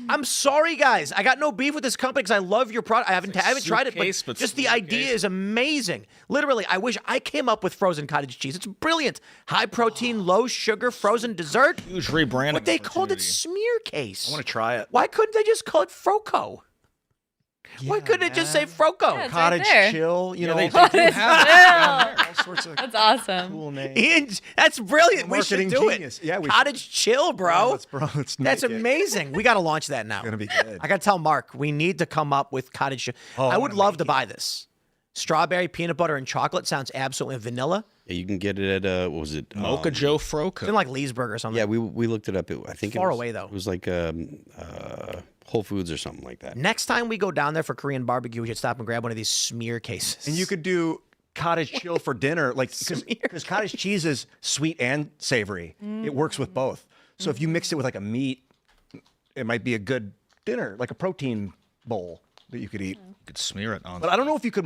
I'm sorry, guys. I got no beef with this company because I love your product. I haven't tried it, but just the idea is amazing. Literally, I wish I came up with frozen cottage cheese. It's brilliant. High protein, low sugar, frozen dessert. Huge rebranding. But they called it smear case. I want to try it. Why couldn't they just call it Froco? Why couldn't it just say Froco? Yeah, it's Cottage right there. chill, Yeah, know. they do have all sorts of That's awesome. cool names. Ian, that's brilliant. We should Marketing do genius. it. Yeah, we Cottage chill, bro. Let's That's make it. amazing. We got to launch that now. It's gonna be good. I got to tell Mark, we need to come up with cottage chill. I would love to buy this. Strawberry, peanut butter, and chocolate sounds absolutely vanilla. Yeah, you can get it at what was it? Mocha Joe It's Froco. in like Leesburg or something. Yeah, we looked it up. I think Far it was, away, though. It was like Whole Foods or something like that. Next time we go down there for Korean barbecue, we should stop and grab one of these smear cases. And you could do cottage chill for dinner, like because cottage cheese is sweet and savory. It works with both. So if you mix it with like a meat, it might be a good dinner, like a protein bowl that you could eat. You could smear it on. But I don't know if you could.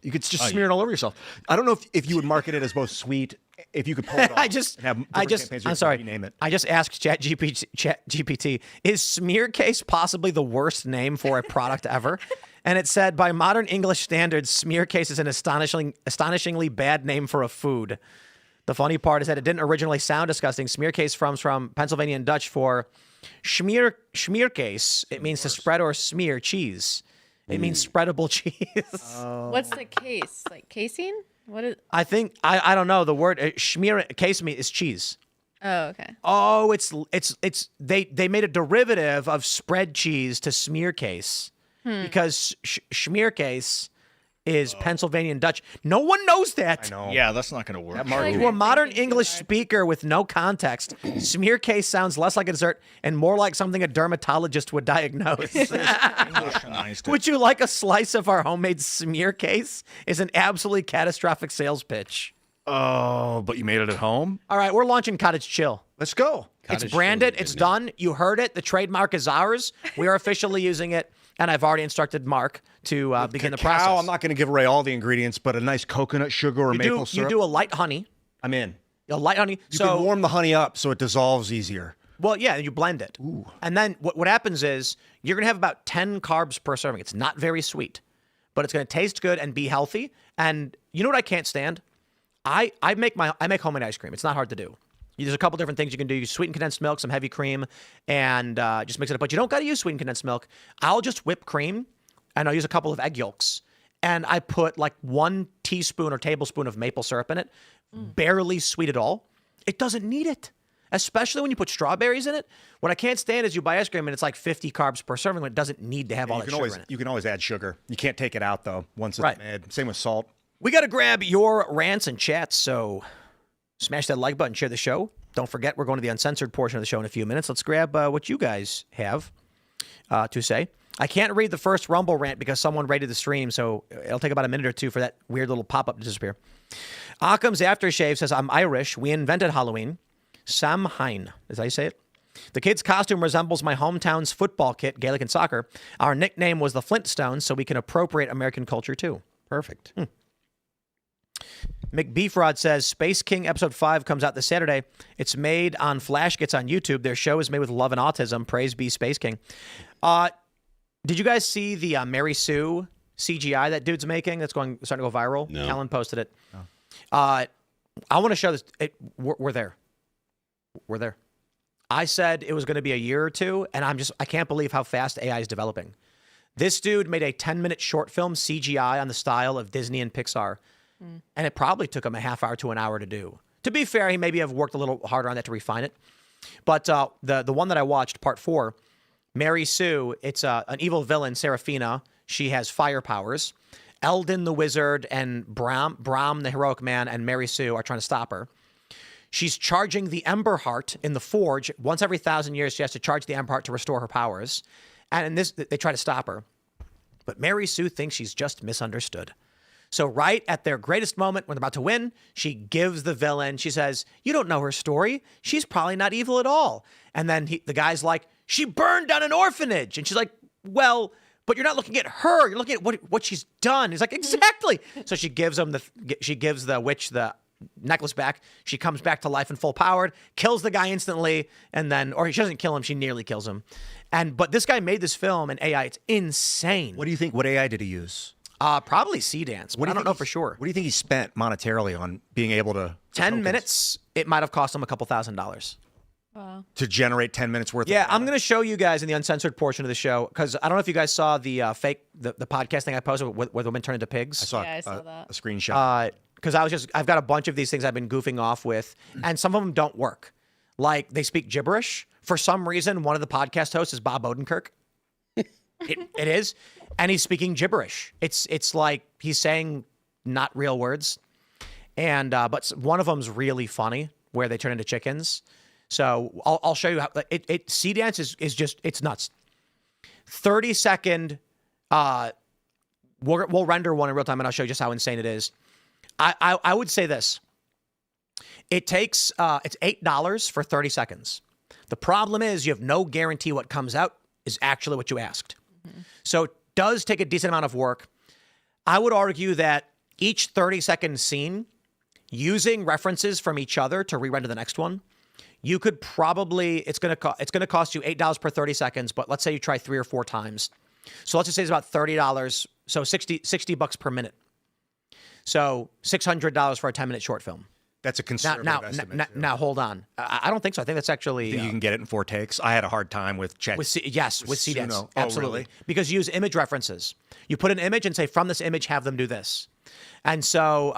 You could just smear it all over yourself. I don't know if you would market it as both sweet. If you could pull it off. I'm sorry. Name it. I just asked ChatGPT, is smear case possibly the worst name for a product ever? And it said, by modern English standards, smear case is an astonishingly bad name for a food. The funny part is that it didn't originally sound disgusting. Smear case comes from Pennsylvania Dutch for schmear case. It means to spread or smear cheese. It means spreadable cheese. What's the case? Like casing? What is? I think I don't know the word schmear case meat is cheese. Oh, okay. Oh, it's they made a derivative of spread cheese to smear case because schmear case is Pennsylvania Dutch. No one knows that. I know. Yeah, that's not going to work. To a modern English speaker with no context, smear case sounds less like a dessert and more like something a dermatologist would diagnose. Would you like a slice of our homemade smear case? Is an absolutely catastrophic sales pitch. Oh, but you made it at home? All right, we're launching Cottage Chill. Let's go. It's branded. It's done. You heard it. The trademark is ours. We are officially using it, and I've already instructed Mark to begin the process. I'm not going to give away all the ingredients, but a nice coconut sugar or maple syrup. You do a light honey. I'm in. A light honey. You can warm the honey up so it dissolves easier. Well, yeah, you blend it. Ooh. And then what happens is you're going to have about 10 carbs per serving. It's not very sweet, but it's going to taste good and be healthy. And you know what I can't stand? I make homemade ice cream. It's not hard to do. There's a couple different things you can do. You sweeten condensed milk, some heavy cream, and just mix it up. But you don't got to use sweetened condensed milk. I'll just whip cream, and I'll use a couple of egg yolks. And I put like 1 teaspoon or tablespoon of maple syrup in it. Barely sweet at all. It doesn't need it. Especially when you put strawberries in it. What I can't stand is you buy ice cream and it's like 50 carbs per serving when it doesn't need to have all that sugar in it. You can always add sugar. You can't take it out, though, once it's made. Same with salt. We got to grab your rants and chats, so smash that like button, share the show. Don't forget, we're going to the uncensored portion of the show in a few minutes. Let's grab what you guys have to say. I can't read the first Rumble rant because someone rated the stream, so it'll take about a minute or two for that weird little pop-up to disappear. Occam's Aftershave says, I'm Irish. We invented Halloween. Sam Hine, is that how you say it? The kid's costume resembles my hometown's football kit, Gaelic and soccer. Our nickname was the Flintstones, so we can appropriate American culture too. Perfect. McBeefrod says, Space King Episode 5 comes out this Saturday. It's made on Flash Gets on YouTube. Their show is made with love and autism. Praise be Space King. Did you guys see the Mary Sue CGI that dude's making that's starting to go viral? No. Kellen posted it. No. I want to show this. We're there. We're there. I said it was going to be a year or two, and I can't believe how fast AI is developing. This dude made a 10-minute short film CGI on the style of Disney and Pixar, and it probably took him a half hour to an hour to do. To be fair, he maybe have worked a little harder on that to refine it. But the one that I watched, part 4, Mary Sue, it's an evil villain, Serafina. She has fire powers. Eldon the wizard and Bram the heroic man and Mary Sue are trying to stop her. She's charging the Ember Heart in the Forge. Once every 1,000 years, she has to charge the Ember Heart to restore her powers. And in this, they try to stop her. But Mary Sue thinks she's just misunderstood. So right at their greatest moment, when they're about to win, she gives the villain, she says, you don't know her story. She's probably not evil at all. And then the guy's like, she burned down an orphanage. And she's like, well, but you're not looking at her. You're looking at what she's done. He's like, exactly. So she gives the witch the necklace back. She comes back to life and full powered, kills the guy instantly, and then, or she doesn't kill him, she nearly kills him. But this guy made this film in AI. It's insane. What do you think? What AI did he use? Probably C-Dance. I don't know for sure. What do you think he spent monetarily on being able to 10 minutes, it might have cost him a couple $1,000s. Wow. To generate 10 minutes worth Yeah, of I'm going to show you guys in the uncensored portion of the show, because I don't know if you guys saw the the podcast thing I posted where the women turn into pigs. I saw, I saw that. a screenshot. Because I've got a bunch of these things I've been goofing off with, and some of them don't work. Like, they speak gibberish. For some reason, one of the podcast hosts is Bob Odenkirk. It is. And he's speaking gibberish. It's like he's saying not real words. And but one of them's really funny, where they turn into chickens. So I'll show you how C-Dance is just, it's nuts. 30-second, we'll render one in real time, and I'll show you just how insane it is. I would say this. It takes, it's $8 for 30 seconds. The problem is you have no guarantee what comes out is actually what you asked. Mm-hmm. So it does take a decent amount of work. I would argue that each 30-second scene, using references from each other to re-render the next one, you could probably, it's going to cost you $8 per 30 seconds, but let's say you try 3 or 4 times. So let's just say it's about $30, so $60 per minute. So $600 for a 10-minute short film. That's a conservative estimate. Now, hold on. I don't think so. I think that's actually... You can get it in 4 takes? I had a hard time with Chet. With C-Dance. Oh, Absolutely. Really? Because you use image references. You put an image and say, from this image, have them do this. And so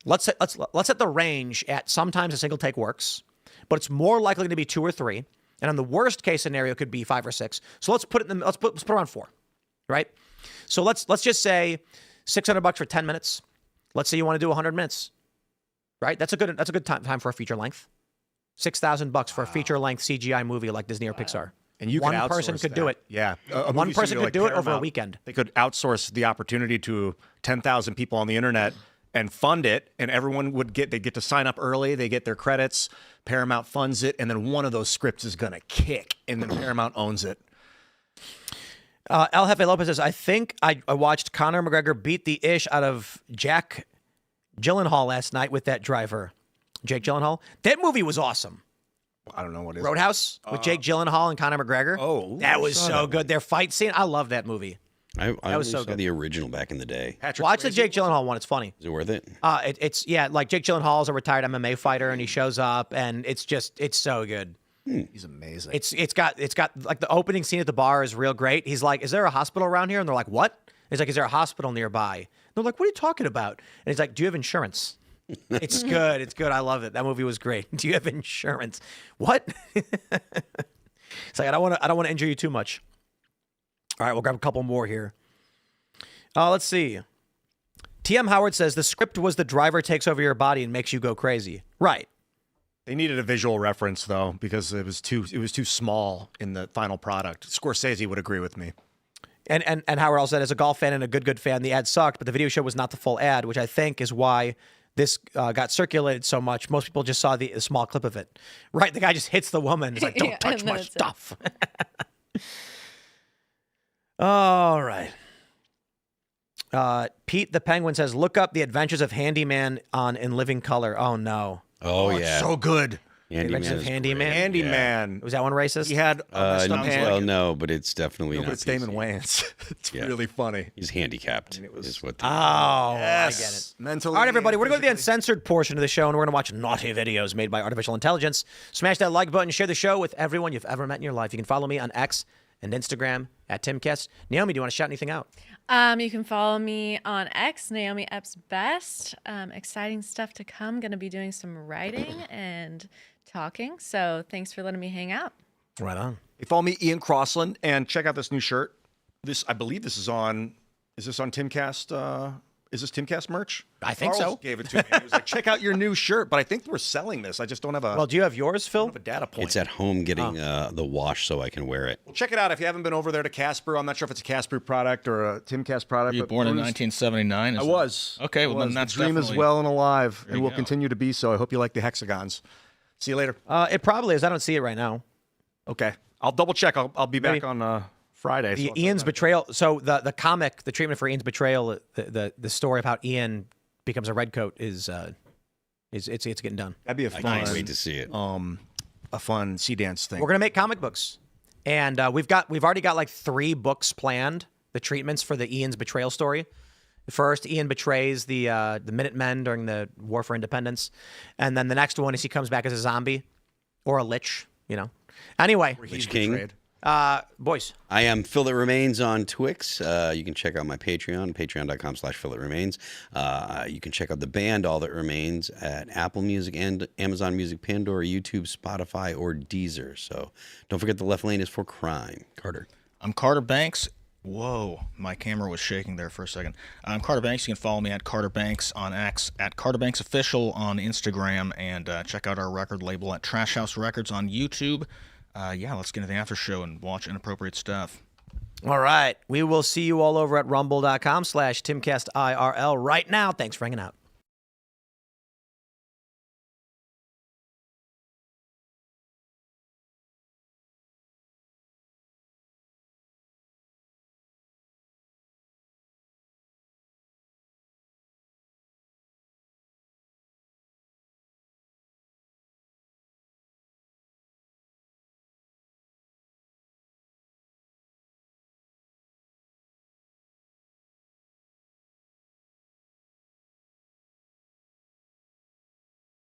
let's set the range at sometimes a single take works, but it's more likely to be 2 or 3. And on the worst case scenario, it could be 5 or 6. So let's put it around 4, right? So let's just say $600 for 10 minutes. Let's say you want to do 100 minutes. Right? That's a good time for a feature length. $6,000 for a feature length CGI movie like Disney or Pixar. And you one can person could that. do it. Yeah, one person could do it over a weekend. They could outsource the opportunity to 10,000 people on the internet and fund it, and everyone they get to sign up early, they get their credits, Paramount funds it, and then one of those scripts is going to kick, and then Paramount owns it. El Jefe Lopez says, I think I watched Conor McGregor beat the ish out of Jack Gyllenhaal last night with that driver. Jake Gyllenhaal. That movie was awesome. I don't know what it is. Roadhouse with Jake Gyllenhaal and Conor McGregor. Oh, that was so good. Their fight scene, I love that movie. I was only so saw good. the original back in the day. Watch the Jake Gyllenhaal one. It's funny. Is it worth it? It's like Jake Gyllenhaal is a retired MMA fighter, and he shows up, and it's so good. He's amazing. It's got like the opening scene at the bar is real great. He's like, "Is there a hospital around here?" And they're like, "What?" He's like, "Is there a hospital nearby?" And they're like, "What are you talking about?" And he's like, "Do you have insurance?" It's good. It's good. I love it. That movie was great. Do you have insurance? What? It's like I don't want to injure you too much. All right, we'll grab a couple more here. Let's see. TM Howard says the script was the driver takes over your body and makes you go crazy. Right. They needed a visual reference though, because it was too small in the final product. Scorsese would agree with me. And Howard also said, as a golf fan and a good fan, the ad sucked, but the video show was not the full ad, which I think is why this got circulated so much. Most people just saw the small clip of it. Right, the guy just hits the woman. He's like, don't touch my stuff. All right. Pete the Penguin says, look up The Adventures of Handyman on In Living Color. Oh, no. Oh, yeah. So good. Adventures of Handyman? Handyman. Was that one racist? He had well, no, but it's definitely not. But it's Damon Wayans. It's really funny. He's handicapped. Is what Oh, I Yes. get it. Mentally. All right, everybody, we're going to go to the physically. uncensored portion of the show, and we're going to watch naughty videos made by artificial intelligence. Smash that like button, share the show with everyone you've ever met in your life. You can follow me on X and Instagram at Timcast. Naomi, do you want to shout anything out? You can follow me on X, Naomi Epps Best. Exciting stuff to come. Going to be doing some writing and talking. So thanks for letting me hang out. Right on. You follow me, Ian Crossland, and check out this new shirt. I believe this is on. Is this on Timcast? Is this Timcast merch? I think Charles so. Gave it to me. He was like, check out your new shirt. But I think we're selling this. I just don't have a. Well, do you have yours, Phil? I don't have a data point. It's at home getting the wash so I can wear it. Well, check it out if you haven't been over there to Casper. I'm not sure if it's a Casper product or a Timcast product. Were you but born in Bruce- 1979? I was. Okay, well, I was. then that's the dream is definitely- well and alive, There and you will go. continue to be so. I hope you like the hexagons. See you later. It probably is. I don't see it right now. Okay, I'll double check. I'll be back Maybe. on Friday. so I'll Ian's check it out. betrayal. So the comic, the treatment for Ian's betrayal, the story of how Ian becomes a redcoat is it's getting done. That'd be a I fun. can't wait to see it. A fun sea dance thing. We're gonna make comic books, and we've already got like 3 books planned. The treatments for the Ian's betrayal story. First, Ian betrays the Minutemen during the War for Independence, and then the next one is he comes back as a zombie or a lich. You know. Anyway, Lich King. betrayed. boys. I am Phil That Remains on Twix. You can check out my Patreon, patreon.com/PhilThatRemains. You can check out the band All That Remains at Apple Music and Amazon Music, Pandora, YouTube, Spotify, or Deezer. So don't forget the left lane is for crime. Carter. I'm Carter Banks. Whoa, my camera was shaking there for a second. I'm Carter Banks. You can follow me at Carter Banks on X, at Carter Banks Official on Instagram, and check out our record label at Trash House Records on YouTube. Let's get into the after show and watch inappropriate stuff. All right. We will see you all over at rumble.com/TimcastIRL right now. Thanks for hanging out.